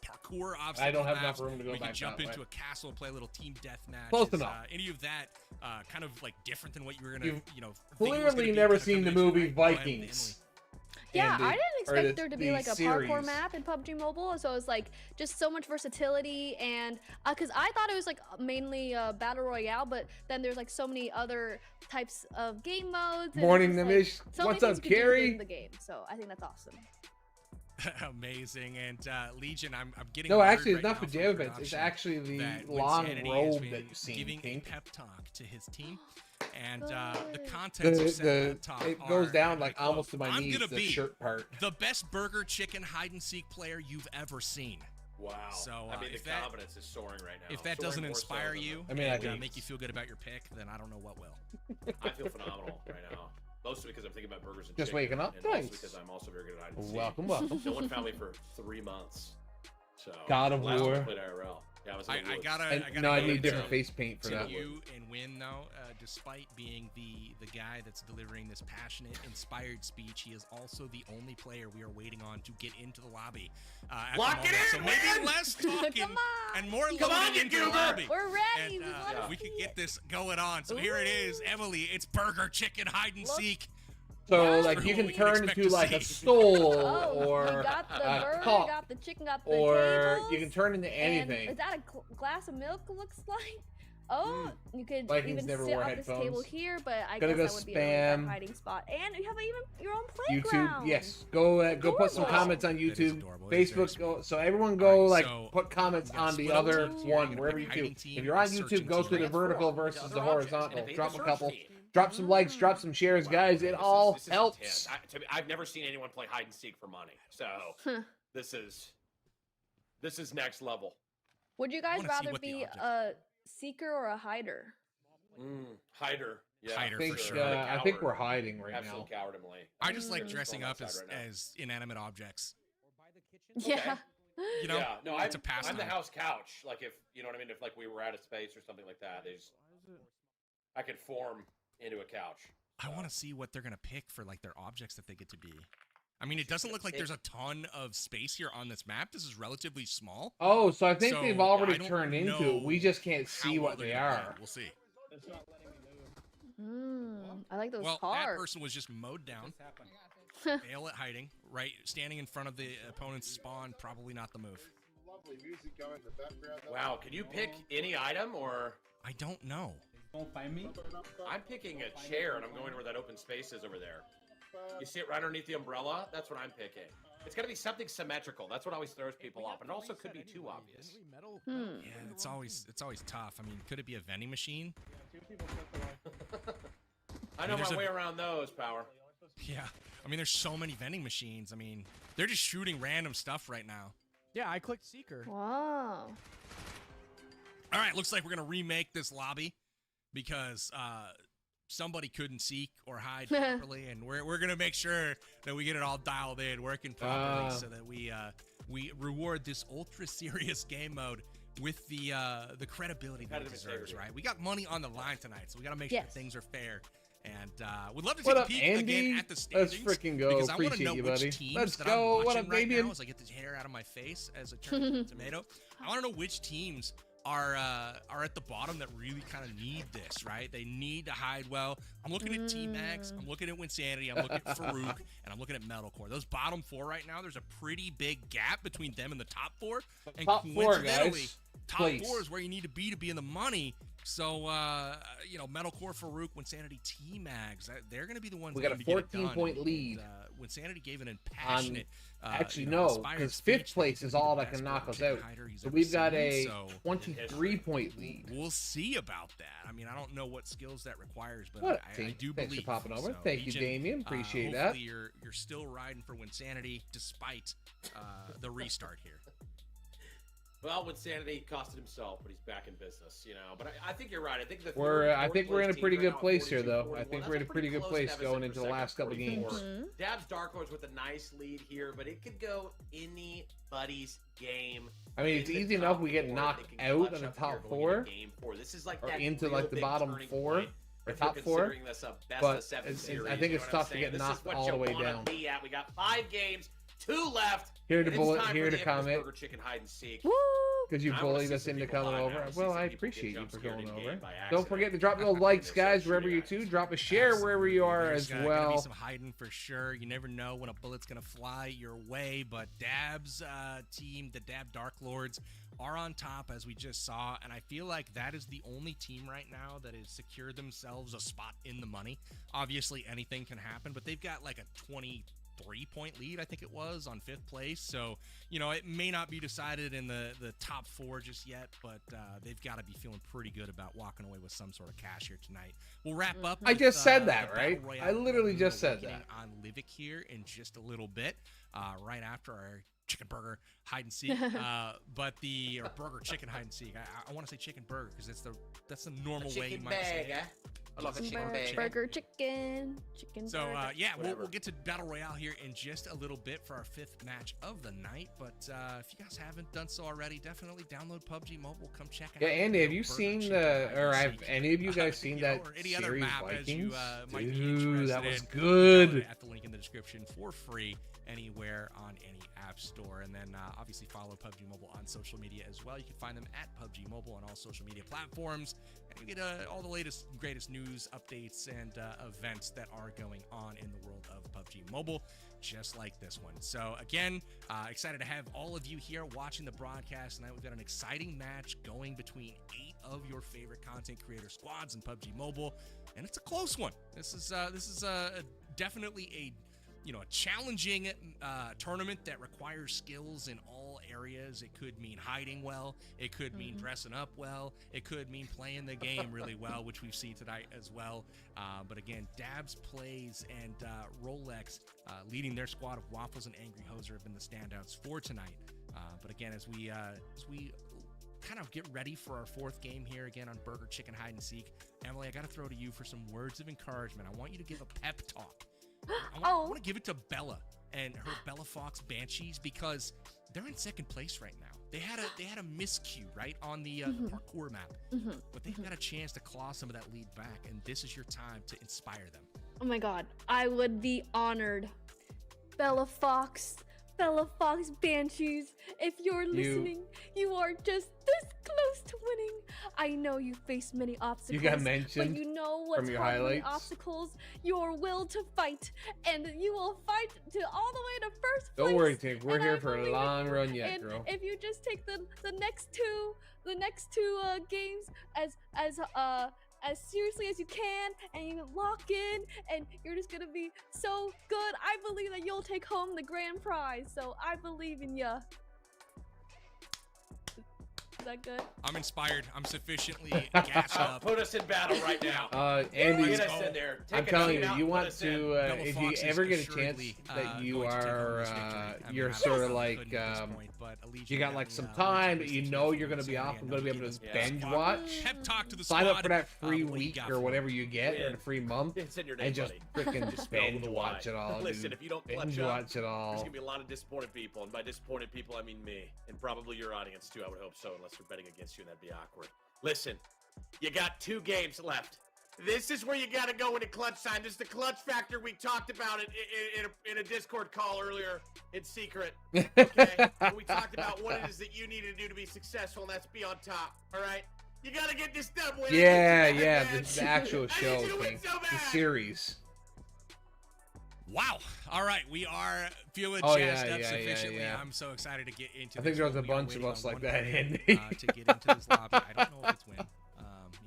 parkour obstacles. I don't have maps. enough room to go We can back jump that into way. a castle and play a little team deathmatch. Close enough. Any of that kind of like different than what you were gonna, You've think it was gonna Clearly be never kind of seen the coming into, movie right? Go ahead, Vikings. Yeah, And the- I didn't or expect the- there to be the like a series. parkour map in PUBG Mobile, so it's like just so much versatility, and because I thought it was like mainly battle royale, but then there's like so many other types of game modes. and Morning, it's just, Nimish. so many What's things up, you could do Carrie? in the game, so I think that's awesome. Amazing. And Legion, I'm getting No, word actually, it's right not now from pajama pants. It's production actually the that long Winsanity has robe been that you see. giving Pink. a pep talk to his team, and the contents of said The, pep talk it goes are, down and I like quote, almost to my "I'm knees. gonna The be shirt part. the best Burger Chicken hide and seek player you've ever seen." Wow. So I mean, if the that confidence is soaring right now. if that Soaring doesn't more so inspire than you, I mean, I and think- make you feel good about your pick, then I don't know what will. I feel phenomenal right now. Mostly because I'm thinking about burgers and Just chicken, waking up? and also Nice. because I'm also very good at hide and seek. Welcome, welcome. No one found me for 3 months. So God of last time War. I played IRL. Yeah, I was in the I woods. gotta. No, I give need it different to- face paint for to that. you and Win though, despite being the guy that's delivering this passionate, inspired speech, he is also the only player we are waiting on to get into the lobby. At Lock the it moment. in, So maybe Win! less talking Come on! and more Come on, loading you into the goober! lobby. We're ready. And, we want we can get this going on. So here it is, Emily. It's Burger Chicken hide and Look. seek. So, That's like, you what can we turn expect into to like a see. stole Oh, or we got the a burger, cup, got the chicken, got the or tables, you can turn into and anything. is that a glass of milk? Looks like. Oh, you could Vikings even never sit wore on this table headphones. here, but I Gonna guess go that would be a really bad spam hiding spot. And you have even your own playground. YouTube, yes. Go put some Adorable. comments on That is YouTube, adorable. It is very Facebook. Go, so everyone go Alright, like so put comments we gotta on the split up other teams here. You're one gonna wherever be you hiding do. team If you're on and YouTube, searching go team. to the Right. vertical Other versus the objects. horizontal. Innovate Drop the a search couple. team. Drop some likes. Drop some shares, guys. It all This is helps. intense. I've never seen anyone play hide and seek for money. So this is next level. Would you guys wanna see rather what the be object- a seeker or a hider? Hider. Yeah, hider think, for sure. I think we're hiding right Absolute now. cowardly. I just like Just dressing going up outside right now. as inanimate objects. Yeah. You know, Yeah, no, it's a I'm pastime. the house couch. Like if you know what I mean, if like we were out of space or something like that, I could form into a couch. I want to see what they're gonna pick for like their objects that they get to be. I mean, it doesn't look like there's a ton of space here on this map. This is relatively small. Oh, so I think So, they've already I don't turned into know it. We just can't how see well what they're they gonna are. play. We'll see. I like those Well, cars. that person was just mowed down. Fail at hiding, right? Standing in front of the opponent's spawn, probably not the move. Wow, can you pick any item or? I don't know. Don't find me. I'm picking a chair and I'm going to where that open space is over there. You see it right underneath the umbrella? That's what I'm picking. It's gotta be something symmetrical. That's what always throws people off, and it also could be too obvious. Yeah, it's always tough. I mean, could it be a vending machine? I know there's my a- way around those, Power. Yeah. I mean, there's so many vending machines. I mean, they're just shooting random stuff right now. Yeah, I clicked Seeker. Wow. All right, looks like we're going to remake this lobby because somebody couldn't seek or hide properly, and we're going to make sure that we get it all dialed in, working properly, so that we reward this ultra serious game mode with the credibility that it deserves, right? We got money on the line tonight, so we got to make sure things are fair. And we'd love to take a peek again at the standings. Let's freaking go. Because I want to Appreciate know you, which buddy. teams Let's that go. I'm What watching up, right baby? now as I get this hair out of my face as I turn into a tomato. I want to know which teams are at the bottom that really kind of need this, right? They need to hide well. I'm looking at T-Max, I'm looking at Winsanity, I'm looking at Farouk, and I'm looking at Metalcore. Those bottom four right now, there's a pretty big gap between them and the top four. And Top four, coincidentally, guys. top Please. four is where you need to be in the money. So, you know, Metalcore, Farouk, Winsanity, T-Mags, they're going to be the ones We that got a need to get it done. 14-point lead. And, Winsanity gave an impassionate, Actually, you know, no, inspired because speech fifth that place he's is gonna be all the that can best knock us chicken out. hider he's So ever we've got seen, a so 23-point lead. we'll see about that. I mean, I don't know what skills that requires, but What, I Tink? do Thanks for believe. popping over. So, Thank you, Legion, Damien. Appreciate that. hopefully you're still riding for Winsanity despite the restart here. Well, Winsanity costed himself, but he's back in business, you know. But I think you're right. I think the I think we're in a pretty good place here, though. 42-41. I think That's we're in a pretty good close place deficit going for into the second last couple 44. games. Dabs Dark Horse with a nice lead here, but it could go anybody's game. I mean, it's in the easy top enough we get four. knocked They can out clutch of the up top here going four, into game four. This is like or that into real like the big bottom turning four, point or if you're top four. considering this a best But of seven series, I think you it's know what tough to I'm get saying? knocked This is all what the way you wanna down. be at. We got 5 games, 2 left. Here to and it's bullet, time here for to the infamous comment. Burger Chicken hide and seek. Woo! Because you I wanna bullied see us some into people coming die. I over. wanna see Well, some I people appreciate get you for jump-scared going in-game over. by Don't accident. forget to drop those What likes, happens? They're guys, so wherever shitty you guys. too. Drop a share wherever you are There's as gonna be well. some hiding for sure. You never know when a bullet's gonna fly your way, but Dab's team, the Dab Dark Lords, are on top as we just saw, and I feel like that is the only team right now that has secured themselves a spot in the money. Obviously, anything can happen, but they've got like a 23-point lead, I think it was, on 5th place. So, you know, it may not be decided in the top 4 just yet, but they've got to be feeling pretty good about walking away with some sort of cash here tonight. We'll wrap up. I with, just said that, the Battle right? Royale I literally just said Awakening that. on Livic here in just a little bit, right after our chicken burger hide and seek, but the burger chicken hide and seek. I want to say chicken burger because that's the normal way you might say it. I love a chicken bag. Burger chicken. So burger. yeah, we'll get to Battle Royale here in just a little bit for our 5th match of the night. But if you guys haven't done so already, definitely download PUBG Mobile. Come check out. Yeah, Andy, have you Burger seen Chicken the, Hide or and have Seek. any of you guys seen You know, that or any other series map as you, Vikings? might be Dude, that interested was in. good. Download it at the link in the description for free anywhere on any app store. And then obviously follow PUBG Mobile on social media as well. You can find them at PUBG Mobile on all social media platforms. And you get all the latest, greatest news, updates, and events that are going on in the world of PUBG Mobile, just like this one. So again, excited to have all of you here watching the broadcast tonight. We've got an exciting match going between 8 of your favorite content creator squads in PUBG Mobile, and it's a close one. This is definitely a challenging tournament that requires skills in all areas. It could mean hiding well. It could mean dressing up well. It could mean playing the game really well, which we've seen tonight as well. But again, Dabs Plays and Rolex leading their squad of Waffles and Angry Hoser have been the standouts for tonight. But again, as we kind of get ready for our 4th game here again on Burger Chicken Hide and Seek. Emily, I got to throw to you for some words of encouragement. I want you to give a pep talk. I want to give it to Bella and her Bella Fox Banshees because they're in 2nd place right now. They had a miscue right on the parkour map, but they've got a chance to claw some of that lead back, and this is your time to inspire them. Oh my god, I would be honored. Bella Fox Banshees, if you're listening, you are just this close to winning. I know you faced many obstacles. You got mentioned but you know what's from your hard highlights. obstacles? Your will to fight, and you will fight to all the way to 1st place. Don't worry, Tink. We're and here I for a believe long in you. run yet, And girl. if you just take the next two games as seriously as you can, and you lock in, and you're just gonna be so good. I believe that you'll take home the grand prize, so I believe in ya. Is that good? I'm inspired. I'm sufficiently gassed up. Put us in battle right now. Andy, Get us in there. Take I'm a telling team you, out you and want put us in. to, if you ever get a chance that you are, you're sort of like, you got like some time, but you know you're going to be off and going to be able to binge watch. Sign up for that free week or whatever you get, or the free month, It's in your name, and just buddy. freaking Just spell binge with a watch Y. it all. Listen, dude. if you don't binge clutch up, watch it there's all. gonna be a lot of disappointed people, and by disappointed people, I mean me, and probably your audience too. I would hope so, unless they're betting against you, and that'd be awkward. Listen, you got 2 games left. This is where you got to go into clutch time. This is the clutch factor we talked about it in a Discord call earlier in secret. Okay, we talked about what it is that you need to do to be successful, and that's be on top. All right, you got to get this done. Yeah, the actual show thing, so the series. Wow. All right, we are feeling Oh, jazzed yeah, up yeah, sufficiently. yeah. I'm so excited to get into I this. think there was a We are bunch of waiting us on like one that, player, Andy. to get into this lobby. I don't know if it's Win.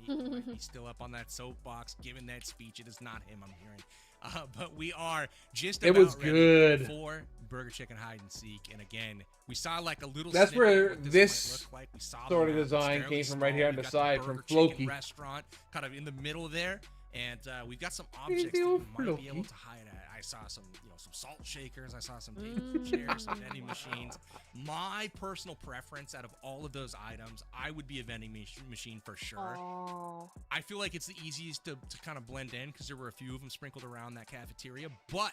He might be still up on that soapbox, giving that speech. It is not him, I'm hearing. But we are just about It was ready good. for Burger Chicken Hide and Seek. And again, we saw like a little That's snippet where of what this might look like. We saw sort of the design fairly came from right small. here on We've the got side Burger from Chicken Floki. restaurant kind of in the middle there. And we've got some Here's objects the that you old might be Floki. able to hide at. I saw some, some salt shakers. I saw some table chairs, some vending machines. My personal preference out of all of those items, I would be a vending machine for sure. Oh. I feel like it's the easiest to kind of blend in because there were a few of them sprinkled around that cafeteria, but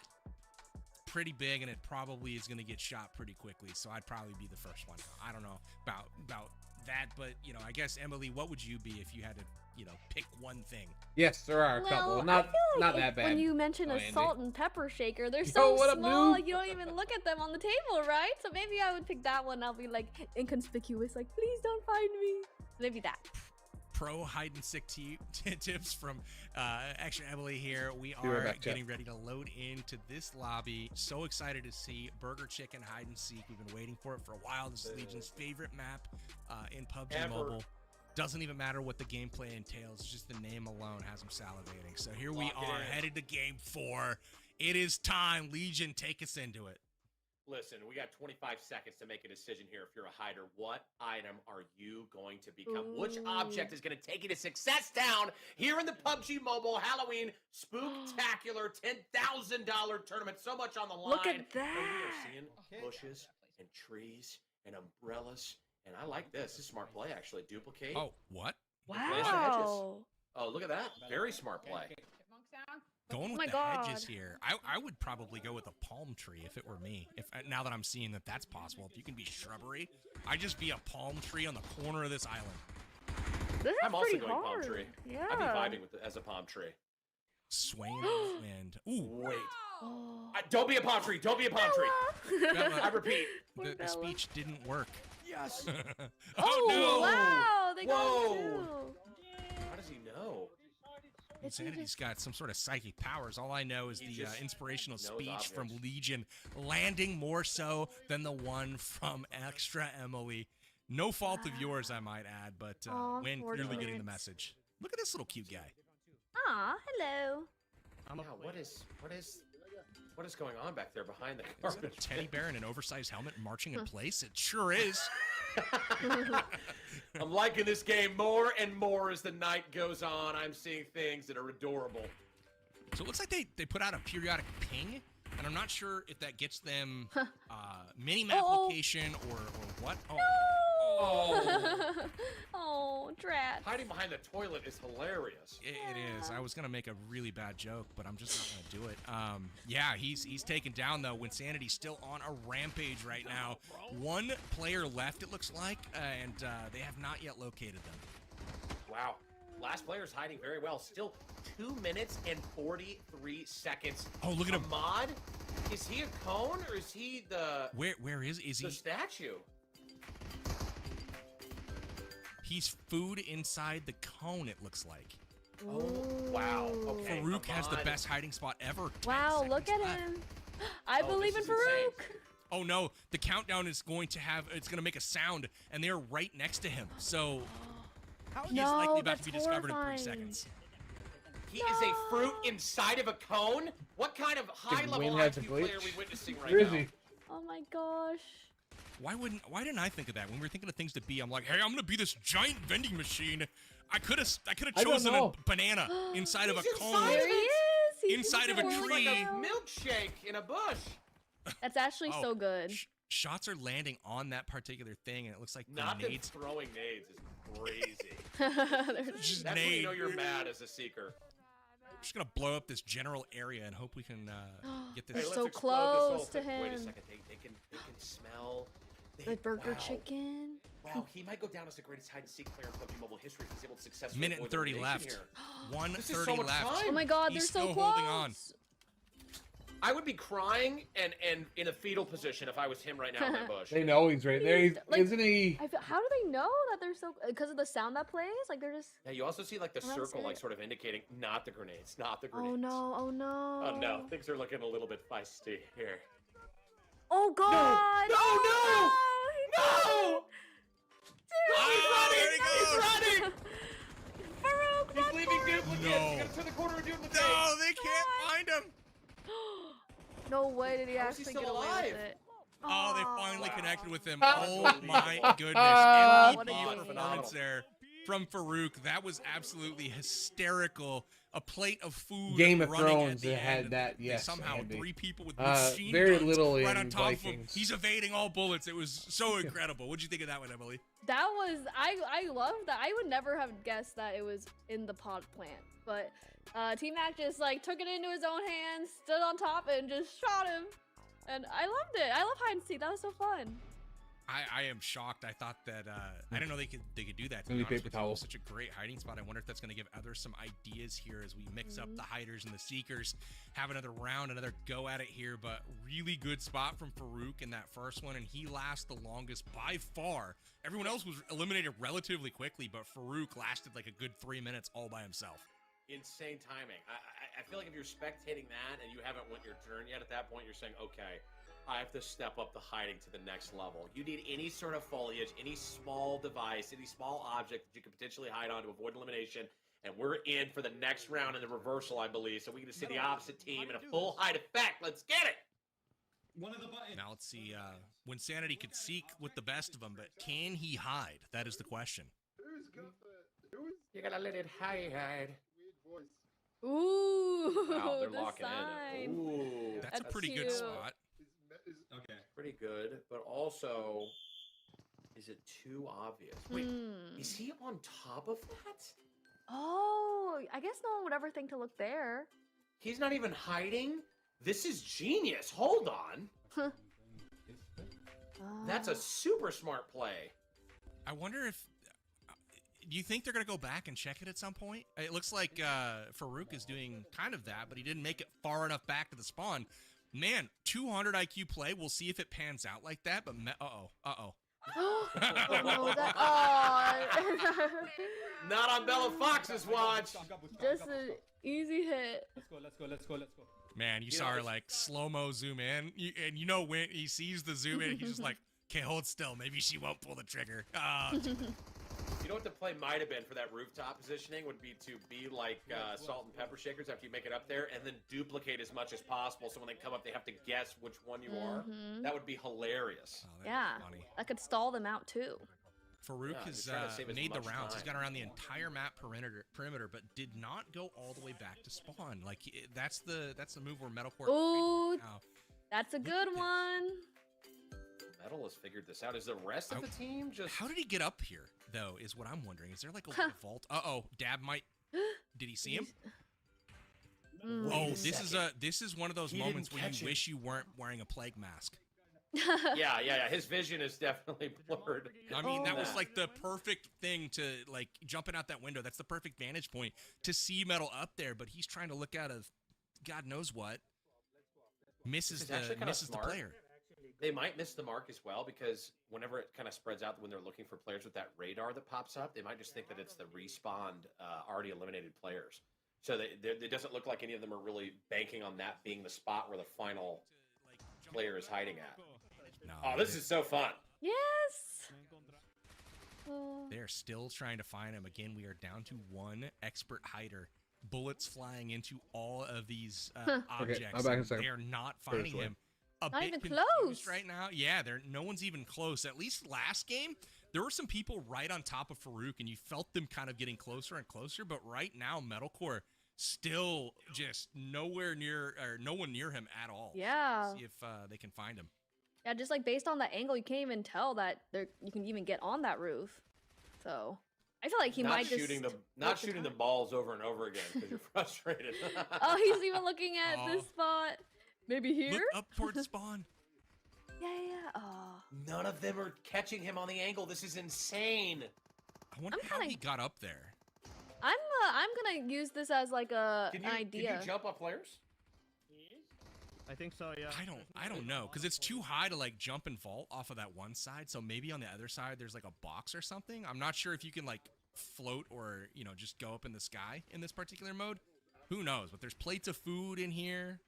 pretty big, and it probably is going to get shot pretty quickly. So I'd probably be the first one. I don't know about that, but I guess Emily, what would you be if you had to, pick one thing? Yes, there are a couple. Not that bad. When you mention a Andy. salt and pepper shaker, they're Yo, so what up, small, noob? you don't even look at them on the table, right? So maybe I would pick that one. I'll be like inconspicuous, like, please don't find me. Maybe that. Pro hide and seek tips from Extra Emily here. We Be right are back, chat. getting ready to load into this lobby. So excited to see Burger Chicken Hide and Seek. We've been waiting for it for a while. This is Legion's favorite map in PUBG Ever. Mobile. Doesn't even matter what the gameplay entails. Just the name alone has them salivating. So here we Lock it are, in. headed to game 4. It is time. Legion, take us into it. Listen, we got 25 seconds to make a decision here. If you're a hider, what item are you going to become? Which object is going to take you to Success Town here in the PUBG Mobile Halloween Spooktacular $10,000 tournament? So much on the line. Look at And that. we are seeing bushes and trees and umbrellas. And I like this. This is smart play, actually. Duplicate. Oh, what? Replace the hedges. Wow. Oh, look at that. Very smart play. Going with my the God. hedges here. I would probably go with a palm tree if it were me. Now that I'm seeing that that's possible. If you can be shrubbery, I'd just be a palm tree on the corner of this island. This is I'm also pretty going hard. palm tree. Yeah. I'd be vibing with it as a palm tree. Swaying in the wind. Ooh. Wait. Oh. Don't be a palm tree. Don't be a palm tree. Bella, I repeat. Poor the Bella. speech didn't work. Yes. Oh, no. Wow, they got Whoa. it too. How does he know? Insanity's got some sort of psychic powers. All I know is He the just inspirational knows speech from objects. Legion landing more so than the one from Extra Emily. No fault of yours, I might add, but Aw, Win clearly getting the unfortunate. message. Look at this little cute guy. Aw, hello. Yeah, what is going on back there behind the Is that a garbage? teddy bear in an oversized helmet marching in place? It sure is. I'm liking this game more and more as the night goes on. I'm seeing things that are adorable. So it looks like they put out a periodic ping, and I'm not sure if that gets them mini-map Uh-oh. location or what. Oh, Oh, drat. Hiding behind the toilet is hilarious. It is. I was gonna make a really bad joke, but I'm just not gonna do it. Yeah, he's taken down though. Winsanity's still on a rampage right now. One player left, it looks like, and they have not yet located them. Wow. Last player's hiding very well. Still 2 minutes and 43 seconds. Oh, look at him. Ahmad? Is he a cone or is he the... Where is he? The statue. He's food inside the cone, it looks like. Oh, wow. Okay. Farouk has the best hiding spot ever. 10 Wow, look at seconds him. I believe in this is Farouk. Oh no, the countdown is going to it's going to make a sound, and they're right next to him. So he is likely about to be discovered in 3 seconds. He is a fruit inside of a cone? What kind of high-level Wayne has a IQ player are we glitch. witnessing right Where is now? he? Oh my gosh. Why didn't I think of that when we were thinking of things to be? I'm like, hey, I'm gonna be this giant vending machine. I could have chosen a banana inside of a cone. There he is. He's Inside of a really tree. Like a well. milkshake in a bush. That's actually so good. Shots are landing on that particular thing, and it looks like Not them grenades. throwing nades is crazy. Just That's when you know nade. you're mad as a seeker. I'm just gonna blow up this general area and hope we can get this. We're Hey, so let's explode this whole close to thing. Wait a him. second. They can smell. The burger wow. chicken. Wow, he might go down as the greatest hide and seek player in PUBG Mobile history if he's able to successfully Minute and avoid 30 elimination left. here. This is 1:30 so much left. time. Oh my god, He's they're so still close. holding on. I would be crying and in a fetal position if I was him right now in that bush. They know he's right there. Like, Isn't he? How do they know that they're so? Because of the sound that plays? Like they're just. Yeah, you also see like the Around circle, area. like sort of indicating not the grenades, not the grenades. Oh no! Oh no! Oh no, things are looking a little bit feisty here. Oh god! No! Oh, No! He's running! Farouk, He's leaving duplicates! No. You gotta turn the corner and duplicates! No, they can't find him. No way did he How is he actually still get away alive? with it. Oh, they Aw. finally connected with him. Wow. Oh my goodness. What a MVP game. performance there from Farouk. That was absolutely hysterical. A plate of food. Game of running Thrones at the had end. that, And yes, somehow Andy. 3 people with machine very guns little right in on top of him. Vikings. He's evading all bullets. It was so incredible. What'd you think of that one, Emily? That was I love that. I would never have guessed that it was in the pod plant, but T-Mac just like took it into his own hands, stood on top, and just shot him. And I loved it. I love hide and seek. That was so fun. I am shocked. I thought that I didn't know they could do that. To Maybe be honest paper with you. towel. Such a great hiding spot. I wonder if that's going to give others some ideas here as we mix up the hiders and the seekers. Have another round, another go at it here. But really good spot from Farouk in that first one, and he lasts the longest by far. Everyone else was eliminated relatively quickly, but Farouk lasted like a good 3 minutes all by himself. Insane timing. I feel like if you're spectating that and you haven't went your turn yet, at that point you're saying, okay, I have to step up the hiding to the next level. You need any sort of foliage, any small device, any small object that you can potentially hide on to avoid elimination. And we're in for the next round in the reversal, I believe. So we get to see the opposite team in a full hide effect. Let's get it! One of the buttons. Now let's see. Winsanity could seek with the best of them, but can he hide? That is the question. You gotta let it hide. Ooh, Wow, they're the locking sign. in. Ooh, That's a pretty good cute. spot. Okay. pretty good, but also, is it too obvious? Wait, is he on top of that? Oh, I guess no one would ever think to look there. He's not even hiding? This is genius. Hold on. That's a super smart play. I wonder if. Do you think they're going to go back and check it at some point? It looks like Farouk is doing kind of that, but he didn't make it far enough back to the spawn. Man, 200 IQ play. We'll see if it pans out like that, but uh-oh. Oh no, that Not on Bella Fox's watch. Just an easy hit. Let's go. Man, you saw her like slow-mo zoom in, and you know when he sees the zoom in, he's just like, okay, hold still. Maybe she won't pull the trigger. You know what the play might have been for that rooftop positioning would be to be like salt and pepper shakers after you make it up there, and then duplicate as much as possible. So when they come up, they have to guess which one you are. That would be hilarious. Yeah, that could stall them out too. Farouk Yeah, has he's trying to save as made the much rounds. He's time. got around the entire map perimeter, but did not go all the way back to spawn. Like that's the move where Metalcore. Ooh, Now. that's a good one. Metal has figured this out. Is the rest of the team just... How did he get up here, though, is what I'm wondering. Is there like a little vault? Uh-oh, Dab might... Did he see him? Oh, this is one of those moments where you wish you weren't wearing a plague mask. yeah. His vision is definitely blurred. I mean, that was like the perfect thing to, like, jumping out that window. That's the perfect vantage point to see Metal up there, but he's trying to look out of God knows what. Misses the player. They might miss the mark as well, because whenever it kind of spreads out, when they're looking for players with that radar that pops up, they might just think that it's the respawned, already eliminated players. So it doesn't look like any of them are really banking on that being the spot where the final player is hiding at. No, oh, this is so fun. Yes! They're still trying to find him. Again, we are down to one expert hider. Bullets flying into all of these objects. Okay, I'm back in a second. They are not finding him. Not even close right now. Yeah, no one's even close. At least last game, there were some people right on top of Farouk, and you felt them kind of getting closer and closer. But right now, Metalcore still just nowhere near, or no one near him at all. Yeah. See if they can find him. Yeah, just like based on that angle, you can't even tell that you can even get on that roof. So I feel like he might just not shooting the balls over and over again because you're frustrated. Oh, he's even looking at this spot. Maybe here? Look up towards spawn. Yeah. Oh. None of them are catching him on the angle. This is insane. I wonder how he got up there. I'm gonna use this as like an idea. Can you jump up players? I think so, yeah. I don't know, because it's too high to like jump and vault off of that one side. So maybe on the other side there's like a box or something. I'm not sure if you can like float or just go up in the sky in this particular mode. Who knows? But there's plates of food in here.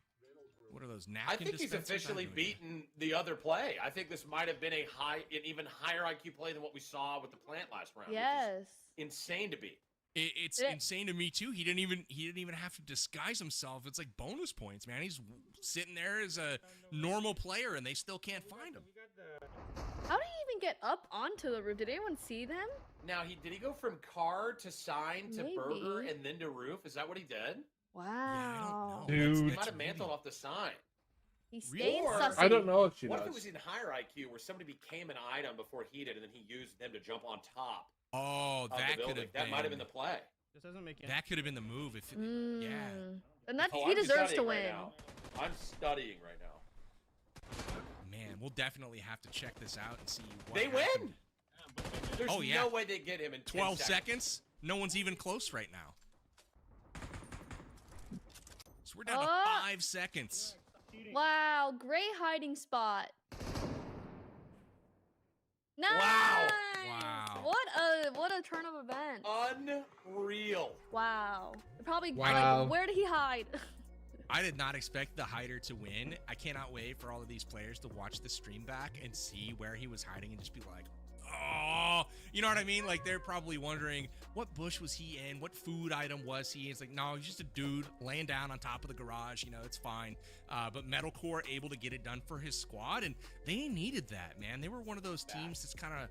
What are those napkin I think he's officially beaten the other play. I think this might have been an even higher IQ play than what we saw with the plant last round. Yes. Insane to beat. It's insane to me too. He didn't even have to disguise himself. It's like bonus points, man. He's sitting there as a normal player, and they still can't find him. How did he even get up onto the roof? Did anyone see them? Now, did he go from car to sign to Maybe. burger and then to roof? Is that what he did? Wow. Yeah, I don't know. Dude. He might have mantled off the sign. He stayed Or- sussy. I don't know if she What does. if it was in higher IQ where somebody became an item before he did, and then he used them to jump on top? Oh, of the that could building? have That been. might have been the play. This doesn't make any That could have been the move. If yeah. And that's Oh, he I'm deserves to studying win. right now. I'm studying right now. Man, we'll definitely have to check this out and see what They happened. win. There's Oh, yeah. no way they get him in 10 12 seconds. No one's even close right now. So we're down to 5 seconds. Wow, great hiding spot. Nice. Wow. What a turn of events. Unreal. Wow. Probably Wow. like, where did he hide? I did not expect the hider to win. I cannot wait for all of these players to watch the stream back and see where he was hiding and just be like, oh, you know what I mean? Like, they're probably wondering, what bush was he in? What food item was he? It's like, no, he's just a dude laying down on top of the garage. It's fine. But Metalcore able to get it done for his squad, and they needed that, man. They were one of those teams that's kind of,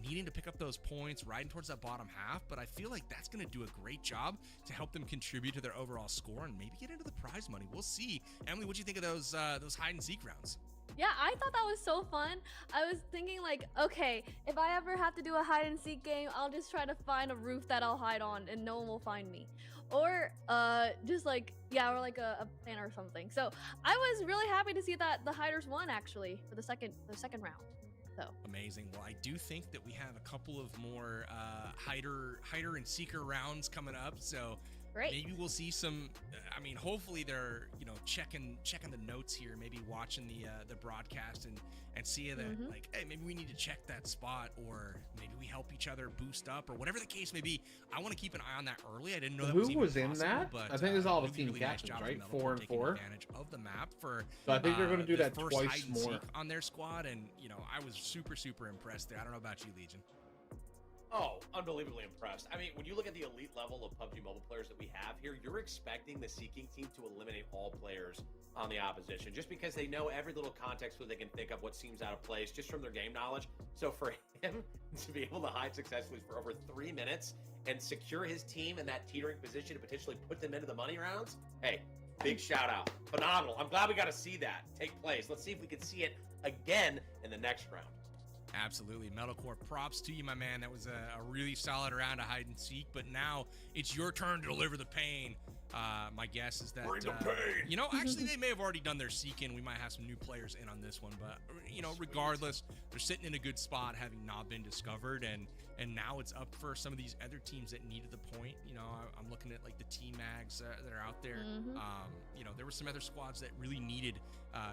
needing to pick up those points, riding towards that bottom half. But I feel like that's going to do a great job to help them contribute to their overall score and maybe get into the prize money. We'll see. Emily, what do you think of those hide and seek rounds? Yeah, I thought that was so fun. I was thinking like, okay, if I ever have to do a hide and seek game, I'll just try to find a roof that I'll hide on and no one will find me. Or just like, yeah, or like a plant or something. So I was really happy to see that the hiders won actually for the second round. So amazing. Well, I do think that we have a couple of more hider and seeker rounds coming up. So great. Maybe we'll see some. I mean, hopefully they're checking the notes here, maybe watching the broadcast and see that like, hey, maybe we need to check that spot, or maybe we help each other boost up, or whatever the case may be. I want to keep an eye on that early. I didn't know that Who was even was in possible, that? But I think it's all the really, team really captains, nice job right? from 4 and taking 4. advantage of the map for. So I think they're going to do the that first twice hide and more. seek on their squad, and I was super impressed there. I don't know about you, Legion. Oh, unbelievably impressed. I mean, when you look at the elite level of PUBG Mobile players that we have here, you're expecting the Seeking team to eliminate all players on the opposition, just because they know every little context where they can think of what seems out of place just from their game knowledge. So for him to be able to hide successfully for over 3 minutes and secure his team in that teetering position to potentially put them into the money rounds, hey, big shout out. Phenomenal. I'm glad we got to see that take place. Let's see if we can see it again in the next round. Absolutely. Metalcore, props to you, my man. That was a really solid round of hide and seek, but now it's your turn to deliver the pain. My guess is that, Bring the pain. you know, actually they may have already done their seek-in. We might have some new players in on this one, but, you know, regardless, they're sitting in a good spot having not been discovered, and now it's up for some of these other teams that needed the point. You know, I'm looking at, like, the T-Mags that are out there. You know, there were some other squads that really needed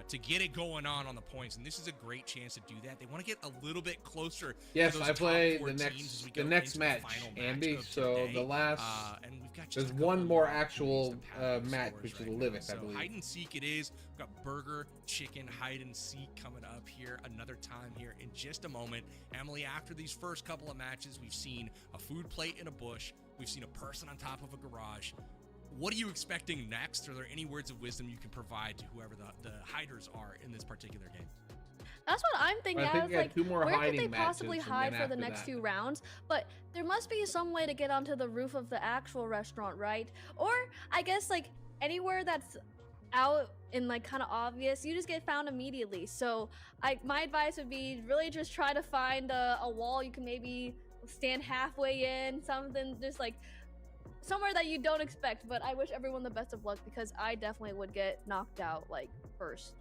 to get it going on the points, and this is a great chance to do that. They want to get a little bit closer. Yes, to those I play top four the teams as we next go next into match, the final Andy. of So today. the last And we've got just there's a couple one more opportunities actual to pad those match, scores which is right the now. Living, I So believe. hide and seek it is. We've got burger, chicken, hide and seek coming up here another time here in just a moment. Emily, after these first couple of matches, we've seen a food plate in a bush. We've seen a person on top of a garage. What are you expecting next? Are there any words of wisdom you can provide to whoever the hiders are in this particular game? That's what I'm thinking. I I think was we got like, 2 more where could hiding they possibly matches, and hide then for the after next that. 2 rounds? But there must be some way to get onto the roof of the actual restaurant, right? Or I guess like anywhere that's out and like kind of obvious, you just get found immediately. So my advice would be really just try to find a wall you can maybe stand halfway in, something just like somewhere that you don't expect. But I wish everyone the best of luck, because I definitely would get knocked out like first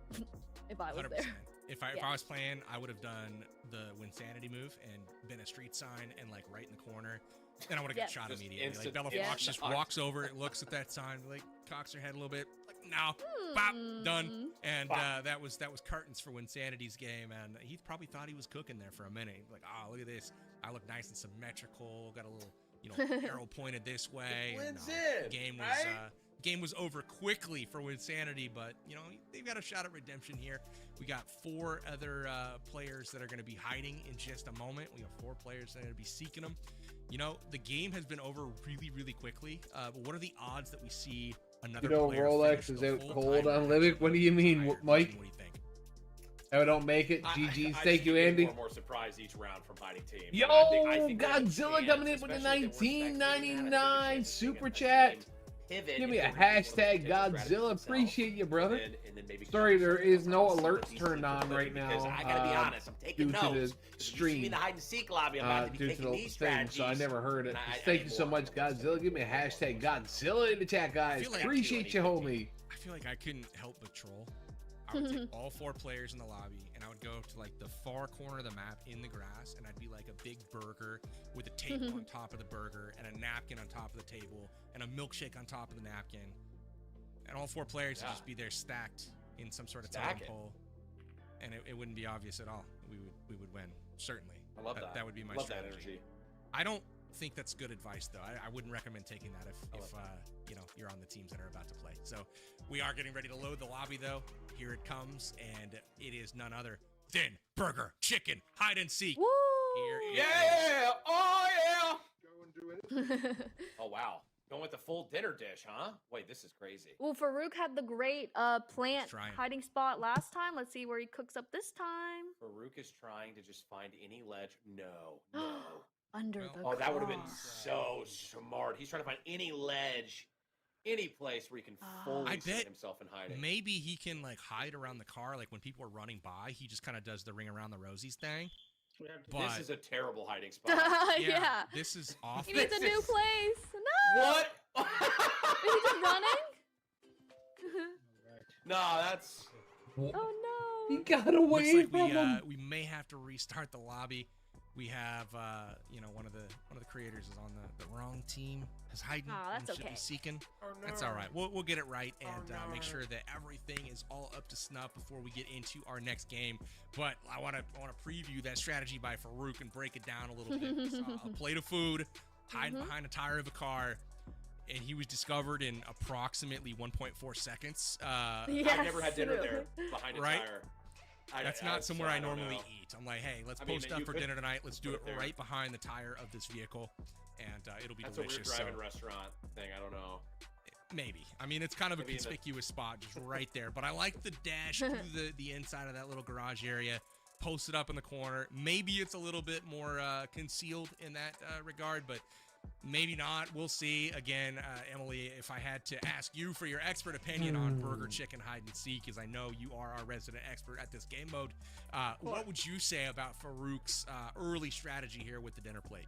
if I was 100%. there. If I was playing, I would have done the Winsanity move and been a street sign and like right in the corner. Then I would have got shot Just immediately. instant- Like Bella yeah. Fox just Yeah. walks over, looks at that sign, like cocks her head a little bit, like no, bop, done. And that was curtains for Winsanity's game, and he probably thought he was cooking there for a minute. Like, oh, look at this, I look nice and symmetrical, got a little, you know, arrow pointed this way. Blends No, in, game was right? game was over quickly for Winsanity, but you know they've got a shot at redemption here. We got 4 other players that are going to be hiding in just a moment. We have 4 players that are going to be seeking them. You know, the game has been over really, really quickly. But what are the odds that we see another You know, player Rolex finish is the out full cold time on Living. What do you mean, tired? Mike? What do you think? I don't make it. GG's. Thank you, Andy. More and more surprised each round from hiding teams. Yo, I think they have a Godzilla chance, coming in with the especially if they weren't expecting that. I think they have a 19.99 chance of super taking a chat. team pivot Give me if a they really wanna hashtag take a strategy Godzilla. themselves, Appreciate you, brother. and then maybe Sorry, there something is no across some of alerts these turned teams on right because now. I gotta be honest, I'm taking due to notes. the 'Cause if you see me stream. in the hide and seek lobby, I'm about to be Due to taking the these thing, strategies. so I never heard it. and I Thank you need so more. much, Godzilla. Give me a hashtag Godzilla in the chat, guys. feel like- Appreciate you, homie. I feel like I couldn't help but troll. I would take all 4 players in the lobby, and I would go to like the far corner of the map in the grass, and I'd be like a big burger with a table on top of the burger, and a napkin on top of the table, and a milkshake on top of the napkin. And all 4 players would just be there stacked in some sort of totem pole, and it wouldn't be obvious at all. We would win, certainly. I love that. That would be my Love that strategy. energy. I don't think that's good advice, though. I wouldn't recommend taking that if you know, you're on the teams that are about to play. So we are getting ready to load the lobby, though. Here it comes, and it is none other than burger, chicken, hide and seek. Woo! Here it Yeah! Oh yeah! Ooh, Oh wow. Going with the full dinner dish, huh? Wait, this is crazy. Farouk had the great plant trying. hiding spot last time. Let's see where he cooks up this time. Farouk is trying to just find any ledge. No. Under the Oh, that would have been cross. so smart. He's trying to find any ledge, any place where he can fully I see bet himself in hiding. maybe he can like hide around the car, like when people are running by. He just kind of does the ring around the rosies thing. But This is a terrible hiding spot. Yeah. this is awful. He needs a This new is- place. No. What? Is he just running? No, that's. Oh no. He got Looks away like from him. we may have to restart the lobby. We have you know, one of the creators is on the wrong team, is hiding. Aw, that's and should okay. be seeking. Oh, That's no. all right. We'll get it right and no. make sure that everything is all up to snuff before we get into our next game. But I want to preview that strategy by Farouk and break it down a little bit. A plate of food, hiding behind a tire of a car. And he was discovered in approximately 1.4 seconds. I've never had dinner there behind a Right? tire. That's not somewhere I don't normally know. eat. I'm like, hey, let's I mean, post up you for could dinner tonight. Let's do put it it there. right behind the tire of this vehicle, and it'll be That's delicious. a weird drive-in so restaurant thing. I don't know. maybe. I mean, it's kind of a Maybe in the- conspicuous spot just right there. But I like the dash through the inside of that little garage area. Post it up in the corner. Maybe it's a little bit more concealed in that regard, but Maybe not. We'll see. Again, Emily, if I had to ask you for your expert opinion on Burger Chicken Hide and Seek, because I know you are our resident expert at this game mode, what would you say about Farouk's early strategy here with the dinner plate?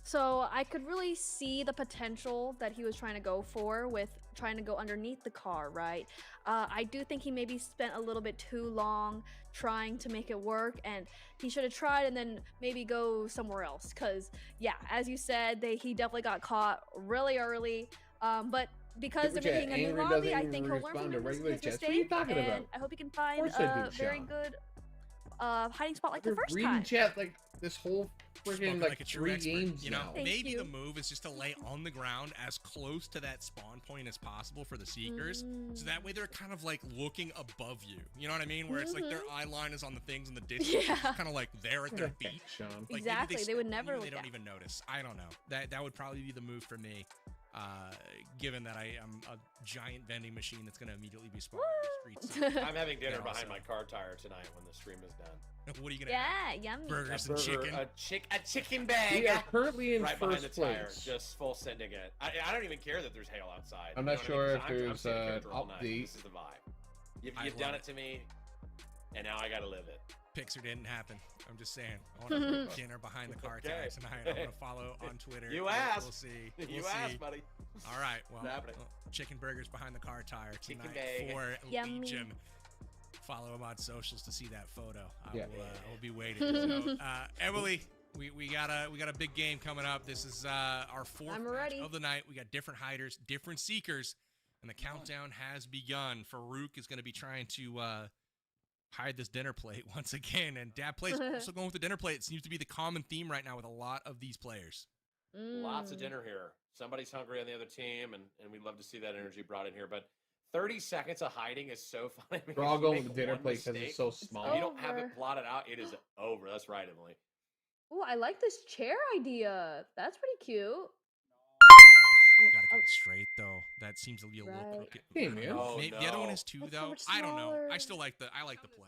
So I could really see the potential that he was trying to go for with trying to go underneath the car, right? I do think he maybe spent a little bit too long trying to make it work, and he should have tried and then maybe go somewhere else. Cause yeah, as you said, he definitely got caught really early. But because of it being a new lobby, I think he'll learn from his mistake, and I hope he can find a very good hiding spot like the first time. Chat like this whole freaking like a true 3 expert. games You know, now. maybe the move is just to lay on the ground as close to that spawn point as possible for the Seekers, so that way they're kind of like looking above you. You know what I mean? Where it's like their eye line is on the things in the distance, kind of like there at their feet. Sean. Like Exactly, they would never They look don't down. even notice. I don't know. That would probably be the move for me. Given that I am a giant vending machine that's going to immediately be spawning in the streets. I'm having dinner behind my car tire tonight when the stream is done. What are you going to have? Yeah, yummy. Burgers A and burger, chicken? a chicken bag. We are currently in right behind first the tire, place. just full sending it. I don't even care that there's hail outside. I'm you not know what I sure mean? if 'Cause there's I'm seeing an character all night. update. This is the vibe. You've I done love it to me, and now I gotta live it. Pixar didn't happen. I'm just saying. I want to have dinner behind the car tire tonight. I want to follow on Twitter. You We'll asked. see. You We'll asked, see. buddy. All right. Well, Happening. chicken burgers behind the car tire Chicken tonight bag. for Yummy. Legion. Follow him on socials to see that photo. I Yeah. will be waiting. So, Emily, we got a big game coming up. This is our 4th I'm match ready. of the night. We got different hiders, different seekers, and the countdown has begun. Farouk is going to be trying to hide this dinner plate once again, and Dad Plays also going with the dinner plate. It seems to be the common theme right now with a lot of these players. Lots of dinner here. Somebody's hungry on the other team, and we'd love to see that energy brought in here. But 30 seconds of hiding is so funny. We're all going with the dinner plate because it's so small. If you don't have over. it plotted out, it is over. That's right, Emily. Ooh, I like this chair idea. That's pretty cute. Gotta get it straight though. That seems to be a little Right. crooked. Hey, man. Oh, The other one is 2 That's so though. much I don't know. I smaller. still like the play.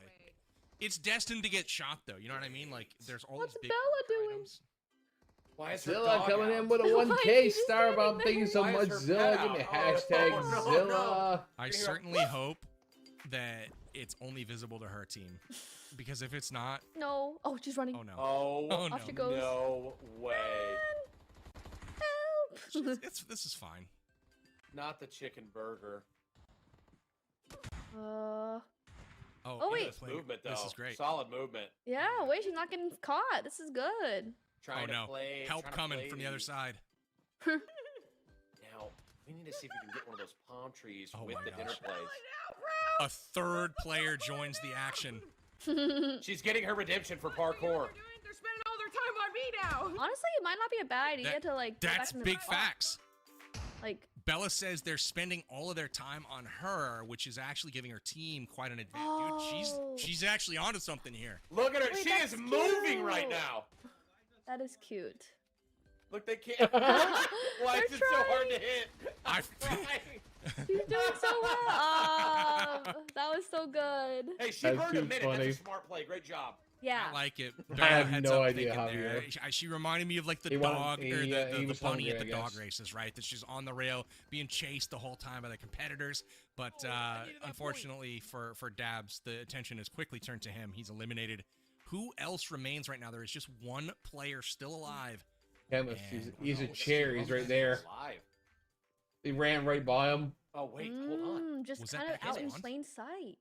It's destined to get shot though. You know what I mean? Like there's all What's these big Bella doing? items. Why is her Zilla dog coming out? in with a Why 1K is she star standing bomb. Thank you so Why is much, her Zilla. pet Give me out? hashtag Oh, no, Zilla. I Give me her- certainly hope that it's only visible to her team, because if it's not, No. Oh, she's running. oh no. Oh, Oh, Off no. she goes. no way. Help. This is fine. Not the chicken burger. Uh, Oh, Oh, yeah, wait. this play- Movement, though. This is great. Solid movement. yeah. Wait, she's not getting caught. This is good. Trying Oh no. to play. Help trying to coming play from the other these- side. Now, we need to see if we can get one of those palm trees Oh with my the dinner gosh. plates. A third player joins the action. She's getting her redemption for parkour. They're spending all their time on me now. Honestly, it might not be a bad idea to like. go back That's in the big spot. facts. Like, Bella says they're spending all of their time on her, which is actually giving her team quite an advantage. Oh. Dude, she's actually onto something here. Look at her. Wait, she that's is moving right cute. now. that is cute. Look, they can't. Why is They're it so hard to trying. hit? I- I'm trying. She's doing so well. That was so good. Hey, she That's burned a too minute. funny. That's a smart play. Great job. Yeah. I like it. I Bella have heads no up idea, thinking there. Javier. She reminded me of like the He dog wanted- or he, the he was bunny hungry, at the I dog guess. races, right? That she's on the rail being chased the whole time by the competitors. But unfortunately for Dabs, the attention is quickly turned to him. He's eliminated. Who else remains right now? There is just one player still alive. Chemist. And- He's a chair. He's right there. Live. He ran right by him. Oh, wait. Hold on. Just Was that kind of back out in on? plain sight.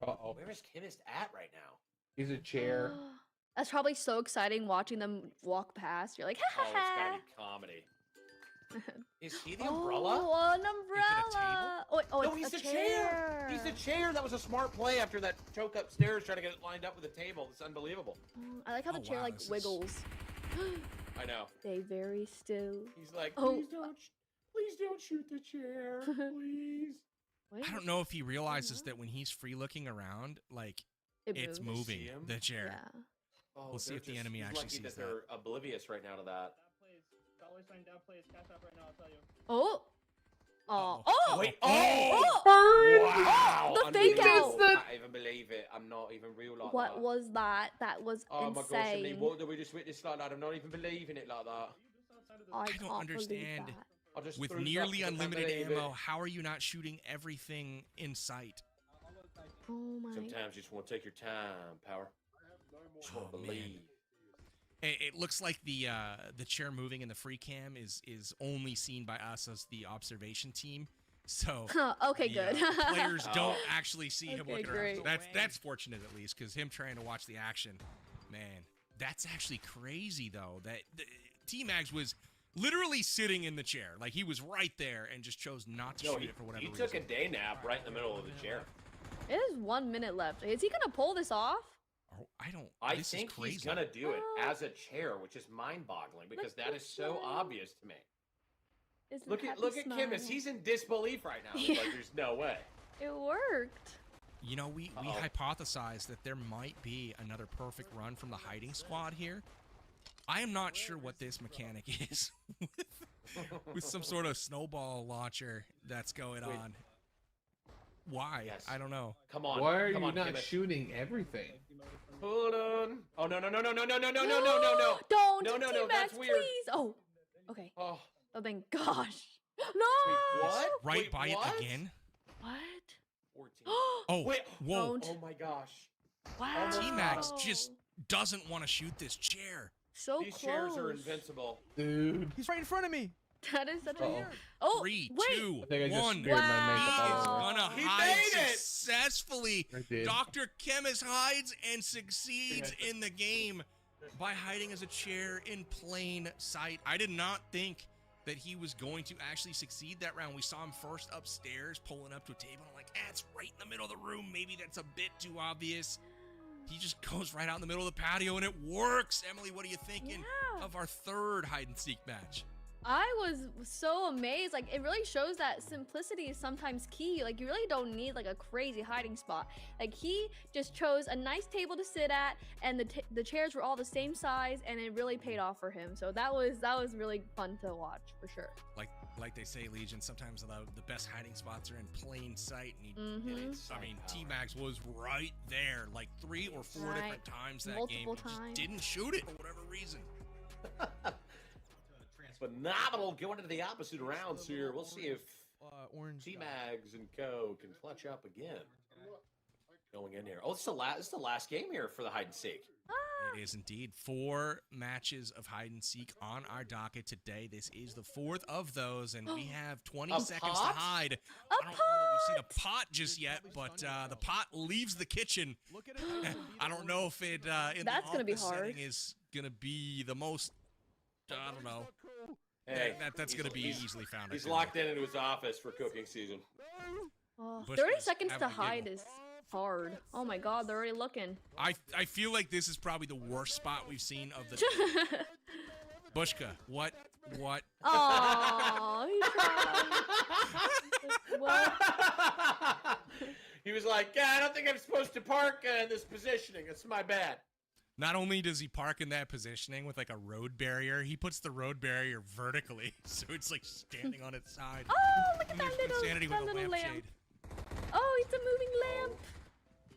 Uh-oh. Where is Chemist at right now? He's a chair. That's probably so exciting watching them walk past. You're like, ha Oh, ha it's ha. gotta be comedy. Is he the umbrella? Oh, an umbrella. Oh, No, it's he's a the chair. He's the chair. That was a smart play after that choke upstairs trying to get it lined up with the table. It's unbelievable. I like how the Oh, chair wow, like this is- wiggles. I know. Stay very still. He's like, Oh. please don't shoot the chair, please. Wait, I don't know if he realizes that when he's free looking around, like it's moves. moving See him? the chair. Yeah. Oh, We'll see they're if the just- enemy he's actually lucky sees that that. they're oblivious right now to that. Oh. Oh. Uh-oh. Oh. Wait. Oh. Wow. The fake out. I can't even believe it. I'm not even real like What that. was that? That was Oh my gosh, I mean, insane. what did we just witness like that? I'm not even believing it like that. I don't can't believe understand. that. I'll just With throw nearly stuff to the unlimited baby. ammo, how are you not shooting everything in sight? Oh my. Sometimes you just want to take your time, Power. Just want to man. believe. It looks like the chair moving in the free cam is only seen by us as the observation team. So Okay, the, good. players don't actually see him Okay, looking great. around. That's fortunate at least, because him trying to watch the action, man, that's actually crazy though. That T-Mags was literally sitting in the chair, like he was right there, and just chose not to shoot it for whatever He reason. took a day nap right in the middle of the chair. It is 1 minute left. Is he gonna pull this off? Oh, I don't. I this think is crazy. he's gonna do it as a chair, which is mind-boggling because that is so obvious to me. Look at Kim as he's in disbelief right now. He's like, there's no way. It worked. You know, we hypothesized that there might be another perfect run from the hiding squad here. I am not sure what this mechanic is with some sort of snowball launcher that's going on. Why? Yes. I don't know. Come on. Why are come you on, not Kimmy. shooting everything? Hold on. Oh no. Don't. No, T-Max, that's weird. please. Oh. Okay. Oh. Oh, thank gosh. No. What? Right Wait, by what? it again. What? 14. Oh, Wait. whoa. Don't. Oh my gosh. Wow. T-Max just doesn't want to shoot this chair. So These close. chairs are invincible. Dude. He's right in front of me. That is such a. Uh-oh. Oh. 3, wait. 2, I think I just 1. smeared my makeup He is all over. gonna He hide made it! successfully. I did. Dr. Chemist hides and succeeds in the game by hiding as a chair in plain sight. I did not think that he was going to actually succeed that round. We saw him first upstairs, pulling up to a table. I'm like, it's right in the middle of the room. Maybe that's a bit too obvious. He just goes right out in the middle of the patio, and it works. Emily, what are you thinking of our third hide-and-seek match? I was so amazed. Like, it really shows that simplicity is sometimes key. Like, you really don't need like a crazy hiding spot. Like, he just chose a nice table to sit at, and the chairs were all the same size, and it really paid off for him. So that was really fun to watch for sure. Like they say, Legion, sometimes the best hiding spots are in plain sight. And I mean, T-Max was right there, like 3 or 4 different times that game. He just didn't shoot it for whatever reason. Phenomenal. Going into the opposite rounds here. We'll see if T-Mags and Co. can clutch up again. Going in here. Oh, this is the last game here for the hide and seek. It is indeed 4 matches of hide and seek on our docket today. This is the 4th of those, and we have 20 seconds to hide. I don't know that we've seen a pot just yet, but the pot leaves the kitchen. I don't know if it in That's the gonna be office hard. setting is gonna be the most. I don't know. Hey, that's gonna be easily found. He's locked into his office for cooking season. Oh, Bush 30 is seconds to having a hide giggle. is hard. Oh my god, they're already looking. I feel like this is probably the worst spot we've seen of the. Bushka, what? Oh, he tried. Well, He was like, yeah, I don't think I'm supposed to park in this positioning. It's my bad. Not only does he park in that positioning with like a road barrier, he puts the road barrier vertically, so it's like standing on its side. oh, look at And that there's little, Insanity with a lamp. lampshade. Oh, it's a moving lamp.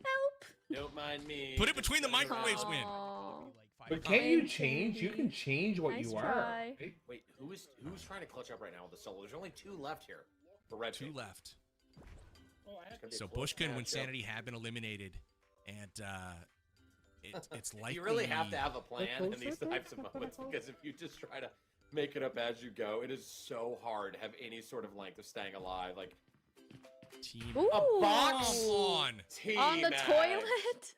Help. Don't mind me. Put it between the microwaves, win. Aw. But can't you change? You can change what Nice you are. try. Right? Wait, who's trying to clutch up right now with the solo? There's only 2 left here for red 2 team. left. It's gonna be a So close Bushka and matchup. Insanity have been eliminated, and it's likely. You really have to have a plan in these types of moments because if you just try to make it up as you go, it is so hard to have any sort of length of staying alive. Like Team. Ooh. a box Come on. On the toilet?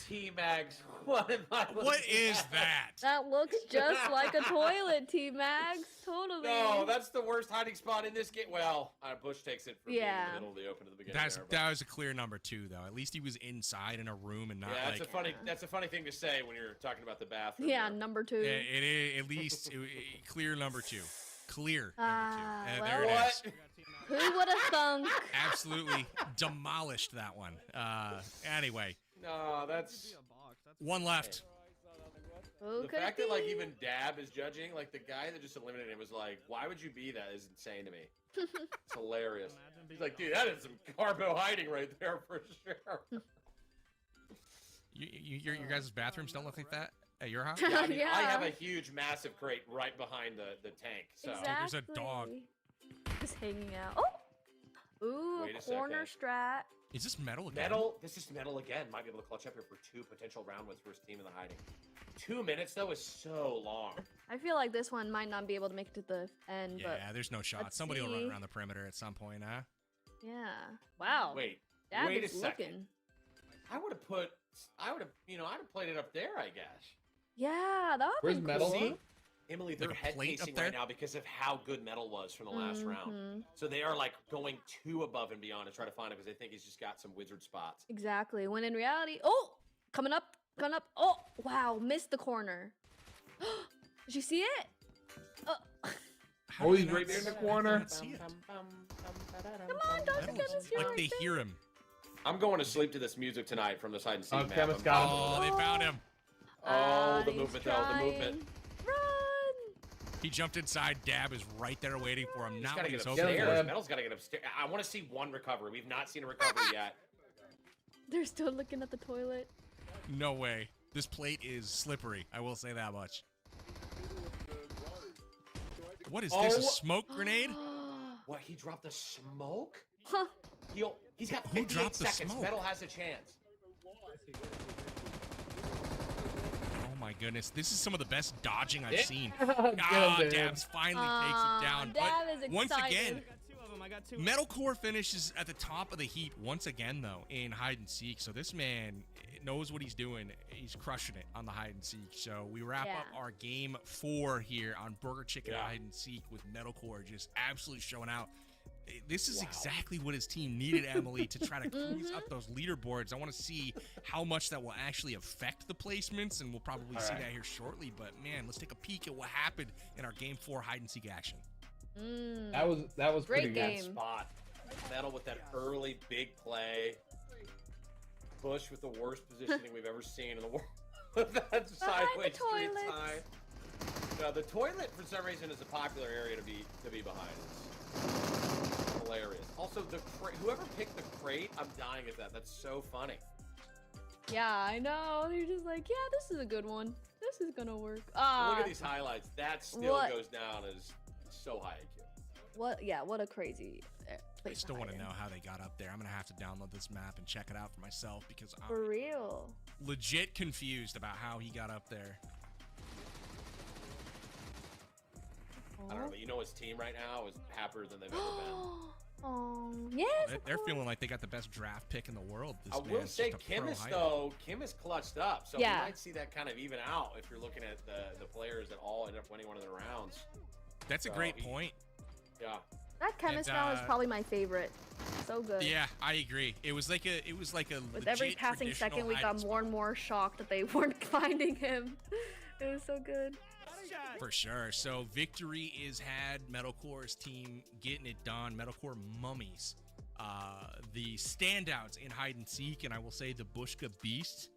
T-Mags. What am I? What looking is at? that? That looks just like a toilet, T-Mags. Totally. No, that's the worst hiding spot in this game. Well, Bush takes it from being in Yeah. the middle of the open to the beginning. That's there, but- that was a clear number 2, though. At least he was inside in a room and not yeah, like. that's a funny thing to say when you're talking about the bathroom. Yeah, there. number 2. It is at least clear number 2. Clear Ah, number 2. well, There it is. What? Who would have thunk? Absolutely demolished that one. Anyway, No, that's 1 left. Who the could fact it that like be? even Dab is judging. Like the guy that just eliminated him was like, "Why would you be that?" Is insane to me. It's hilarious. He's like, "Dude, that is some carbo hiding right there for sure." Your guys' bathrooms don't look like that. at your house? Yeah, I, mean, Yeah. I have a huge, massive crate right behind the tank. So Exactly. There's a dog. Just hanging out. Oh! Ooh, Wait a corner strat. Is this metal again? metal. This is metal again. Might be able to clutch up here for 2 potential round wins for his team in the hiding. 2 minutes though is so long. I feel like this one might not be able to make it to the end, but Yeah, there's no shot. let's Somebody will see. run around the perimeter at some point, huh? yeah. Wow. Wait, Dab wait a is second. looking. I would have I'd have played it up there, I guess. Yeah, that would Where's be metal? cool. See, Emily, they're Like a head plate up casing there? right now because of how good metal was from the last round. Mhm. So they are like going too above and beyond to try to find it because they think he's just got some wizard spots. Exactly. When in reality, oh, coming up. Oh, wow, missed the corner. Did you see it? How Oh, do he's they right not there in the see- corner. not see it? Come on, don't Metal's- get us. Like they hear him. I'm going to sleep to this music tonight from the side and seek Oh, map. Kevin's I'm got him. telling Oh, they found him. Oh, the he's movement though, the movement. Run! He jumped inside. Dab is right there waiting for him. He's Not got to what get he's hoping Get him, upstairs. Dab. Metal's got to get upstairs. I want to see one recovery. We've not seen a recovery yet. They're still looking at the toilet. No way. This plate is slippery. I will say that much. What is this? A Oh. smoke grenade? What? He dropped the smoke? Huh. He's got Who 58 dropped the seconds. smoke? Metal has a chance. Oh my goodness. This is some of the best dodging I've Yeah. seen. Get him, Ah, Dab. Dabs finally takes him down. Dab But is once excited. again, Metalcore finishes at the top of the heap once again, though, in hide and seek. So this man knows what he's doing. He's crushing it on the hide and seek. So we wrap up Yeah. our game 4 here on Burger Chicken Yeah. hide and seek with Metalcore just absolutely showing out. This is exactly what his team needed, Emily, to try to cruise up those leaderboards. I want to see how much that will actually affect the placements, and we'll probably see that here shortly. But man, let's take a peek at what happened in our game 4 hide and seek action. That was Great pretty game. good. Spot. Metal with that early big play. Bush with the worst positioning we've ever seen in the world. That sideways street toilet. time. No, the toilet for some reason is a popular area to be behind. It's hilarious. Also, whoever picked the crate, I'm dying at that. That's so funny. Yeah, I know. They're just like, yeah, this is a good one. This is gonna work. Look Ah, at these highlights. That still What? goes down as so high IQ. what? Yeah, what a crazy. I place still want to hide in. know how they got up there. I'm gonna have to download this map and check it out for myself because For I'm real. legit confused about how he got up there. I don't know, but you know his team right now is happier than they've ever been. Oh, yes. They're feeling like they got the best draft pick in the world. This I will man's say just a pro Kim is hider. though. Kim is clutched up, so Yeah. we might see that kind of even out if you're looking at the players that all end up winning one of the rounds. That's a So great he- point. Yeah. That chemist round is probably my favorite. So good. Yeah, I agree. It was like a With every legit passing traditional second, we hide got and more and more shocked that they weren't finding him. It was so good. For sure. So victory is had. Metalcore's team getting it done. Metalcore mummies. The standouts in hide and seek, and I will say the Bushka Beast,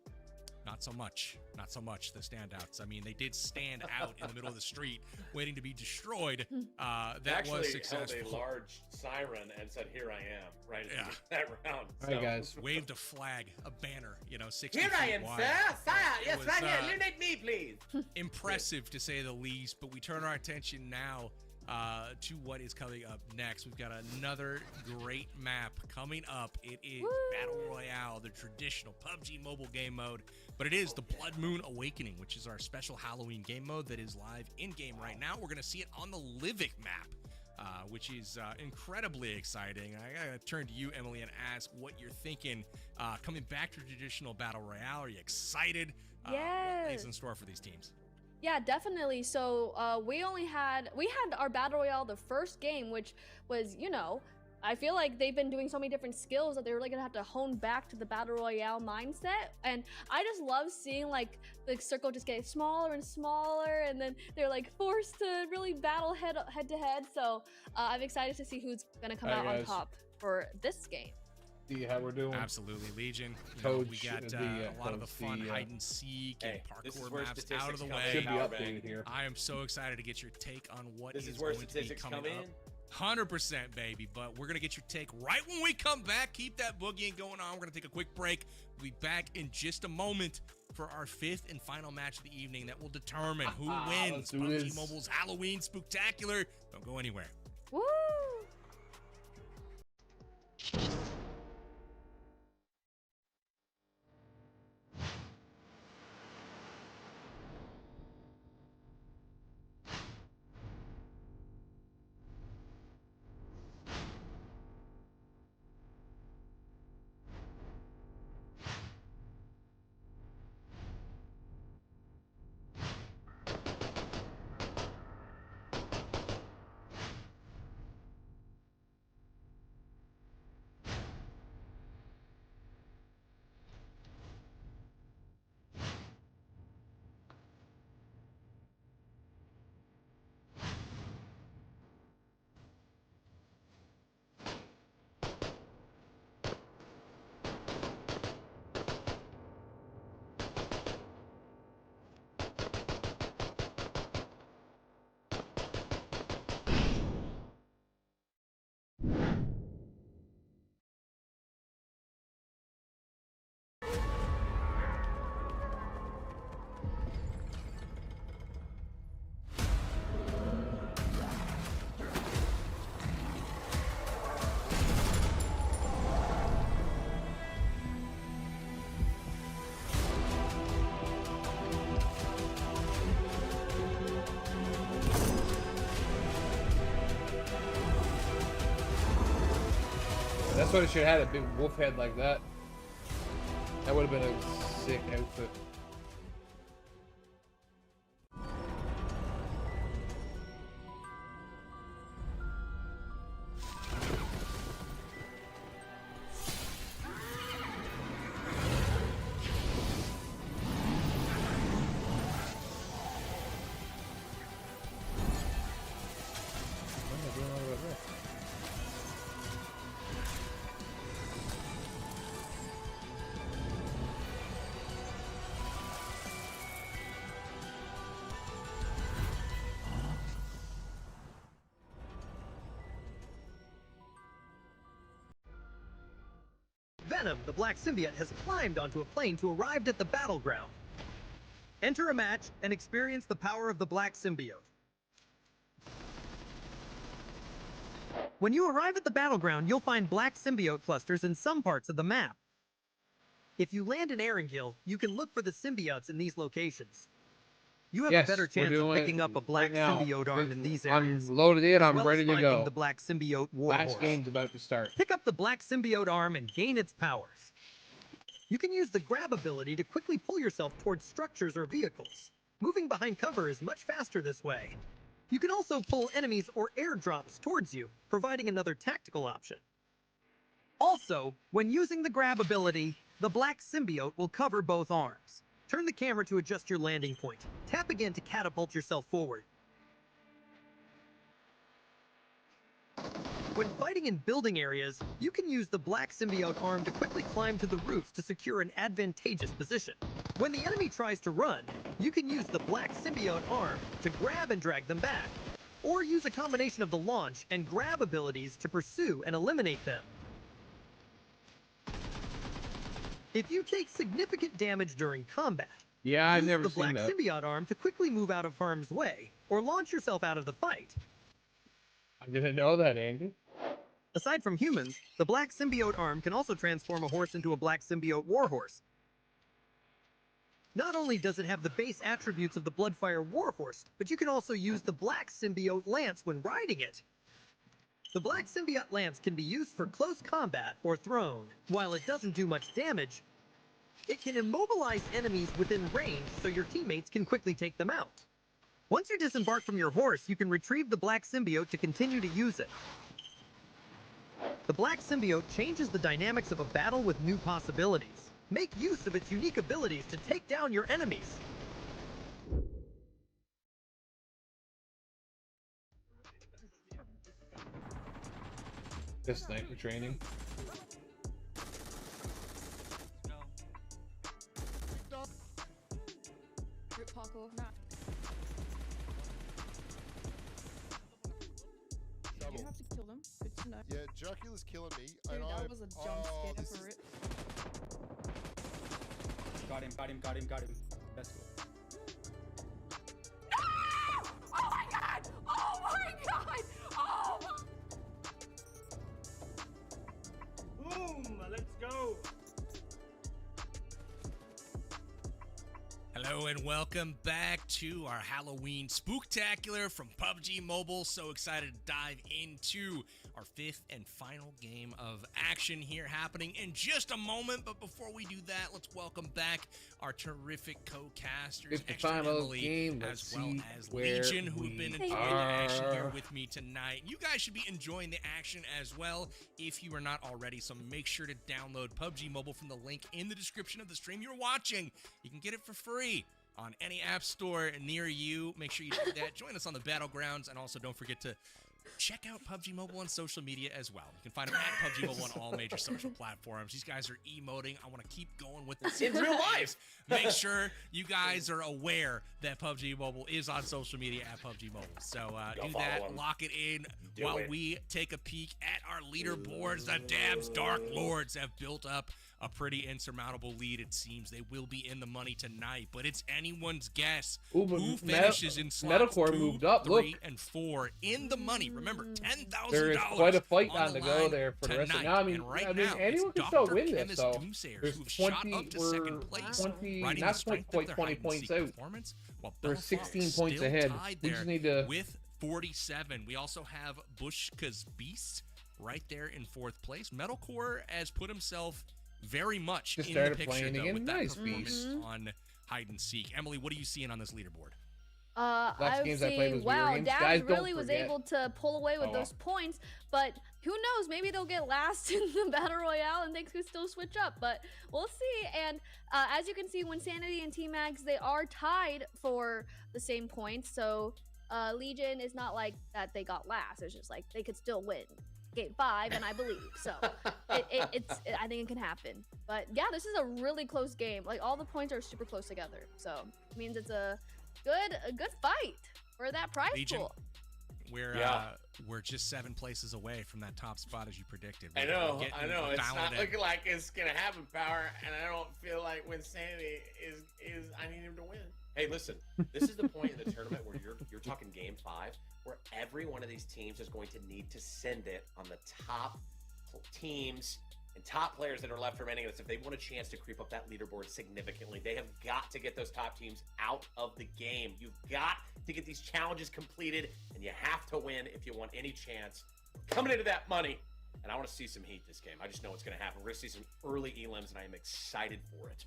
not so much. Not so much the standouts. I mean, they did stand out in the middle of the street, waiting to be destroyed. They That actually was successful. held a large siren and said, "Here I am," right at the Yeah. beginning of that round. All right, guys. Waved a flag, a banner, 60 Here I feet am, wide. sir. Sire, It yes, was, right here. Illuminate me, please. Impressive to say the least, but we turn our attention now to what is coming up next. We've got another great map coming up. It is Battle Royale, the traditional PUBG mobile game mode, but it is the Blood Moon Awakening, which is our special Halloween game mode that is live in-game right now. We're going to see it on the Livik map, which is incredibly exciting. I got to turn to you, Emily, and ask what you're thinking coming back to traditional Battle Royale. Are you excited? What is in store for these teams? Yeah, definitely. So we had our battle royale the first game, which was, I feel like they've been doing so many different skills that they're really gonna have to hone back to the battle royale mindset. And I just love seeing like the circle just get smaller and smaller, and then they're like forced to really battle head to head. So I'm excited to see who's gonna come out on top for this game. See how we're doing. Absolutely, Legion. Coach, We got the, a lot of the fun coach, hide and seek and this is parkour where maps statistics out of the come way. in, Should be Power updated Bang. here. I am so excited to get your take on what This is is where going to be statistics coming come up. in. 100%, baby. But we're going to get your take right when we come back. Keep that boogieing going on. We're going to take a quick break. We'll be back in just a moment for our 5th and final match of the evening that will determine who wins PUBG Mobile's Halloween Spooktacular. Don't go anywhere. Woo! That's what it should have had, a big wolf head like that. That would have been a sick outfit. Venom, the black symbiote, has climbed onto a plane to arrive at the battleground. Enter a match and experience the power of the black symbiote. When you arrive at the battleground, you'll find black symbiote clusters in some parts of the map. If you land in Erangel, you can look for the symbiotes in these locations. You have a better chance of picking up a black symbiote arm in these areas. I'm loaded in, I'm as well ready as to finding go. The black symbiote warhorse. Last game's about to start. Pick up the black symbiote arm and gain its powers. You can use the grab ability to quickly pull yourself towards structures or vehicles. Moving behind cover is much faster this way. You can also pull enemies or airdrops towards you, providing another tactical option. Also, when using the grab ability, the black symbiote will cover both arms. Turn the camera to adjust your landing point. Tap again to catapult yourself forward. When fighting in building areas, you can use the black symbiote arm to quickly climb to the roofs to secure an advantageous position. When the enemy tries to run, you can use the black symbiote arm to grab and drag them back, or use a combination of the launch and grab abilities to pursue and eliminate them. If you take significant damage during combat, I've never use the seen black that. symbiote arm to quickly move out of harm's way, or launch yourself out of the fight. I didn't know that, Andy. Aside from humans, the black symbiote arm can also transform a horse into a black symbiote warhorse. Not only does it have the base attributes of the Bloodfire warhorse, but you can also use the black symbiote lance when riding it. The black symbiote lance can be used for close combat or thrown. While it doesn't do much damage, it can immobilize enemies within range so your teammates can quickly take them out. Once you disembark from your horse, you can retrieve the black symbiote to continue to use it. The black symbiote changes the dynamics of a battle with new possibilities. Make use of its unique abilities to take down your enemies. This sniper training. Parkour. You have to No. Yeah, Dracula's killing me. Dude, and that was a jump scare this for is- it. Got him. Let's go. Oh my god! Oh my god! Oh my... Boom! Let's go. Hello and welcome back to our Halloween Spooktacular from PUBG Mobile. So excited to dive into our fifth and final game of action here happening in just a moment. But before we do that, let's welcome back our terrific co-casters, Fifth and Extra final Emily, game. as Let's well see as where Legion, who have been we enjoying the action here are. with me tonight. You guys should be enjoying the action as well if you are not already. So make sure to download PUBG Mobile from the link in the description of the stream you're watching. You can get it for free on any app store near you. Make sure you do that. Join us on the Battlegrounds, and also don't forget to check out PUBG Mobile on social media as well. You can find them at PUBG Mobile on all major social platforms. These guys are emoting. I want to keep going with this. In real life. Make sure you guys are aware that PUBG Mobile is on social media at PUBG Mobile. So Go do follow that, them. lock it in Do while it. we take a peek at our leaderboards. The Dabs Dark Lords have built up a pretty insurmountable lead. It seems they will be in the money tonight, but it's anyone's guess Ooh, but who finishes in slots Metalcore 2, moved up. 3, Look. and 4 in the money. Remember, $10,000. There is quite a fight on on the the go line there for the rest of tonight. now. I mean, And right now, anyone it's can still Dr. win this. Chemist So Doomsayers there's who've shot 20. up to We're second place, 20. riding the Not strength quite of 20 their points hide and out. seek performance, while We're Belfast 16 points still ahead. tied We there just need to. with 47. We also have Bushka's Beast right there in 4th place. Metalcore has put himself very much Just in the started picture playing though, again. with that Nice, performance Beast. on hide and seek. Emily, what are you seeing on this leaderboard? I've games I played seen, was wow, video games. Dabs Guys, don't really was forget. able to pull away with Oh, well. those points, but who knows? Maybe they'll get last in the Battle Royale and things could still switch up, but we'll see. And as you can see, when Sanity and T-Max, they are tied for the same points, so Legion is not like that they got last. It's just like they could still win game 5, and I believe so. I think it can happen. But yeah, this is a really close game. Like all the points are super close together, so it means it's a good fight for that prize Legion, pool. We're just 7 places away from that top spot as you predicted. I We're know. getting It's dialed not in. looking like it's gonna happen, Power, and I don't feel like when Sanity is I need him to win. Hey, listen, this is the point in the tournament where you're talking game 5, where every one of these teams is going to need to send it on the top teams and top players that are left remaining. If they want a chance to creep up that leaderboard significantly, they have got to get those top teams out of the game. You've got to get these challenges completed, and you have to win if you want any chance coming into that money. And I want to see some heat this game. I just know what's going to happen. We're going to see some early elims, and I am excited for it.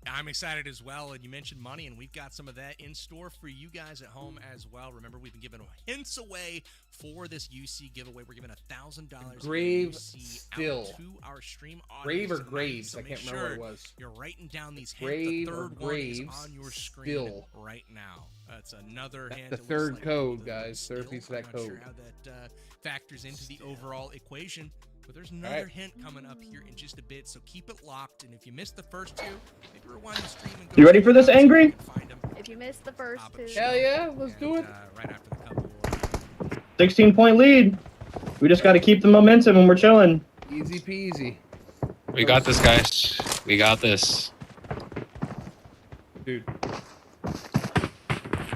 I'm excited as well, and you mentioned money, and we've got some of that in store for you guys at home as well. Remember, we've been giving hints away for this UC giveaway. We're giving $1,000 Grave UC still. out to our stream audience. Grave or tonight, Graves? so I make can't remember sure what it was. You're writing down these hints. Grave The or third one is Graves on your screen still. right now. That's another hint. The It looks third like code, the guys. Third still. piece of that I'm not code. sure how that factors into the overall equation. But there's another hint coming up here in just a bit, so keep it locked. And if you missed the first 2, maybe rewind the stream and go. You ready for this, Angry? If you missed the first 2. Hell yeah, let's do it. Right after the couple. 16-point lead. We just got to keep the momentum and we're chilling. Easy peasy. We got this, guys. We got this. Dude.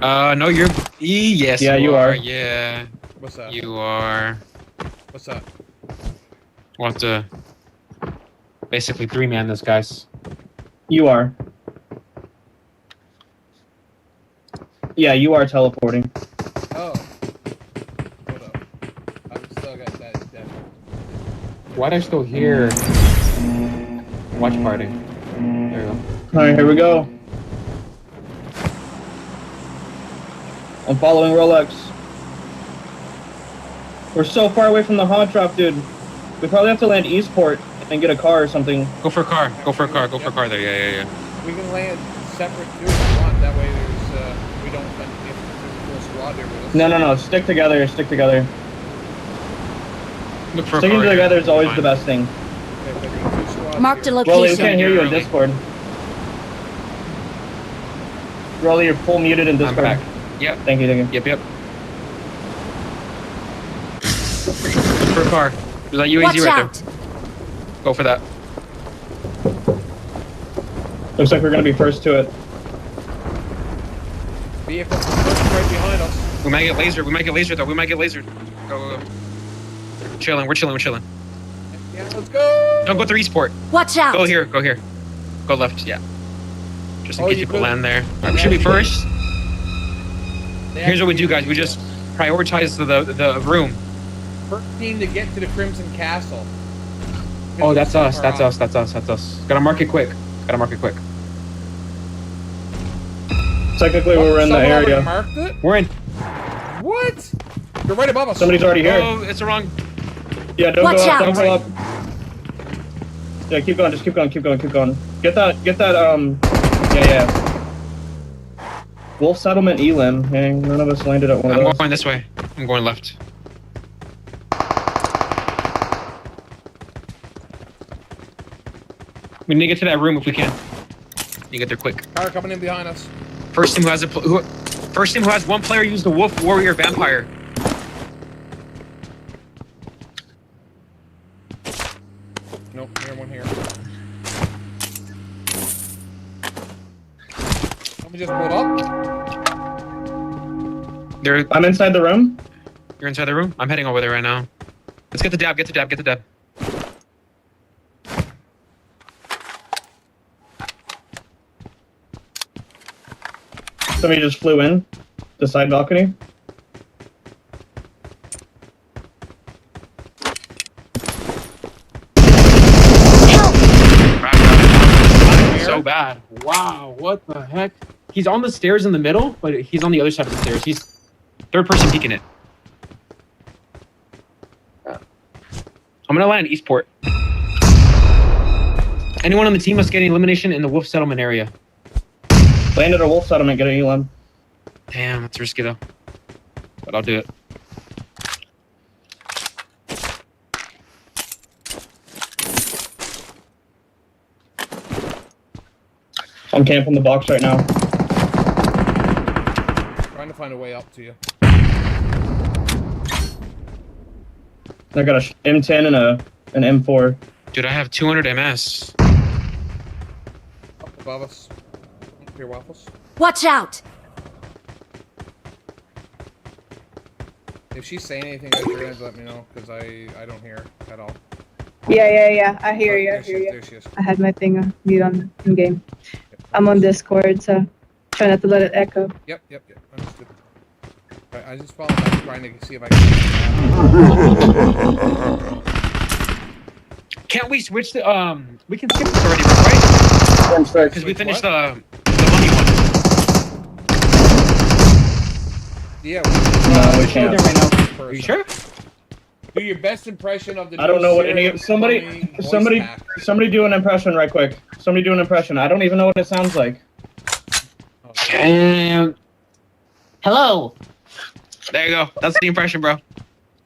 No, you're. Yes, Yeah, you are. Yeah. What's up? You are. What's up? Want to basically 3-man this, guys. You are. Yeah, you are teleporting. Oh. Hold up. I've still got that. Why'd I still hear? Watch party. There you go. Alright, here we go. I'm following Rolex. We're so far away from the hot drop, dude. We probably have to land Eastport and get a car or something. Go for a car. Go for a car. Go for a car there. Yeah. We can land separate too if we want. That way there's, we don't, if there's a full squad there with us. No. Stick together. Stick together. Look for a Sticking car. together is always Fine. the best thing. Okay, but there's 2 squads Marked a here. location. Rolly, we can't hear you in Discord. Rolly, you're full muted in I'm Discord. back. Yep. Thank you. Yep. for a car. There's that UAZ right there. Go for that. Looks like we're gonna be first to it. Vehicle right behind us. We might get lasered. We might get lasered though. We might get lasered. Go, go, go. Chilling. We're chilling. We're chilling. Yeah, let's go. Don't go through Eastport. Watch out. Go here. Go here. Go left. Yeah. Just in case people could. land there. Right, we should be first. Here's what we do, guys. We just prioritize the room. First team to get to the Crimson Castle. Oh, that's us. That's us. That's us. That's us. Gotta mark it quick. Gotta mark it quick. Technically, we're in the area. Marked it? We're in. What? They're right above us. Somebody's already here. Oh, it's the wrong. Yeah, don't Watch go up. out. Don't go up. Yeah, keep going. Just keep going. Keep going. Keep going. Get that. Yeah. Wolf Settlement Elim. Hey, none of us landed at one of those. I'm going this way. I'm going left. We need to get to that room if we can. You get there quick. Car coming in behind us. First team who has first team who has one player use the Wolf Warrior Vampire. Nope, here, one here. Let me just pull it up. I'm inside the room. You're inside the room? I'm heading over there right now. Let's get the dab, get the dab, get the dab. Somebody just flew in the side balcony. So bad. Wow, what the heck? He's on the stairs in the middle, but he's on the other side of the stairs. He's third person peeking it. I'm gonna land Eastport. Anyone on the team must get an elimination in the Wolf Settlement area. Land at a Wolf Settlement, get an Elim. Damn, that's risky though. But I'll do it. I'm camping the box right now. Trying to find a way up to you. I got a M10 and an M4. Dude, I have 200 MS. Up above us. Here, Waffles. Watch out. If she's saying anything, guys, you're gonna have to let me know, because I don't hear at all. Yeah. I hear you. There she is. I had my thing on mute on in game. I'm on Discord, so try not to let it echo. Yep. Understood. Right, I just followed back trying to see if I can. Can't we switch the we can skip this already, right? Because we finished the money one. Yeah. We can't. Are you sure? Do your best impression of the. I don't know what any of somebody do an impression right quick. Somebody do an impression. I don't even know what it sounds like. Hello. There you go. That's the impression, bro.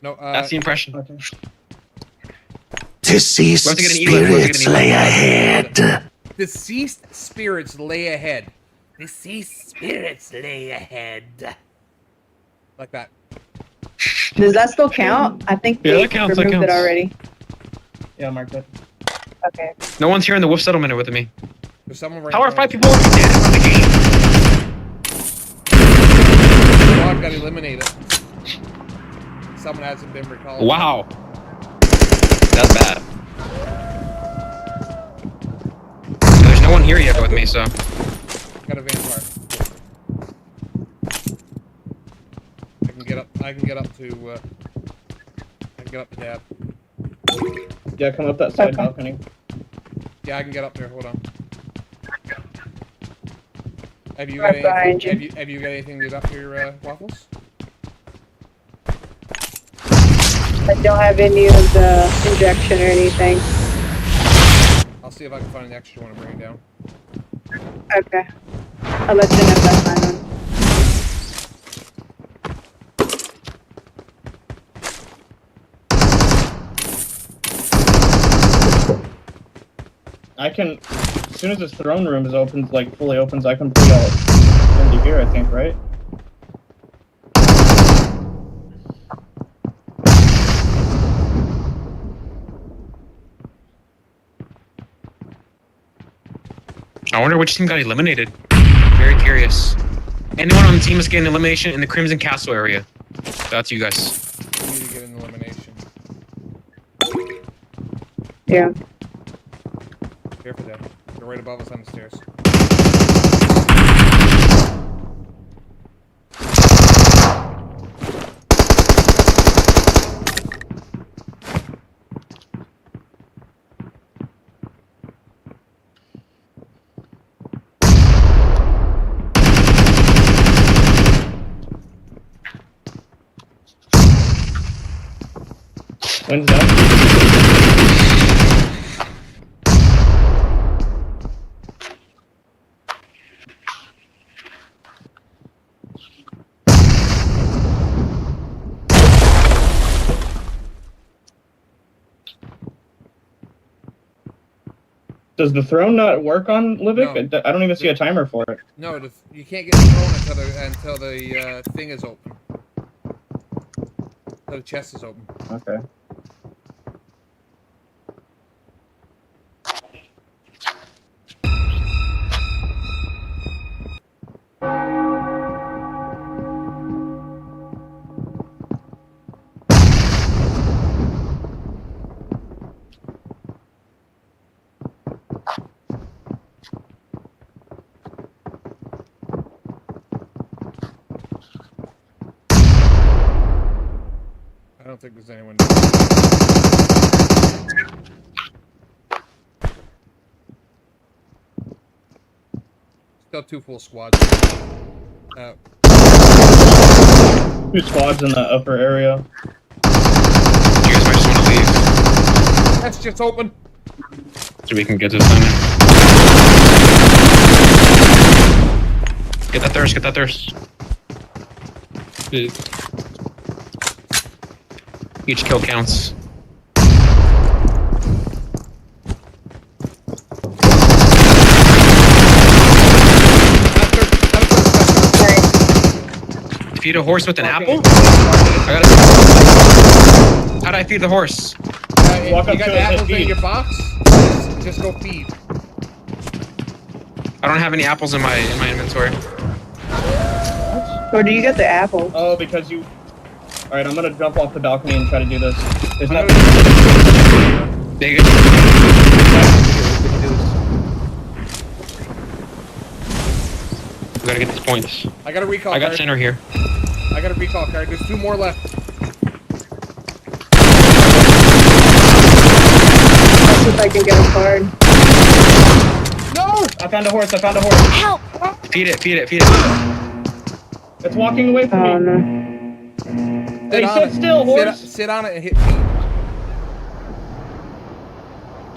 No, that's the impression. Okay. Deceased spirits lay ahead. Deceased spirits lay ahead. Deceased spirits lay ahead. Like that. Does that still count? I think Yeah, they that counts, removed it already. Yeah, mark that. Okay. No one's here in the Wolf Settlement with me. There's someone right How are now. 5 people already dead from the game? Dog got eliminated. Someone hasn't been recalled. Wow. That's bad. There's no one here yet with me, so. Got a vampire. I can get up to Dab. Yeah, come up that side balcony. Yeah, I can get up there. Hold on. Have you got anything? Have you got anything to get up here, Waffles? I don't have any of the injection or anything. I'll see if I can find an extra one and bring it down. Okay. I'll let you know if I find one. I can, as soon as this throne room is open, like fully opens, I can put y'all into here, I think, right? I wonder which team got eliminated. Very curious. Anyone on the team is getting elimination in the Crimson Castle area. That's you guys. You need to get an elimination. Yeah. Here for that. They're right above us on the stairs. When's that? Does the throne not work on Livic? No. I don't even see a timer for it. No, you can't get thrown until the thing is open. Until the chest is open. Okay. I don't think there's anyone. Still 2 full squads. Two squads in the upper area. You guys might just want to leave. That's just open. So we can get to the center. Get that thirst, get that thirst. Each kill counts. Feed a horse with an apple? How do I feed the horse? You got the apples in your box? Just go feed. I don't have any apples in my inventory. Where do you get the apple? Oh, because you... Alright, I'm gonna jump off the balcony and try to do this. There's not... Dig it. We gotta get these points. I got a recall I got card. center here. I got a recall card. There's 2 more left. Let's see if I can get a card. No! I found a horse, I found a horse. Help! Feed it, feed it, feed it. It's walking away from me. Oh, no. Hey, sit still, horse! Sit on it and hit feed.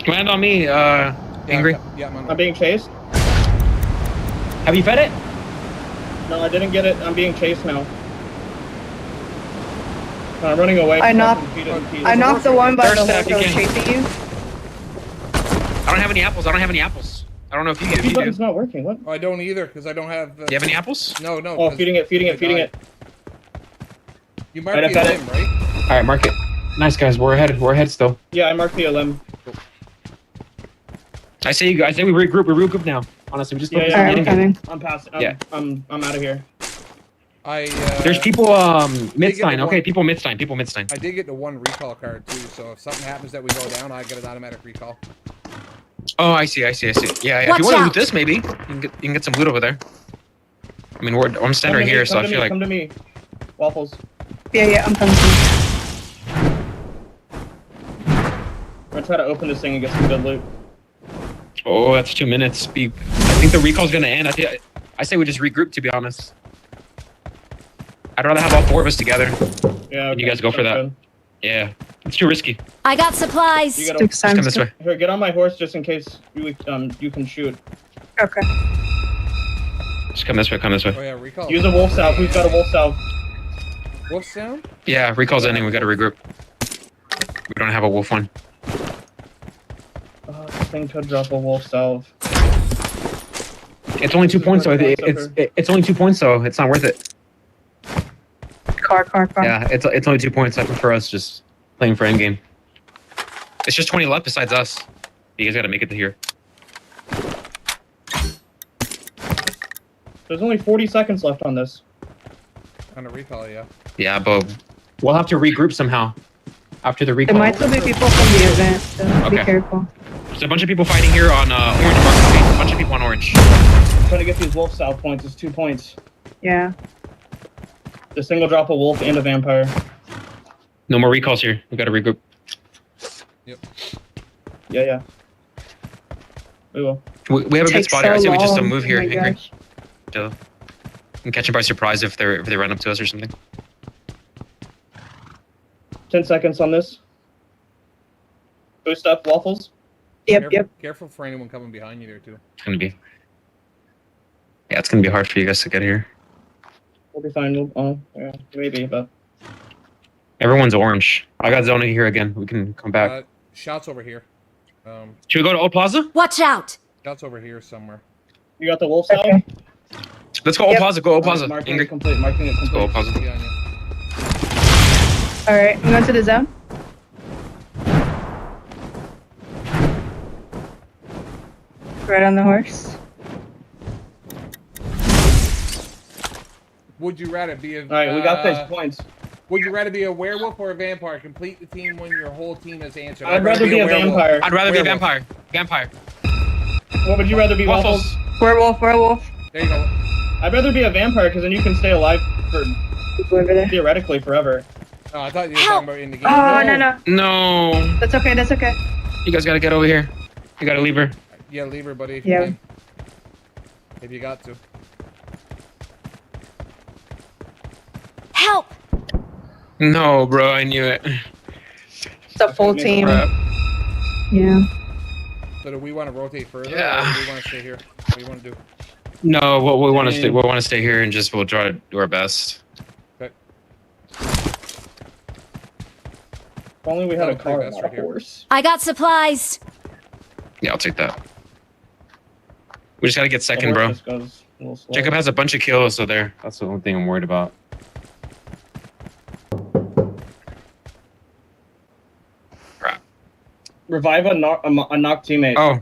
Land on me, Angry. Yeah, I'm being chased. Have you fed it? No, I didn't get it. I'm being chased now. No, I'm running away. I knocked the one by the horse that was chasing you. I don't have any apples. I don't have any apples. I don't know if you The button's not working. What? Oh, I don't either because I don't have. Do you have any apples? No, no. Oh, feeding it, feeding it, feeding it. You marked the limb, right? All right, mark it. Nice guys, we're ahead. We're ahead still. Yeah, I marked the limb. I say we regroup. We regroup now. Honestly, we just focus on I'm getting coming. I'm past. Yeah. I'm out of here. There's people Midstein. Okay, people Midstein. People Midstein. I did get the 1 recall card too, so if something happens that we go down, I get an automatic recall. Oh, I see. Yeah, if you want to loot this, maybe you can get some loot over there. I mean, I'm center here, so I feel like. Come to me, Waffles. Yeah, I'm coming. I'm gonna try to open this thing and get some good loot. Oh, that's 2 minutes. I think the recall's gonna end. I say we just regroup. To be honest, I'd rather have all 4 of us together. Yeah. And you guys go for that. Good. Yeah, it's too risky. I got supplies. You gotta Just come this way. Here, get on my horse just in case you can shoot. Okay. Just come this way. Come this way. Oh yeah, recall. Use a wolf salve. Who's got a wolf salve? Wolf sound? Yeah, recall's ending. We gotta regroup. We don't have a wolf one. This thing could drop a wolf salve. It's only 2 points though. It's only 2 points though. It's not worth it. Car. Yeah, it's only 2 points. I prefer us just playing for endgame. It's just 20 left besides us. You guys gotta make it to here. There's only 40 seconds left on this. On a recall, yeah. Yeah, but we'll have to regroup somehow after the recall. There might still be people from the event, so be Okay. careful. There's a bunch of people fighting here on orange market. A bunch of people on orange. Trying to get these wolf south points. It's 2 points. Yeah. The single drop a wolf and a vampire. No more recalls here. We gotta regroup. Yep. Yeah. We will. We have a good spot here. I say we just move here. Oh my Angry. gosh. So, and catch them by surprise if they run up to us or something. 10 seconds on this. Boost up waffles. Yep. Careful for anyone coming behind you there too. It's gonna be. Yeah, it's gonna be hard for you guys to get here. We'll be fine. Yeah, maybe, but. Everyone's orange. I got Zona here again. We can come back. Shots over here. Should we go to Old Plaza? Watch out! Shots over here somewhere. You got the wolf south? Let's go Old Plaza. Go Old Plaza. Marking Angry. it complete. Marking it Let's go Old complete. Plaza. Alright, I'm going to the zone. Right on the horse. Would you rather be a? Alright, we got those points. Would you rather be a werewolf or a vampire? Complete the team when your whole team has answered. I'd rather be a werewolf. vampire. I'd rather be a Werewolf. vampire. Vampire. What would you rather be, Waffles. Waffles? Werewolf. There you go. I'd rather be a vampire because then you can stay alive for theoretically forever. Oh, I thought you were talking about in the game. Oh, no. No. That's okay. You guys gotta get over here. You gotta leave her. Yeah, leave her, buddy. If you Yeah. can. If you got to. Help! No, bro. I knew it. It's a full team. Crap. Yeah. So do we want to rotate further, Yeah. or do we want to stay here? What do you want to do? No, what we want to stay. We want to stay here and we'll try to do our best. Okay. If only we had a car and not a horse. I got supplies. Yeah, I'll take that. We just gotta get second, The bro. horse just goes a little slow. Jacob has a bunch of kills, so there. That's the only thing I'm worried about. Revive a knock teammate. Oh,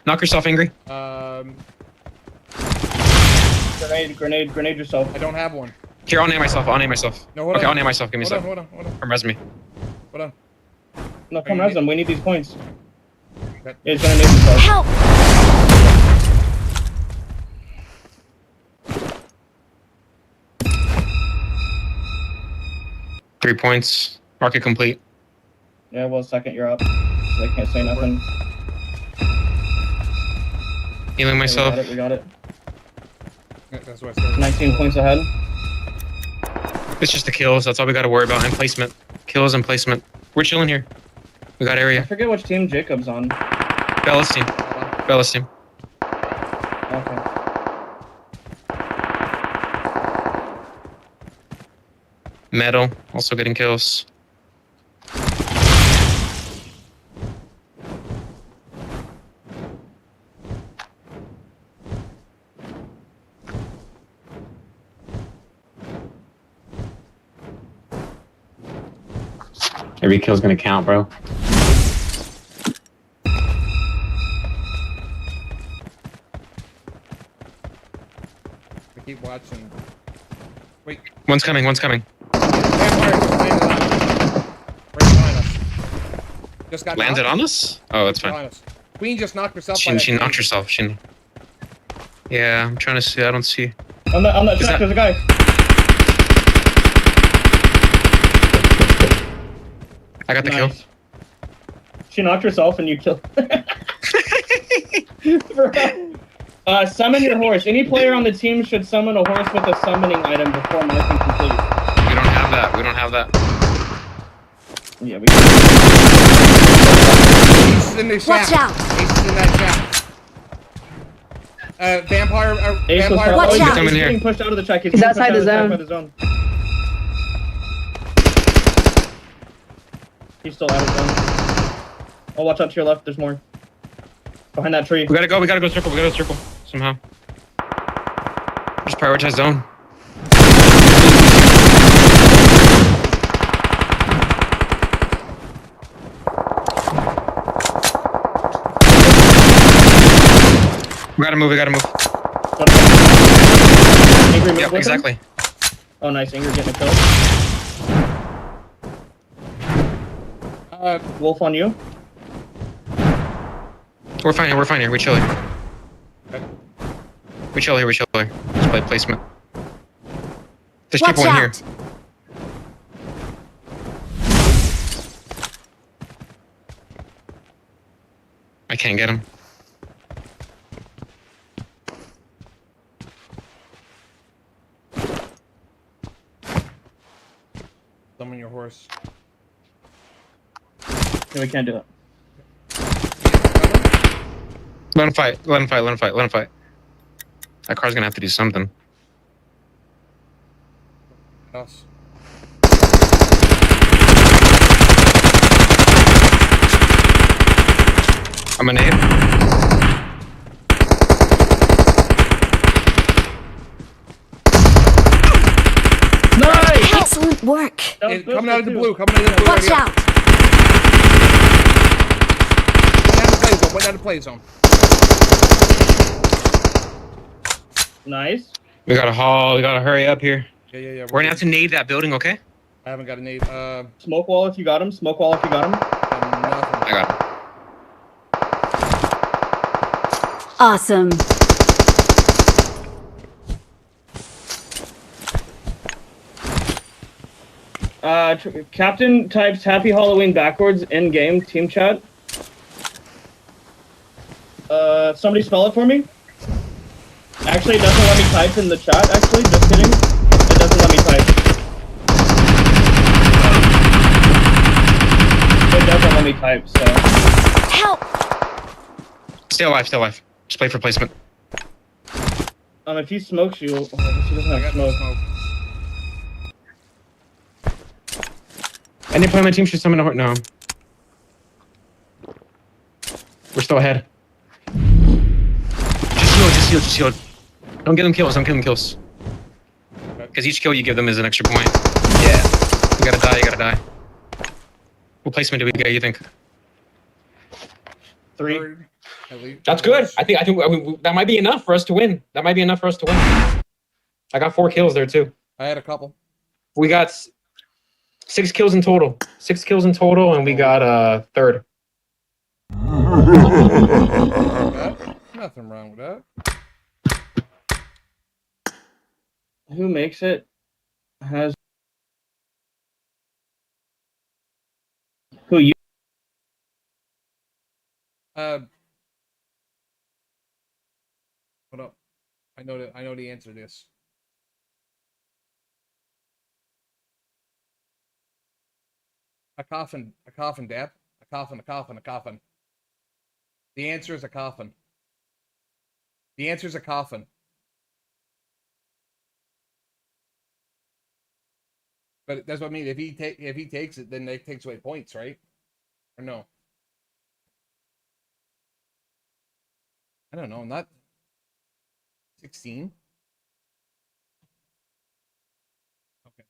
knock yourself, Angry. Grenade yourself. I don't have one. Here, I'll name myself. No, hold Okay, on. I'll name myself. Give me a sec. Hold on. Come res me. Hold on. No, come res them. We need these points. Okay. Yeah, he's gonna nade himself. Help! 3 points. Market complete. Yeah, well, second, you're up. So they can't say nothing. Healing myself. We got it. Yeah, that's what I started. 19 points ahead. It's just the kills. That's all we gotta worry about. And placement. Kills and placement. We're chilling here. We got I area. forget which team Jacob's on. Bella's team. Bella's team. Okay. Metal. Also getting kills. Every kill's gonna count, bro. I keep watching. Wait. One's coming. Just got Landed knocked. on us? Oh, that's Behind fine. us. Queen just knocked herself. by She that knocked queen. herself. Yeah, I'm trying to see. I don't see. On that Is track, that- there's a guy. I got the kill. Nice. She knocked herself and you killed. Summon your horse. Any player on the team should summon a horse with a summoning item before marking complete. We don't have that. Yeah, we. Ace is in the Watch shack. out! Ace is in that shack. Vampire. Ace was Vampire. Watch he's out. Coming here. getting pushed out of the track. He's getting outside pushed the out zone. of the zone. He's still out of zone. Oh, watch out to your left. There's more. Behind that tree. We gotta go circle. Somehow. Just prioritize zone. We gotta move. move Yep, with him? exactly. Oh, nice. Ingrid getting a kill. Wolf on you. We're fine here. We're fine here. We chill here. We chill here. We chill here. Just play placement. There's Watch people in here. out. I can't get him. Summon your horse. No, we can't do it. Let him fight. Let him fight. Let him fight. Let him fight. That car's gonna have to do something. Us. I'm a nade. Nice! Excellent work. Coming out of the blue. Coming out of the blue. Watch right out. here. Went down the play zone. Nice. We gotta haul. We gotta hurry up here. Yeah. We're gonna have to nade that building, okay? I haven't got a nade. Smoke wall if you got him. Smoke wall if you got him. I got him. Awesome. Captain types Happy Halloween backwards in game team chat. Somebody spell it for me. Actually, it doesn't let me type in the chat. Actually, just kidding. It doesn't let me type. It doesn't let me type. So. Help. Stay alive. Stay alive. Just play for placement. If he smokes you, I guess he doesn't have smoke. Any player on my team should summon a horse. No. We're still ahead. Just heal. Just heal. Don't give them kills. Don't give them kills. Because each kill you give them is an extra point. Yeah. You gotta die. You gotta die. What placement do we get? You think? 3. That's good. I think that might be enough for us to win. That might be enough for us to win. I got 4 kills there too. I had a couple. We got 6 kills in total. 6 kills in total, and we got third. Nothing wrong with that. Who makes it has who you Hold up. I know the answer to this. A coffin, Dap. A coffin. The answer is a coffin. The answer is a coffin. But that's what I mean. If he takes it, then that takes away points, right? Or no? I don't know. Not 16. Okay.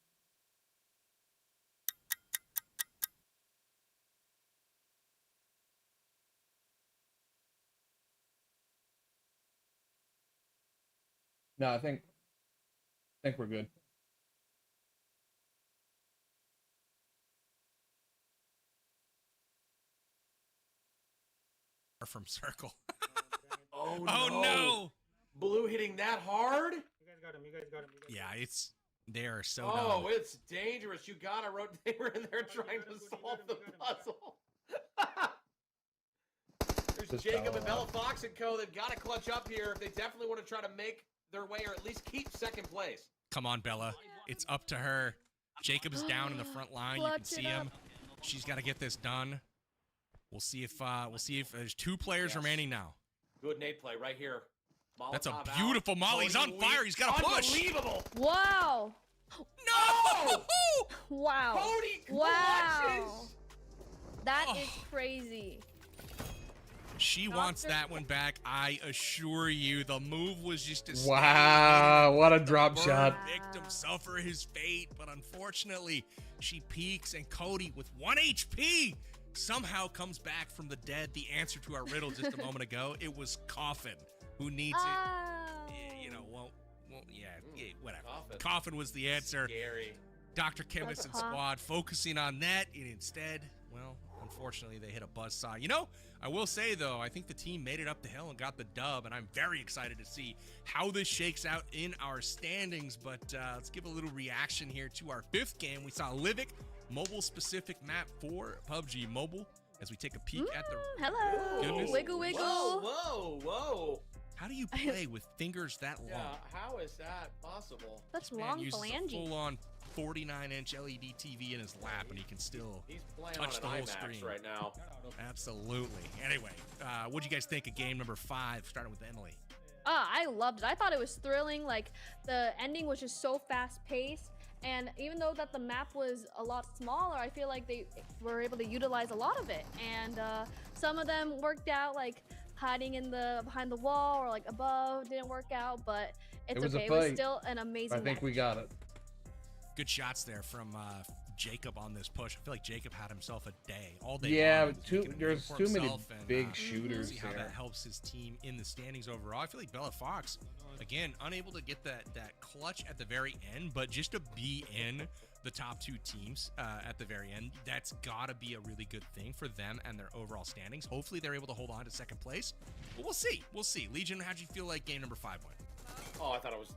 No, I think we're good. From circle. Oh no. Blue hitting that hard? You guys got him. Yeah, they are so Oh, dumb. it's dangerous. You gotta rotate. They were in there trying to solve the puzzle. There's Jacob and Bella Fox and Co. They've got to clutch up here if they definitely want to try to make their way or at least keep second place. Come on, Bella. It's up to her. Jacob is down in the front line. You can see him. She's got to get this done. We'll see if there's 2 players remaining now. Good nade play right here. Molotov That's a out. beautiful Molly. He's on fire. He's got to push. Unbelievable. Wow. No! Wow. Cody Wow. clutches. That is crazy. She wants that one back. I assure you, the move was just to Wow, what a drop shot. Victim suffer his fate, but unfortunately, she peeks and Cody with 1 HP somehow comes back from the dead. The answer to our riddle just a moment ago, it was Coffin, who needs it. You know, Well, yeah, whatever. Coffin was the answer. Scary. Dr. Chemist and Huh? squad focusing on that, and instead, well, unfortunately, they hit a buzzsaw. You know, I will say, though, I think the team made it up the hill and got the dub, and I'm very excited to see how this shakes out in our standings. But let's give a little reaction here to our 5th game. We saw Livic, mobile-specific map for PUBG Mobile, as we take a peek at the... Hello. Goodness. Wiggle, wiggle. Whoa. How do you play with fingers that long? Yeah, how is that possible? That's Man long uses a phalange. full-on 49-inch LED TV in his lap, and he can still He's playing touch on the an whole IMAX screen right now. Absolutely. Anyway, what do you guys think of game number 5, starting with Emily? I loved it. I thought it was thrilling. Like, the ending was just so fast-paced. And even though that the map was a lot smaller, I feel like they were able to utilize a lot of it. And some of them worked out, like hiding in behind the wall or like above didn't work out, but it's was a okay. It was fight. still an amazing I think match. we got it. Good shots there from Jacob on this push. I feel like Jacob had himself a day, all day Yeah, long. there's too many big We'll shooters see how there. that helps his team in the standings overall. I feel like Bella Fox, again, unable to get that clutch at the very end, but just to be in the top 2 teams at the very end, that's got to be a really good thing for them and their overall standings. Hopefully they're able to hold on to 2nd place, but we'll see. We'll see. Legion, how'd you feel like game number 5 went? Oh, I thought it was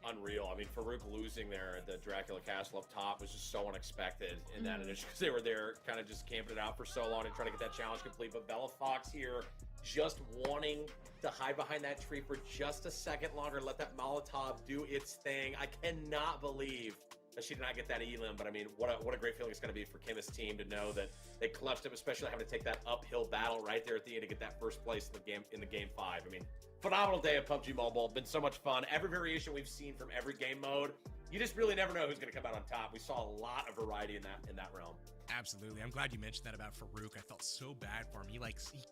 unreal. I mean, Farouk losing there at the Dracula Castle up top was just so unexpected in that initial, because they were there kind of just camping it out for so long and trying to get that challenge complete. But Bella Fox here just wanting to hide behind that tree for just a second longer, let that Molotov do its thing. I cannot believe that she did not get that elim, but I mean, what a great feeling it's going to be for Kim's team to know that they clutched up, especially having to take that uphill battle right there at the end to get that first place in the game 5. I mean, phenomenal day of PUBG Mobile. Been so much fun. Every variation we've seen from every game mode. You just really never know who's going to come out on top. We saw a lot of variety in that realm. Absolutely. I'm glad you mentioned that about Farouk. I felt so bad for him. He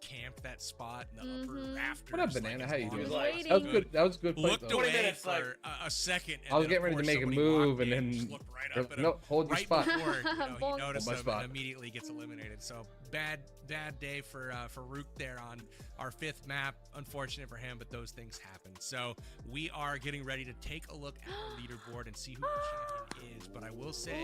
camped that spot in the upper rafters. What up, Banana? as How you long doing? as That was good. That was a good fight, Looked though. away for a second. And I was then, getting of ready to course, make a somebody move, walked and in, then just looked right up at him. no, hold your right spot. before, he noticed my him spot. and immediately gets eliminated. So bad day for Farouk there on our 5th map. Unfortunate for him, but those things happen. So we are getting ready to take a look at our leaderboard and see who the champion is. But I will say,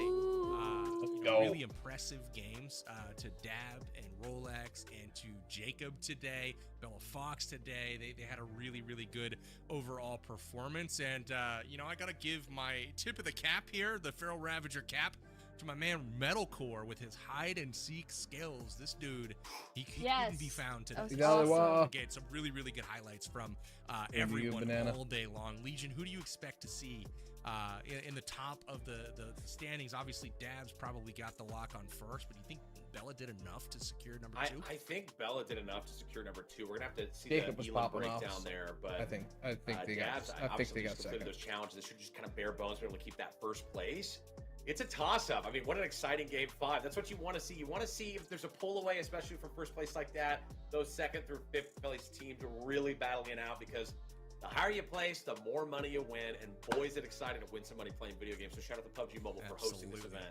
really impressive games to Dab and Rolex and to Jacob today, Bella Fox today. They had a really, really good overall performance. And, I got to give my tip of the cap here, the Feral Ravager cap, to my man Metalcore with his hide and seek skills. This dude, he couldn't be found today. Again, some really, really good highlights from everyone all day long. Legion, who do you expect to see in the top of the standings? Obviously, Dabs probably got the lock on first, but do you think Bella did enough to secure number 2? I think Bella did enough to secure number 2. We're gonna have to see Jacob the was elim popping breakdown off. there, but I think they got. Dabs, I think they got just completed second. those challenges. They should just kind of bare bones be able to keep that first place. It's a toss-up. I mean, what an exciting game 5. That's what you want to see. You want to see if there's a pull away, especially for first place like that. Those 2nd through 5th place teams are really battling it out, because the higher you place, the more money you win. And boy, is it exciting to win some money playing video games. So shout out to PUBG Mobile for hosting this event.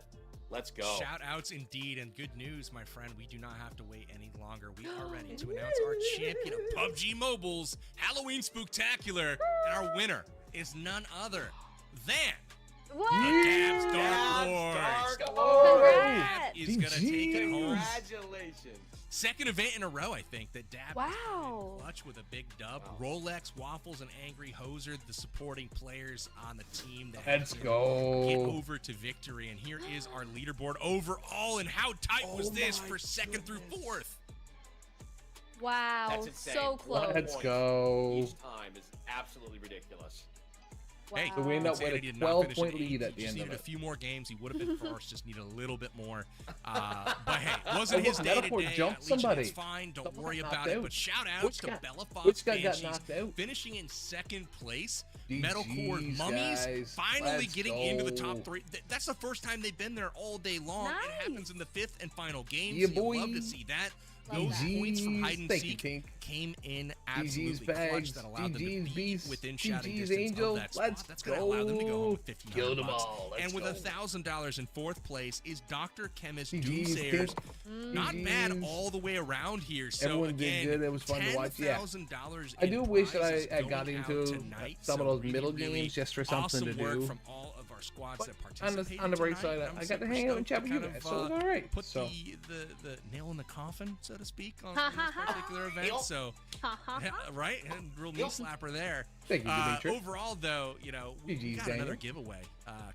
Let's go. Shout outs indeed, and good news, my friend. We do not have to wait any longer. We are ready to announce our champion of PUBG Mobile's Halloween Spooktacular, and our winner is none other than the Dabs Dark Lord. Dab is gonna take it home. Congratulations. 2nd event in a row, I think, that Dab Wow. clutch with a big dub. Rolex, Waffles, and Angry Hoser, the supporting players on the team that Let's get go. over to victory. And here is our leaderboard overall. And how tight was this for 2nd through 4th? Wow. That's insane. So close. Let's go. Each time is absolutely ridiculous. Hey, So we end up with Insanity a did not finish 12-point at 8. lead at He the just end of needed it. a few more games. He would have been first, just needed a little bit more. But hey, wasn't his day Metalcore today. jumped Legion, somebody. it's fine. Don't Someone worry got about knocked it. out. But shout out Which to guy- Bella Fox which guy got Banshees, knocked out? finishing in 2nd place. GG's, Metalcore Mummies guys. finally Let's getting into the top go. 3. That's the first time they've been there all day long. It happens in the 5th and final game. Yeah, so you love boy. to see that. Love Those that. points from hide and Thank you, seek Tink. came in GG's absolutely clutch. Bags, That allowed them to GG's be Beast, within shouting GG's distance Angel. of that spot. Let's That's going to allow them to go home with $1,500. Kill them all. Let's And with go. $1,000 in fourth place is Dr. Chemist GG's Doomsayers. Tink. Not bad GG's. all the way around here. So Everyone again, did good. It was fun to watch. Yeah. $10,000 I do in wish that prizes I got going into out tonight. some of So those middle really games just for something awesome to work do. from all of our squads But that on participated the bright tonight. side, I'm I got to super hang out and stoked chat with you kind guys, of, so it was all right. Put So the nail in the coffin, so to speak, on Ha, this ha, ha. particular event. So, right, and real knee slapper there. Thank you, Dimitri. Overall, though, we GG's, got another Daniel. giveaway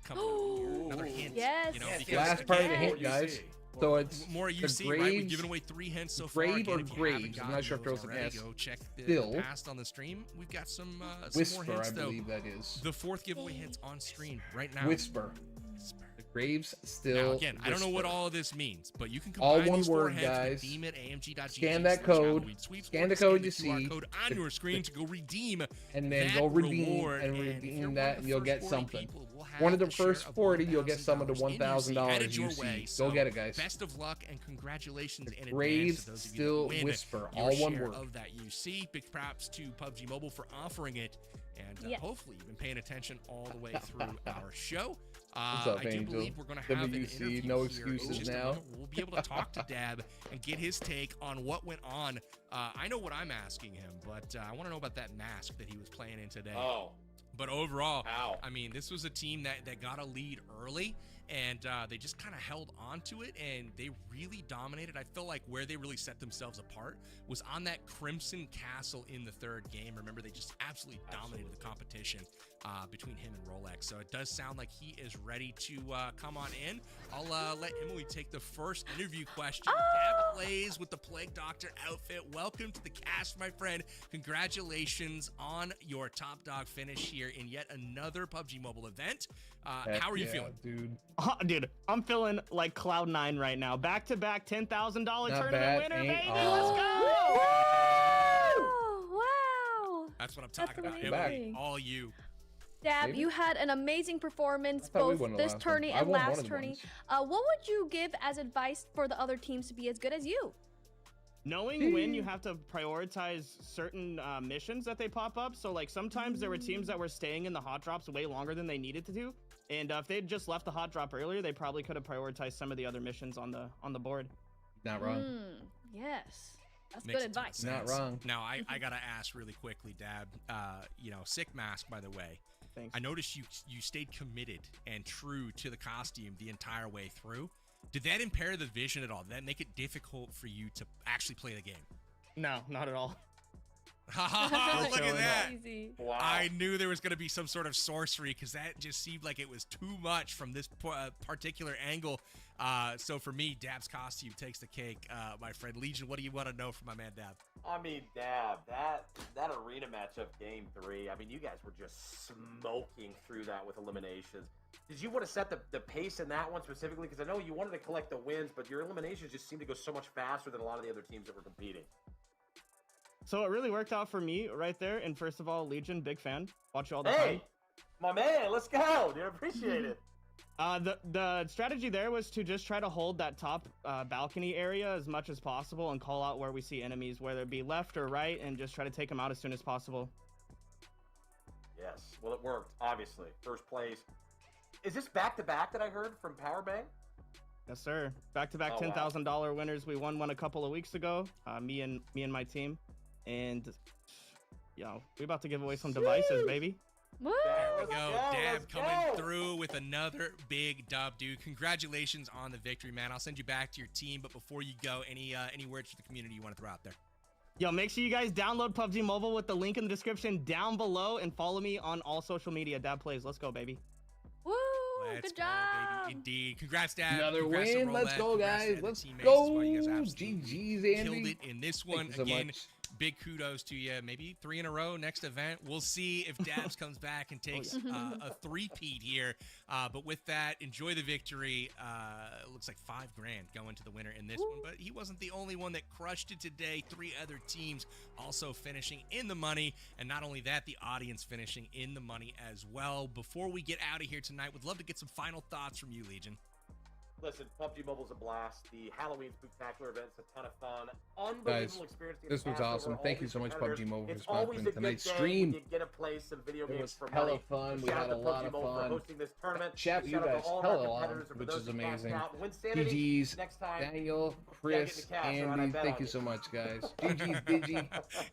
coming up here, another hint. Yes. Because last part of the again, hint, guys. So it's more the UC, right? We've given away 3 hints so far. Grave Again, or if you haven't Graves. I'm not sure if gotten there was an those S. already, go check the Still. past on the stream. We've got some more Whisper, hints, I though. believe that is. The 4th giveaway hint's on screen right now. Whisper. The Graves still. Now, again, I don't know what whisper. all of this means, but you can All combine one these 4 word, hints guys. with theme@amg.gg. Scan that code. Scan the code you QR see. code on your screen to go redeem And then that go redeem reward. and if you're redeem one that, of and the you'll first get 40 something. people, we'll have One of the a share first of 40, you'll get some of the $1,000 $1,000 your UC. way. Go So, get it, guys. Best of luck and congratulations in Graves advance to those of you still that win whisper, your all one share word. of that UC. Big props to PUBG Mobile for offering it, and Yes. hopefully you've been paying attention all the way through our show. What's up, I do Angel? believe we're going to have an WC, interview no here in excuses just a now. moment. We'll be able to talk to Dab and get his take on what went on. I know what I'm asking him, but I want to know about that mask that he was playing in today. Oh. But overall, Ow. I mean, this was a team that got a lead early, and they just kind of held on to it, and they really dominated. I feel like where they really set themselves apart was on that Crimson Castle in the 3rd game. Remember, they just absolutely dominated the competition between him and Rolex. So it does sound like he is ready to come on in. I'll let Emily take the first interview question. Dab plays with the Plague Doctor outfit. Welcome to the cast, my friend. Congratulations on your top dog finish here in yet another PUBG Mobile event. Heck How are you yeah, feeling? dude? Dude, I'm feeling like Cloud9 right now. Back-to-back $10,000 Not tournament bad, winner, ain't baby. all. Let's go! Oh, wow. That's what I'm That's talking about. amazing. Emily, all you. Dab, Maybe? you had an amazing performance I thought we both won the this last one. tourney I and won one last of the tourney. ones. What would you give as advice for the other teams to be as good as you? Knowing when you have to prioritize certain missions that they pop up. So like sometimes there were teams that were staying in the hot drops way longer than they needed to do. And if they'd just left the hot drop earlier, they probably could have prioritized some of the other missions on the board. Not wrong. Yes. That's Makes good a ton of advice. Not sense. wrong. Now, I gotta ask really quickly, Dab. Sick mask, by the way. Thanks. I noticed you stayed committed and true to the costume the entire way through. Did that impair the vision at all? Did that make it difficult for you to actually play the game? No, not at all. Look at that. Easy. Wow. I knew there was going to be some sort of sorcery because that just seemed like it was too much from this particular angle. So for me, Dab's costume takes the cake. My friend Legion, what do you want to know from my man Dab? I mean, Dab, that arena matchup game 3, I mean, you guys were just smoking through that with eliminations. Did you want to set the pace in that one specifically? Because I know you wanted to collect the wins, but your eliminations just seemed to go so much faster than a lot of the other teams that were competing. So it really worked out for me right there. And first of all, Legion, big fan. Watch you all the Hey, time. my man, let's go, dude. Appreciate it. The strategy there was to just try to hold that top balcony area as much as possible and call out where we see enemies, whether it be left or right, and just try to take them out as soon as possible. Yes, well, it worked, obviously. First place. Is this back-to-back that I heard from Powerbang? Yes, sir. Back-to-back Oh, wow. $10,000 winners. We won one a couple of weeks ago. Me and my team, and we about to give away some devices, baby. Woo! There we go. Dab let's coming go. through with another big dub, dude. Congratulations on the victory, man. I'll send you back to your team, but before you go, any words for the community you want to throw out there? Yo, make sure you guys download PUBG Mobile with the link in the description down below and follow me on all social media. Dab Plays. Let's go, baby. Woo! Let's Good go, job. baby. Indeed. Congrats, Dab. Another Congrats to win. Let's Roulette. go, Congrats to guys. the Let's teammates go. as well. You guys absolutely GG's, killed Andy. it in this one. Thank you so Again, much. big kudos to you. Maybe 3 in a row next event. We'll see if Dabs comes back and takes a three-peat here. But with that, enjoy the victory. It looks like $5 grand going to the winner in this one. But he wasn't the only one that crushed it today. 3 other teams also finishing in the money. And not only that, the audience finishing in the money as well. Before we get out of here tonight, would love to get some final thoughts from you, Legion. Listen, PUBG Mobile's a blast. The Halloween Spooktacular event's a ton of fun. Unbelievable experience. This was awesome. Thank you so much, PUBG Mobile, for It's always sponsoring a tonight's good day stream. when you get to play some video It games was for hella money. fun. We Shout had out a to lot PUBG of Mobile for fun. hosting this tournament. Chat with you Shout out to guys all of our hella long, competitors, and for which those is who backed amazing. out, Winsanity, GG's, next time, Daniel, get Chris, the cash, or I Andy, bet thank on you you. so much, guys. GG's, Digi.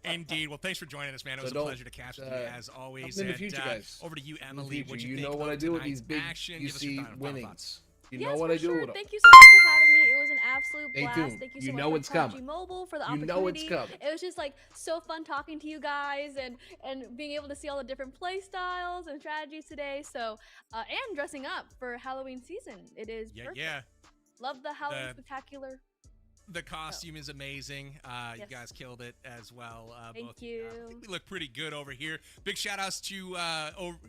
Indeed. Well, thanks for joining us, man. It was So a don't, pleasure to catch with you as always. in the And, future, guys. over to you, In the Emily. future, What you you know think what of I do with tonight's these big action? Give us your UC final winnings. thoughts. You Yes, know what for I do sure. with them. Thank you so much for having me. It was an absolute Stay blast. tuned. Thank you You so much know for it's PUBG coming. Mobile for the You opportunity. know it's coming. It was just like so fun talking to you guys and being able to see all the different play styles and strategies today. So and dressing up for Halloween season. It is perfect. Yeah. Love the Halloween Spectacular. The costume is amazing. You Yes. guys killed it as well. Thank both you. I think we look pretty good over here. Big shout outs to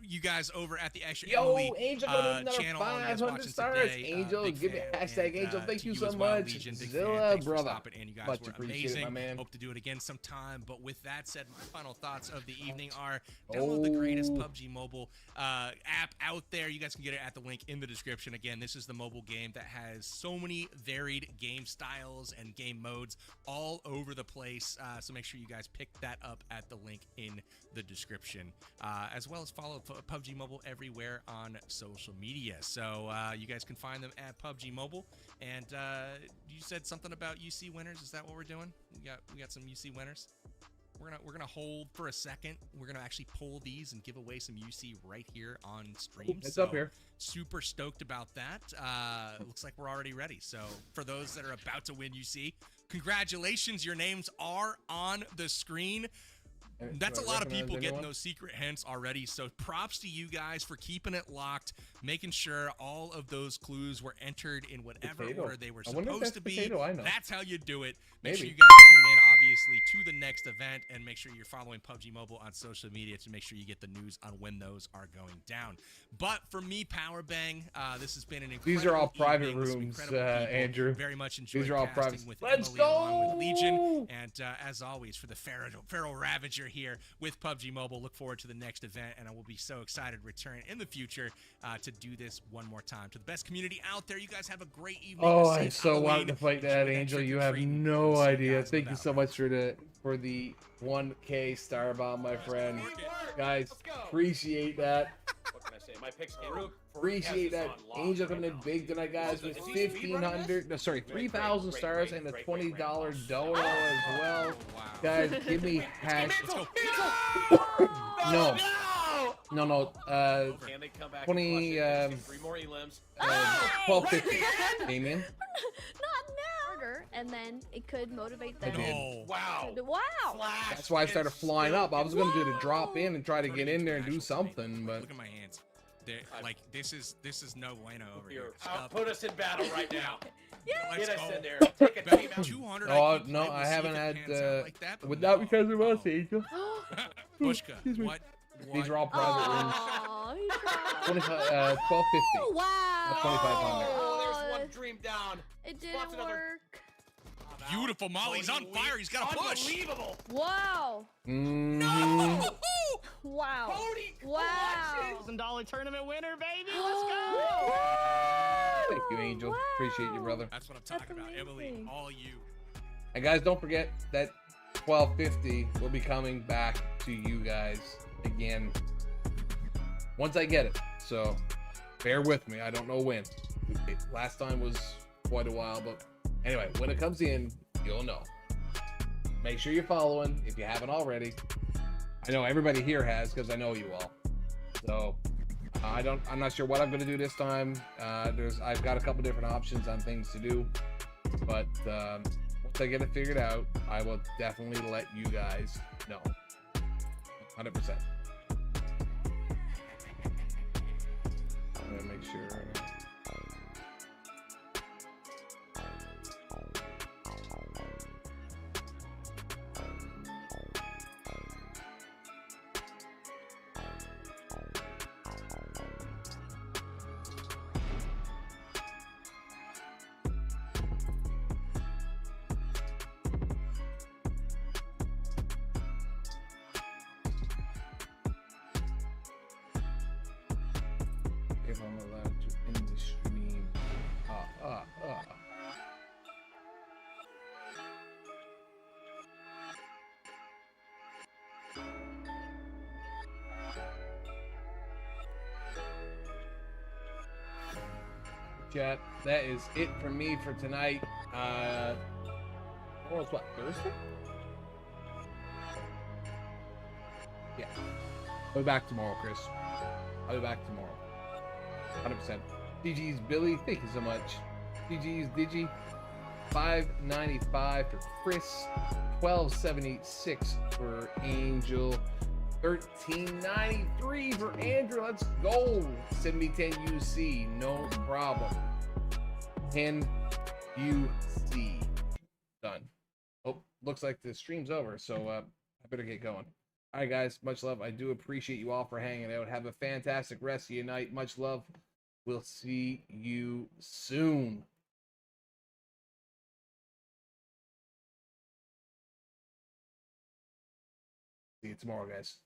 you guys over at the Extra Yo, Emily Angel got another channel. All you guys 500 watching stars. today. Angel, Big give me fan. hashtag And, Angel. Thank to you as so well, much. Legion, big Zilla, fan. Thanks for brother. stopping in. You guys Much were appreciated, amazing. my man. Hope to do it again sometime. But with that said, my final thoughts of the evening are download the greatest PUBG Mobile app out there. You guys can get it at the link in the description. Again, this is the mobile game that has so many varied game styles and game modes all over the place. So make sure you guys pick that up at the link in the description, as well as follow PUBG Mobile everywhere on social media. So you guys can find them at PUBG Mobile. And you said something about UC winners. Is that what we're doing? We got some UC winners. We're gonna hold for a second. We're gonna actually pull these and give away some UC right here on stream. It's so up here. Super stoked about that. Looks like we're already ready. So for those that are about to win UC, congratulations, your names are on the screen. That's a lot of people getting those secret hints already. So props to you guys for keeping it locked, making sure all of those clues were entered in whatever order they were supposed to be. That's how you do it. Make sure you guys tune in, obviously, to the next event, and make sure you're following PUBG Mobile on social media to make sure you get the news on when those are going down. But for me, Power Bang, this has been an incredible These are all private evening with some rooms, incredible people. Andrew. Very much enjoyed These are all casting private. with Let's Emily go! along with Legion. And as always, for the Feral Ravager here with PUBG Mobile, look forward to the next event, and I will be so excited to return in the future to do this one more time. To the best community out there, you guys have a great evening. Oh, A I safe so wanted Halloween. to fight that, Angel. You have no idea. Thank you so much for the 1K star bomb, my friend. Guys, appreciate that. What can I say? My picks came. Appreciate that. Angel coming in big tonight, guys, with 1,500, no, sorry, 3,000 stars and a $20 dono as well. Guys, give me No. 20, 1250. Damien. Not now. And then it could motivate them. I did. Wow. Wow. That's why I started flying up. I was going to do the drop in and try to get in there and do something, but Look at my hands. They're, like this is no bueno over here. Put us in battle right now. Let's Get us go. in there. Take a team out. 200 oh IQ no, play. We'll I see if haven't it had pans out like that, but without because of us, Angel. Bushka, Excuse me. what? These are all private rooms. Oh, he tried. 1250. Wow. Not 2,500. Oh, there's one dream down. It Spots didn't another- work. Beautiful, Molly. He's on fire. He's got a push. Unbelievable. Wow. No. Wow. Wow. $1,000 tournament winner, baby. Let's go. Thank you, Angel. Appreciate you, brother. That's what I'm talking about, Emily. All you. And guys, don't forget that 1250 will be coming back to you guys again once I get it. So bear with me. I don't know when. Last time was quite a while, but anyway, when it comes in, you'll know. Make sure you're following if you haven't already. I know everybody here has because I know you all. So I'm not sure what I'm going to do this time. I've got a couple different options on things to do, but once I get it figured out, I will definitely let you guys know. 100%. I'm gonna make sure. If I'm allowed to end the stream. Chat, that is it from me for tonight. Tomorrow's what, Thursday? Yeah. I'll be back tomorrow, Chris. I'll be back tomorrow. 100%. GG's Billy, thank you so much. GG's Digi, $5.95 for Chris, $12.76 for Angel, $13.93 for Andrew. Let's go. 7010 UC, no problem. 10 UC. Done. Oh, looks like the stream's over, so I better get going. All right, guys, much love. I do appreciate you all for hanging out. Have a fantastic rest of your night. Much love. We'll see you soon. See you tomorrow, guys.